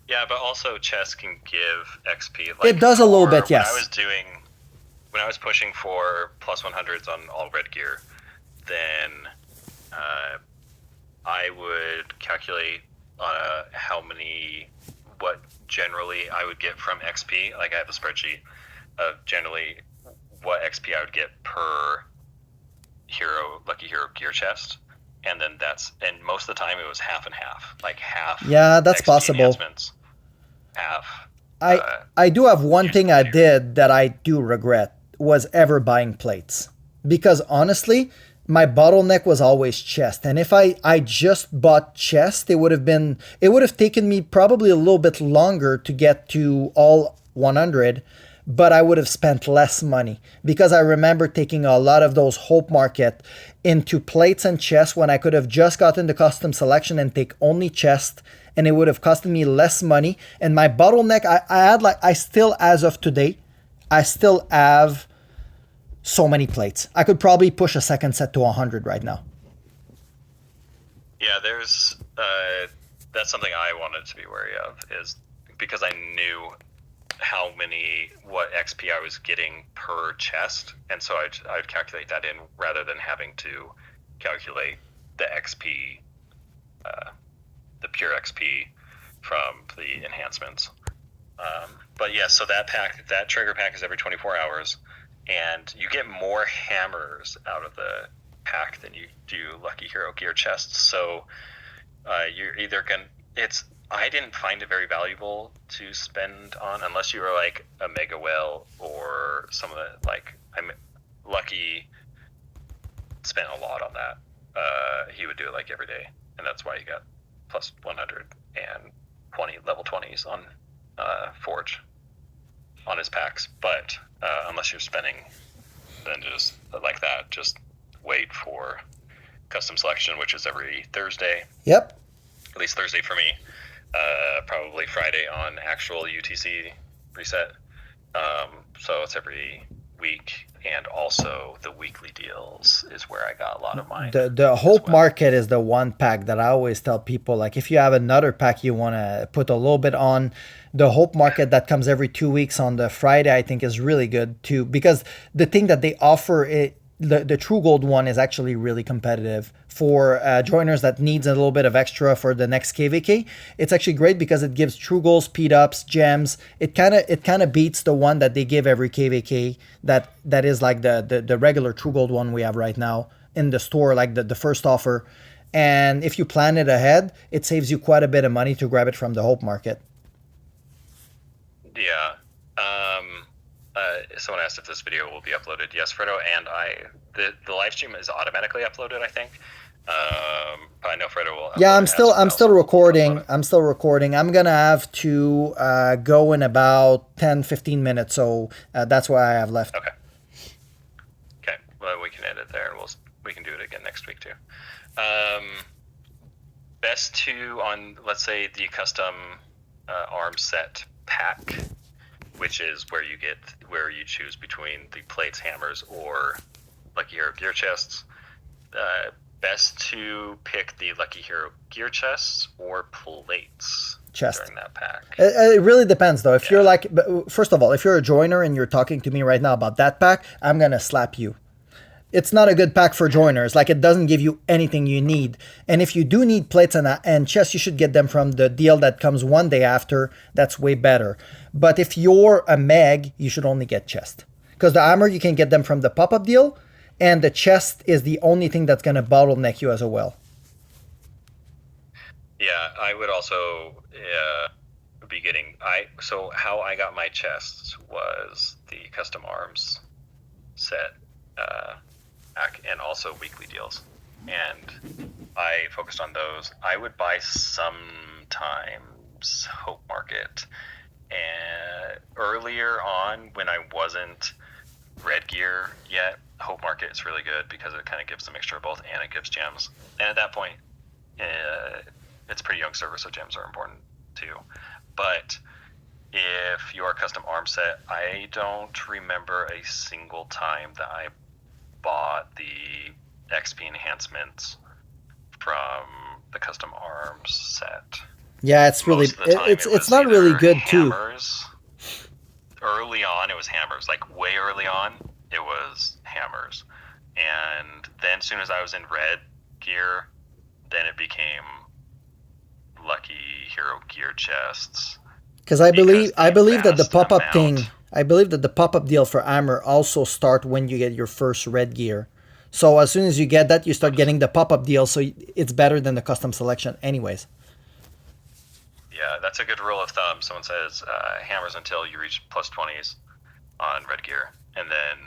Yeah, but also chest can give XP. It does a little bit, yes. When I was pushing for plus 100s on all red gear, then I would calculate what generally I would get from XP. Like I have a spreadsheet of generally what XP I would get per Lucky Hero gear chest. and then and most of the time it was half and half, like half. Yeah, that's XP possible. enhancements, half. I do have one thing I gear. did that I do regret was ever buying plates. Because honestly, my bottleneck was always chest. And if I just bought chest, it would have taken me probably a little bit longer to get to all 100, but I would have spent less money because I remember taking a lot of those Hope Market into plates and chest when I could have just gotten the custom selection and take only chest, and it would have costed me less money. And my bottleneck, I had I still, as of today, I still have so many plates. I could probably push a second set to 100 right now. Yeah, there's that's something I wanted to be wary of, is because I knew what XP I was getting per chest, and so I'd calculate that in rather than having to calculate the XP, the pure XP from the enhancements. But yeah, so that trigger pack is every 24 hours, and you get more hammers out of the pack than you do Lucky Hero gear chests. So you're either I didn't find it very valuable to spend on unless you were like a Mega Whale or some of the Lucky spent a lot on that. He would do it like every day, and that's why he got plus 120 level 20s on Forge on his packs. But unless you're spending, then just like that, just wait for custom selection, which is every Thursday. Yep. At least Thursday for me. Probably Friday on actual UTC reset. So it's every week, and also the weekly deals is where I got a lot of mine. The Hope Market is the one pack that I always tell people, like, if you have another pack you want to put a little bit on, the Hope Market that comes every 2 weeks on the Friday, I think is really good too, because the thing that they offer, the True Gold one is actually really competitive for joiners that needs a little bit of extra for the next KVK. It's actually great because it gives True Gold, speed ups, gems. It kind of beats the one that they give every KVK that is like the regular True Gold one we have right now in the store, like the first offer. And if you plan it ahead, it saves you quite a bit of money to grab it from the Hope Market. Yeah. Someone asked if this video will be uploaded. Yes, Fredo and the live stream is automatically uploaded, I think. But I know Fredo will. Yeah, I'm still recording. I'm gonna have to go in about 10-15 minutes, so that's why I have left. Okay. Well, we can edit there, and we can do it again next week too. Best two on, let's say, the custom arm set pack, which is where you choose between the plates, hammers, or Lucky Hero gear chests. Best to pick the Lucky Hero gear chests or plates during that pack. It really depends, though. If you're like, first of all, if you're a joiner and you're talking to me right now about that pack, I'm gonna slap you. It's not a good pack for joiners. Like, it doesn't give you anything you need. And if you do need plates and chests, you should get them from the deal that comes one day after. That's way better. But if you're a Meg, you should only get chest. Because the armor, you can get them from the pop-up deal, and the chest is the only thing that's going to bottleneck you as well. Yeah, I would also be getting... So how I got my chests was the custom arms set and also weekly deals. And I focused on those. I would buy sometimes Hope Market. And earlier on, when I wasn't red gear yet, Hope Market is really good because it kind of gives a mixture of both, and it gives gems. And at that point, it's a pretty young server, so gems are important too. But if you're a custom arm set, I don't remember a single time that I bought the XP enhancements from the custom arms set. Yeah, it's really it's not really good hammers. Too. Early on, it was hammers. Like way early on, it was hammers, and then as soon as I was in red gear, then it became Lucky Hero gear chests. Because I believe that the pop-up thing, I believe that the pop-up deal for armor also start when you get your first red gear. So as soon as you get that, you start getting the pop-up deal. So it's better than the custom selection anyways. Yeah, that's a good rule of thumb. Someone says hammers until you reach plus 20s on red gear, and then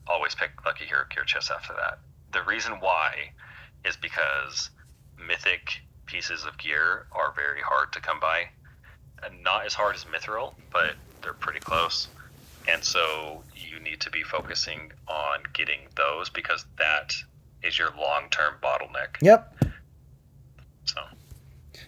always pick lucky hero gear chests after that. The reason why is because mythic pieces of gear are very hard to come by. And not as hard as mithril, but they're pretty close. And so you need to be focusing on getting those because that is your long-term bottleneck. Yep. So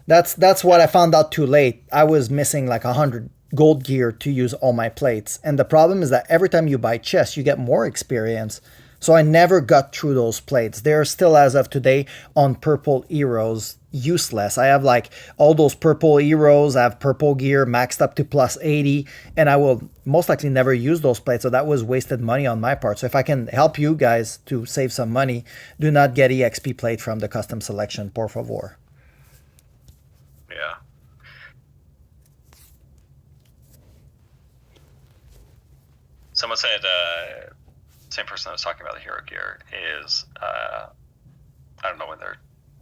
that's what I found out too late. I was missing like 100 gold gear to use all my plates. And the problem is that every time you buy chests, you get more experience. So I never got through those plates. They're still, as of today, on purple heroes, useless. I have like all those purple heroes. I have purple gear maxed up to plus 80, and I will most likely never use those plates. So that was wasted money on my part. So if I can help you guys to save some money, do not get EXP plate from the custom selection, por favor. yeah. Someone said, same person that was talking about the hero gear is, I don't know when they're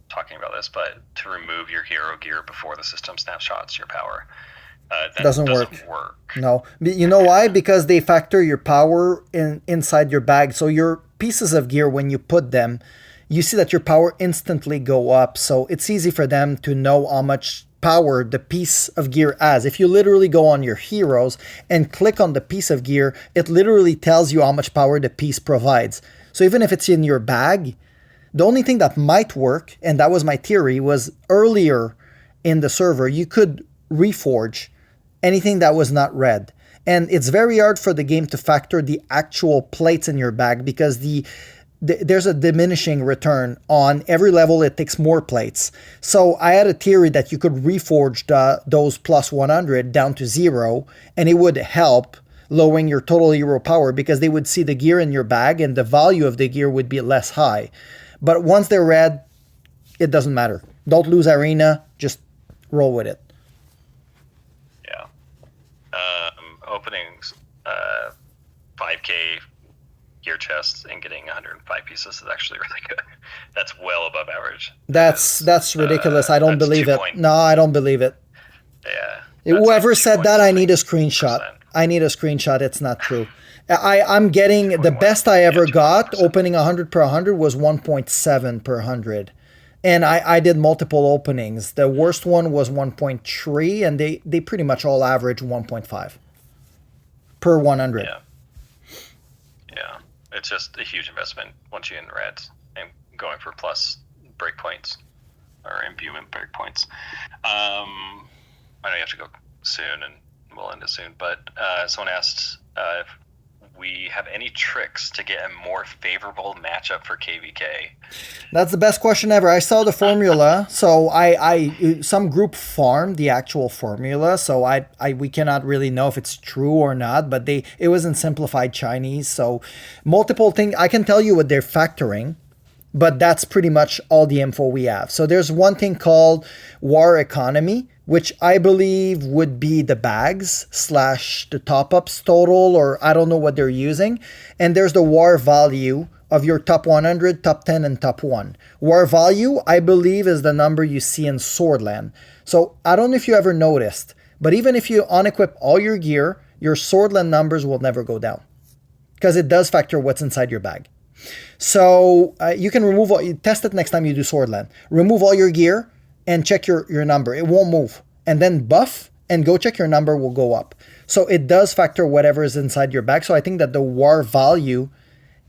talking about this, but to remove your hero gear before the system snapshots your power. That Doesn't work. No. You know why? Because they factor your power inside your bag. So your pieces of gear, when you put them, you see that your power instantly go up. So it's easy for them to know how much power the piece of gear has. If you literally go on your heroes and click on the piece of gear, it literally tells you how much power the piece provides. So even if it's in your bag, the only thing that might work, and that was my theory, was earlier in the server, you could reforge anything that was not red. And it's very hard for the game to factor the actual plates in your bag because there's a diminishing return on every level. It takes more plates. So I had a theory that you could reforge those plus 100 down to 0, and it would help lowering your total hero power because they would see the gear in your bag and the value of the gear would be less high. But once they're red, it doesn't matter. Don't lose arena, just roll with it. Yeah. Openings 5k gear chests and getting 105 pieces is actually really good. That's well above average. That's ridiculous. I don't believe it. No, I don't believe it. Yeah. Whoever like said that, I need a 2.6%. screenshot. I need a screenshot. It's not true. I'm getting the best I ever got opening 100 per 100 was 1.7 per 100. And I did multiple openings. The worst one was 1.3, and they pretty much all average 1.5 per 100. Yeah. Yeah. It's just a huge investment once you're in reds and going for plus breakpoints or imbuement breakpoints. I know you have to go soon and we'll end it soon, but someone asked if we have any tricks to get a more favorable matchup for KVK. That's the best question ever. I saw the formula, so I some group farmed the actual formula, so we cannot really know if it's true or not, but it was in simplified Chinese, so multiple things. I can tell you what they're factoring, but that's pretty much all the info we have. So there's one thing called war economy, which I believe would be the bags / the top-ups total, or I don't know what they're using. And there's the war value of your top 100, top 10, and top 1. War value, I believe, is the number you see in Swordland. So I don't know if you ever noticed, but even if you unequip all your gear, your Swordland numbers will never go down because it does factor what's inside your bag. So you can test it next time you do Swordland. Remove all your gear and check your number. It won't move. And then buff and go check your number will go up. So it does factor whatever is inside your bag. So I think that the war value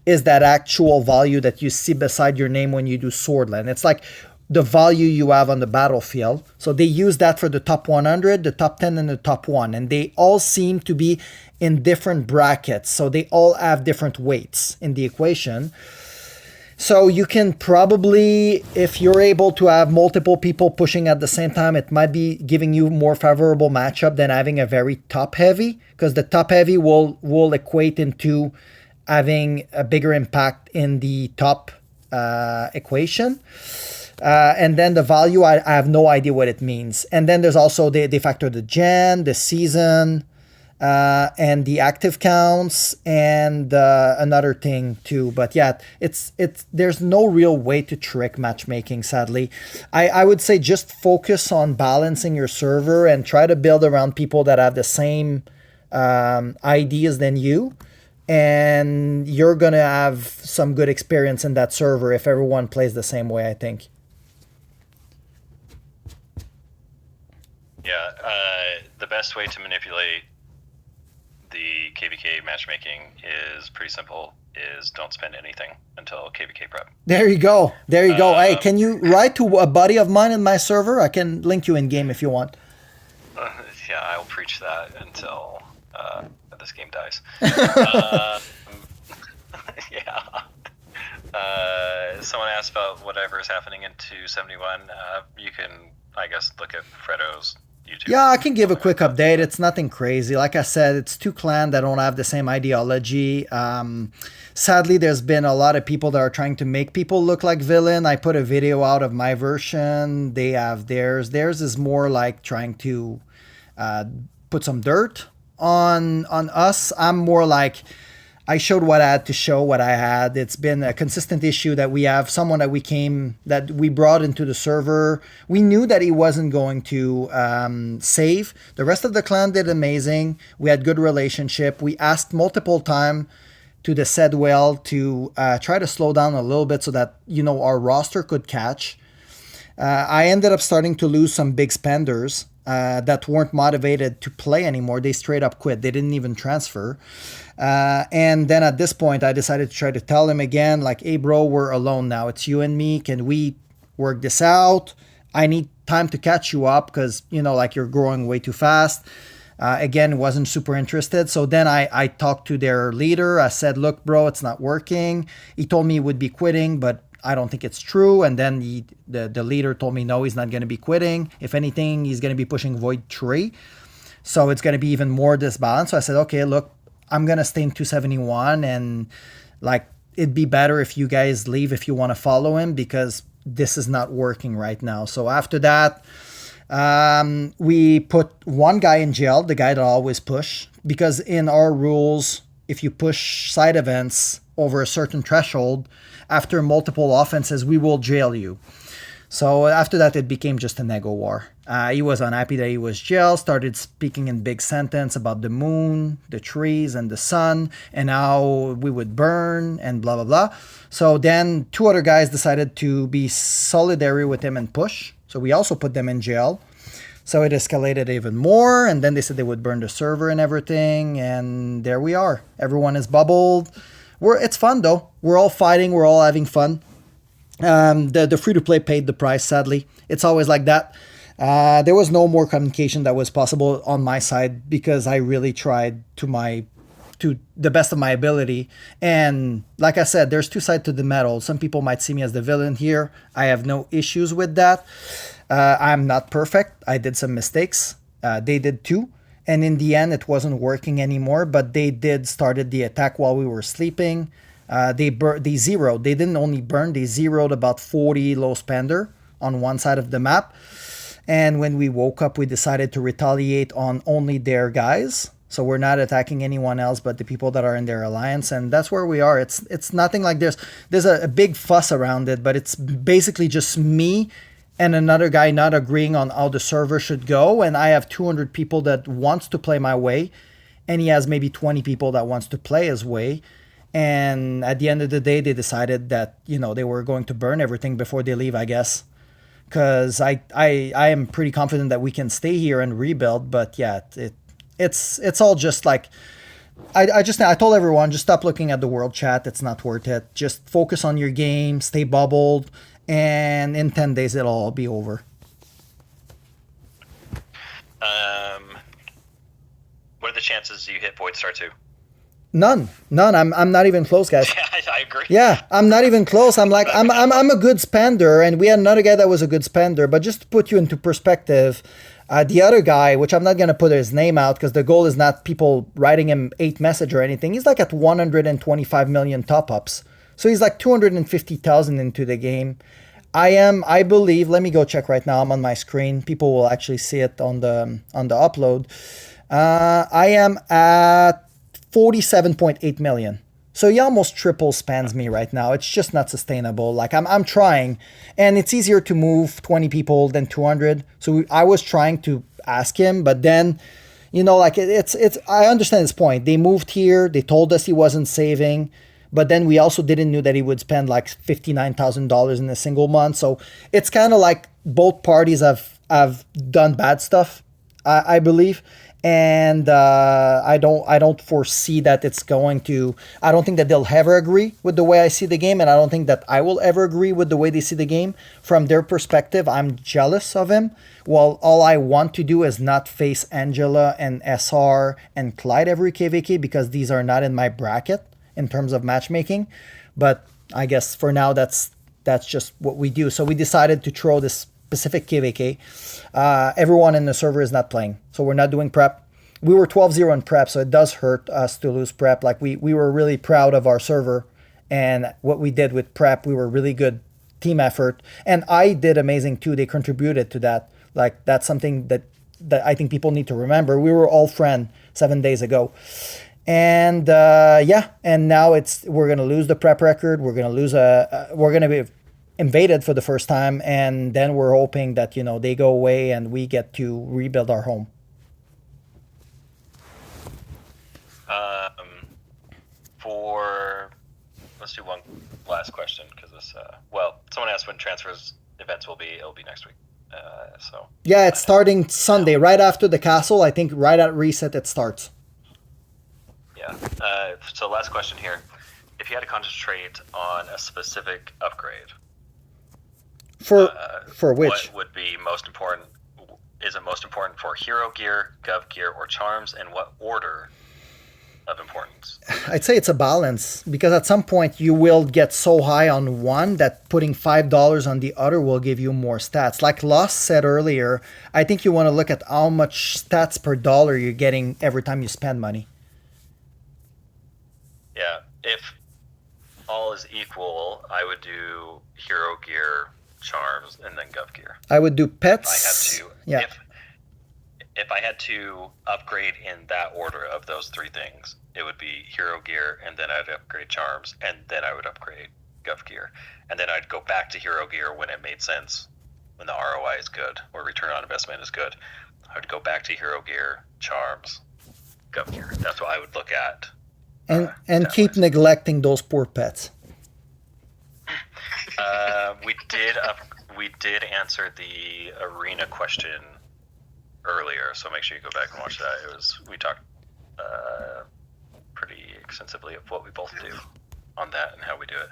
is that actual value that you see beside your name when you do Swordland. It's like the value you have on the battlefield. So they use that for the top 100, the top 10, and the top 1. And they all seem to be in different brackets. So they all have different weights in the equation. So you can probably, if you're able to have multiple people pushing at the same time, it might be giving you more favorable matchup than having a very top heavy, because the top heavy will equate into having a bigger impact in the top equation. And then the value, I have no idea what it means. And then there's also, they factor the gen, the season, and the active counts and another thing too. But yeah, it's there's no real way to trick matchmaking. Sadly, I would say just focus on balancing your server and try to build around people that have the same ideas than you, and you're gonna have some good experience in that server if everyone plays the same way, I think. Yeah, the best way to manipulate the KVK matchmaking is pretty simple. Is don't spend anything until KVK prep. There you go. There you go. Hey, can you write to a buddy of mine in my server? I can link you in game if you want. Yeah, I'll preach that until this game dies. Yeah. Someone asked about whatever is happening in 271. You can, I guess, look at Fredo's YouTube. Yeah, I can give a quick update. It's nothing crazy. Like I said, it's two clans that don't have the same ideology. Sadly, there's been a lot of people that are trying to make people look like villain. I put a video out of my version. They have theirs. Theirs is more like trying to put some dirt on us. I'm more like I showed what I had to show what I had. It's been a consistent issue that we have someone that we brought into the server. We knew that he wasn't going to save. The rest of the clan did amazing. We had good relationship. We asked multiple times to the said well to try to slow down a little bit so that our roster could catch. I ended up starting to lose some big spenders that weren't motivated to play anymore. They straight up quit. They didn't even transfer. And then at this point, I decided to try to tell him again, like, hey, bro, we're alone now. It's you and me. Can we work this out? I need time to catch you up because, like you're growing way too fast. Again, wasn't super interested. So then I talked to their leader. I said, look, bro, it's not working. He told me he would be quitting, but I don't think it's true. And then the leader told me, no, he's not going to be quitting. If anything, he's going to be pushing Void 3. So it's going to be even more disbalanced. So I said, okay, look, I'm going to stay in 271 and like it'd be better if you guys leave if you want to follow him because this is not working right now. So after that, we put one guy in jail, the guy that always push, because in our rules, if you push side events over a certain threshold, after multiple offenses, we will jail you. So after that, it became just a nego war. He was unhappy that he was jailed, started speaking in big sentence about the moon, the trees, and the sun, and how we would burn, and blah, blah, blah. So then two other guys decided to be solidary with him and push. So we also put them in jail. So it escalated even more, and then they said they would burn the server and everything, and there we are. Everyone is bubbled. It's fun, though. We're all fighting. We're all having fun. The free-to-play paid the price, sadly. It's always like that. There was no more communication that was possible on my side because I really tried to the best of my ability. And like I said, there's two sides to the medal. Some people might see me as the villain here. I have no issues with that. I'm not perfect. I did some mistakes. They did too. And in the end, it wasn't working anymore, but they did started the attack while we were sleeping. They zeroed. They didn't only burn, they zeroed about 40 low spender on one side of the map. And when we woke up, we decided to retaliate on only their guys. So we're not attacking anyone else but the people that are in their alliance. And that's where we are. It's nothing like there's a big fuss around it, but it's basically just me and another guy not agreeing on how the server should go. And I have 200 people that wants to play my way. And he has maybe 20 people that wants to play his way. And at the end of the day, they decided that, they were going to burn everything before they leave, I guess. Because I am pretty confident that we can stay here and rebuild. But yeah, it's all just like, I told everyone, just stop looking at the world chat. It's not worth it. Just focus on your game, stay bubbled. And in 10 days, it'll all be over. What are the chances you hit Void Star 2? None. I'm not even close, guys. Yeah, I agree. Yeah, I'm not even close. I'm like, I'm a good spender, and we had another guy that was a good spender. But just to put you into perspective, the other guy, which I'm not going to put his name out because the goal is not people writing him 8 message or anything. He's like at 125 million top-ups. So he's like 250,000 into the game. I believe, let me go check right now. I'm on my screen. People will actually see it on the upload. I am at 47.8 million. So he almost triple spans me right now. It's just not sustainable. Like I'm trying, and it's easier to move 20 people than 200. So I was trying to ask him, but then, like it's. I understand his point. They moved here. They told us he wasn't saving, but then we also didn't know that he would spend like $59,000 in a single month. So it's kind of like both parties have done bad stuff, I believe, and I don't foresee that it's going to. I don't think that they'll ever agree with the way I see the game, and I don't think that I will ever agree with the way they see the game. From their perspective, I'm jealous of him. Well, all I want to do is not face Angela and SR and Clyde every KVK because these are not in my bracket in terms of matchmaking. But I guess for now that's just what we do. So we decided to throw this specific KVK. Everyone in the server is not playing, so we're not doing prep. We were 12-0 in prep, so it does hurt us to lose prep. Like we were really proud of our server and what we did with prep. We were really good team effort, and I did amazing too. They contributed to that. Like that's something that I think people need to remember. We were all friend 7 days ago. And and now we're gonna lose the prep record. We're gonna lose we're gonna be invaded for the first time, and then we're hoping that they go away and we get to rebuild our home. Let's do one last question because this. Someone asked when transfers events will be. It'll be next week. So yeah, it's starting Sunday, right after the castle. I think right at reset it starts. Yeah. So last question here: if you had to concentrate on a specific upgrade, for which what would be most important? Is it most important for hero gear, gov gear, or charms? And what order of importance? I'd say it's a balance, because at some point you will get so high on one that putting $5 on the other will give you more stats. Like Lost said earlier, I think you want to look at how much stats per dollar you're getting every time you spend money. Yeah, if all is equal, I would do hero gear, charms, and then gov gear. I would do pets. If I had to, yeah. If I had to upgrade in that order of those three things, it would be hero gear, and then I'd upgrade charms, and then I would upgrade gov gear, and then I'd go back to hero gear when it made sense, when the ROI is good or return on investment is good. I would go back to hero gear, charms, gov gear. That's what I would look at. And keep neglecting those poor pets. We did answer the arena question earlier, so make sure you go back and watch that. We talked pretty extensively of what we both do on that and how we do it.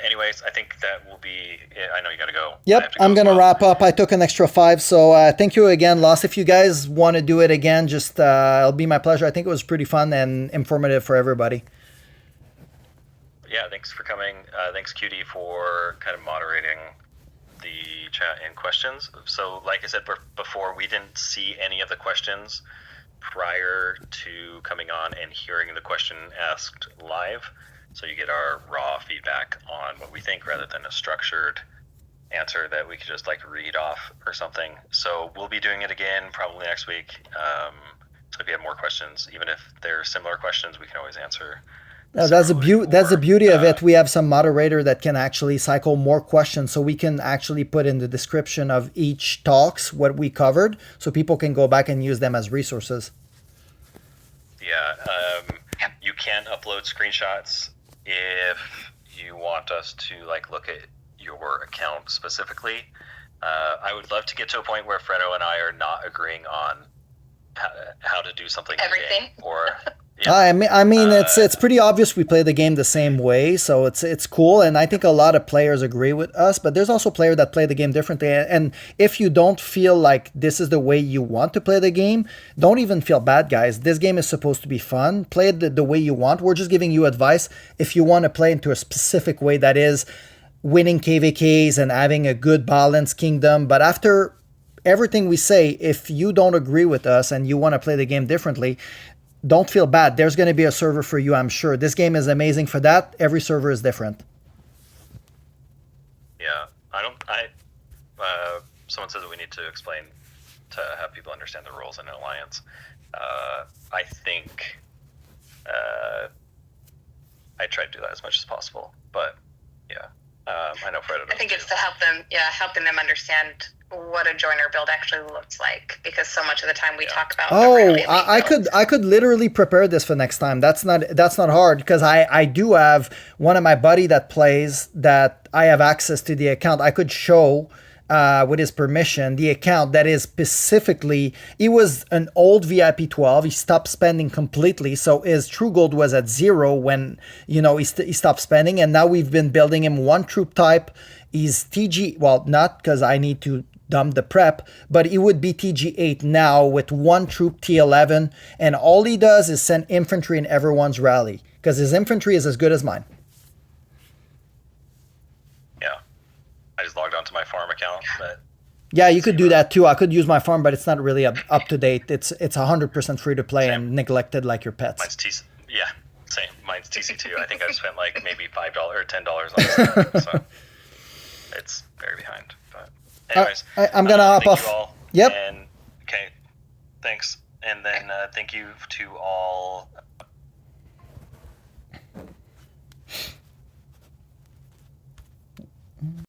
Anyways, I think that will be it. I know you got to go. Yep, I'm going to wrap up. I took an extra 5, so thank you again, Lost. If you guys want to do it again, just it'll be my pleasure. I think it was pretty fun and informative for everybody. Yeah, thanks for coming. Thanks, QD, for kind of moderating the chat and questions. So, like I said before, we didn't see any of the questions prior to coming on and hearing the question asked live. So you get our raw feedback on what we think rather than a structured answer that we could just like read off or something. So we'll be doing it again probably next week. So if you have more questions, even if they're similar questions, we can always answer. That's the beauty of it. We have some moderator that can actually cycle more questions, so we can actually put in the description of each talks what we covered, so people can go back and use them as resources. Yeah, you can upload screenshots if you want us to like look at your account specifically. I would love to get to a point where Fredo and I are not agreeing on how to do something. Everything. Or yeah. I mean, it's pretty obvious we play the game the same way, so it's cool, and I think a lot of players agree with us. But there's also players that play the game differently, and if you don't feel like this is the way you want to play the game, don't even feel bad, guys. This game is supposed to be fun. Play it the way you want. We're just giving you advice if you want to play into a specific way that is winning KVKs and having a good balanced kingdom. But after everything we say, if you don't agree with us and you want to play the game differently, don't feel bad. There's going to be a server for you, I'm sure. This game is amazing for that. Every server is different. Yeah, someone says that we need to explain to have people understand the rules in an alliance. I think I try to do that as much as possible, but yeah, I know Fredo does. I think it's to helping them understand what a joiner build actually looks like, because so much of the time we talk about. I could literally prepare this for next time. That's not hard, because I do have one of my buddy that plays that I have access to the account. I could show with his permission the account that is specifically, he was an old VIP 12. He stopped spending completely, so his true gold was at 0 when he stopped spending, and now we've been building him one troop type. He's TG, well, not because I need to dump the prep, but he would be TG8 now with one troop T11, and all he does is send infantry in everyone's rally, because his infantry is as good as mine. Yeah, I just logged onto my farm account, but yeah, you could do that too. I could use my farm, but it's not really up to date. It's 100% free to play and neglected like your pets. Mine's yeah, same. Mine's TC2. I think I've spent like maybe $5 or $10 on this, so it's very behind. But anyways, I'm gonna hop off. You all, yep. And okay, thanks. And then thank you to all.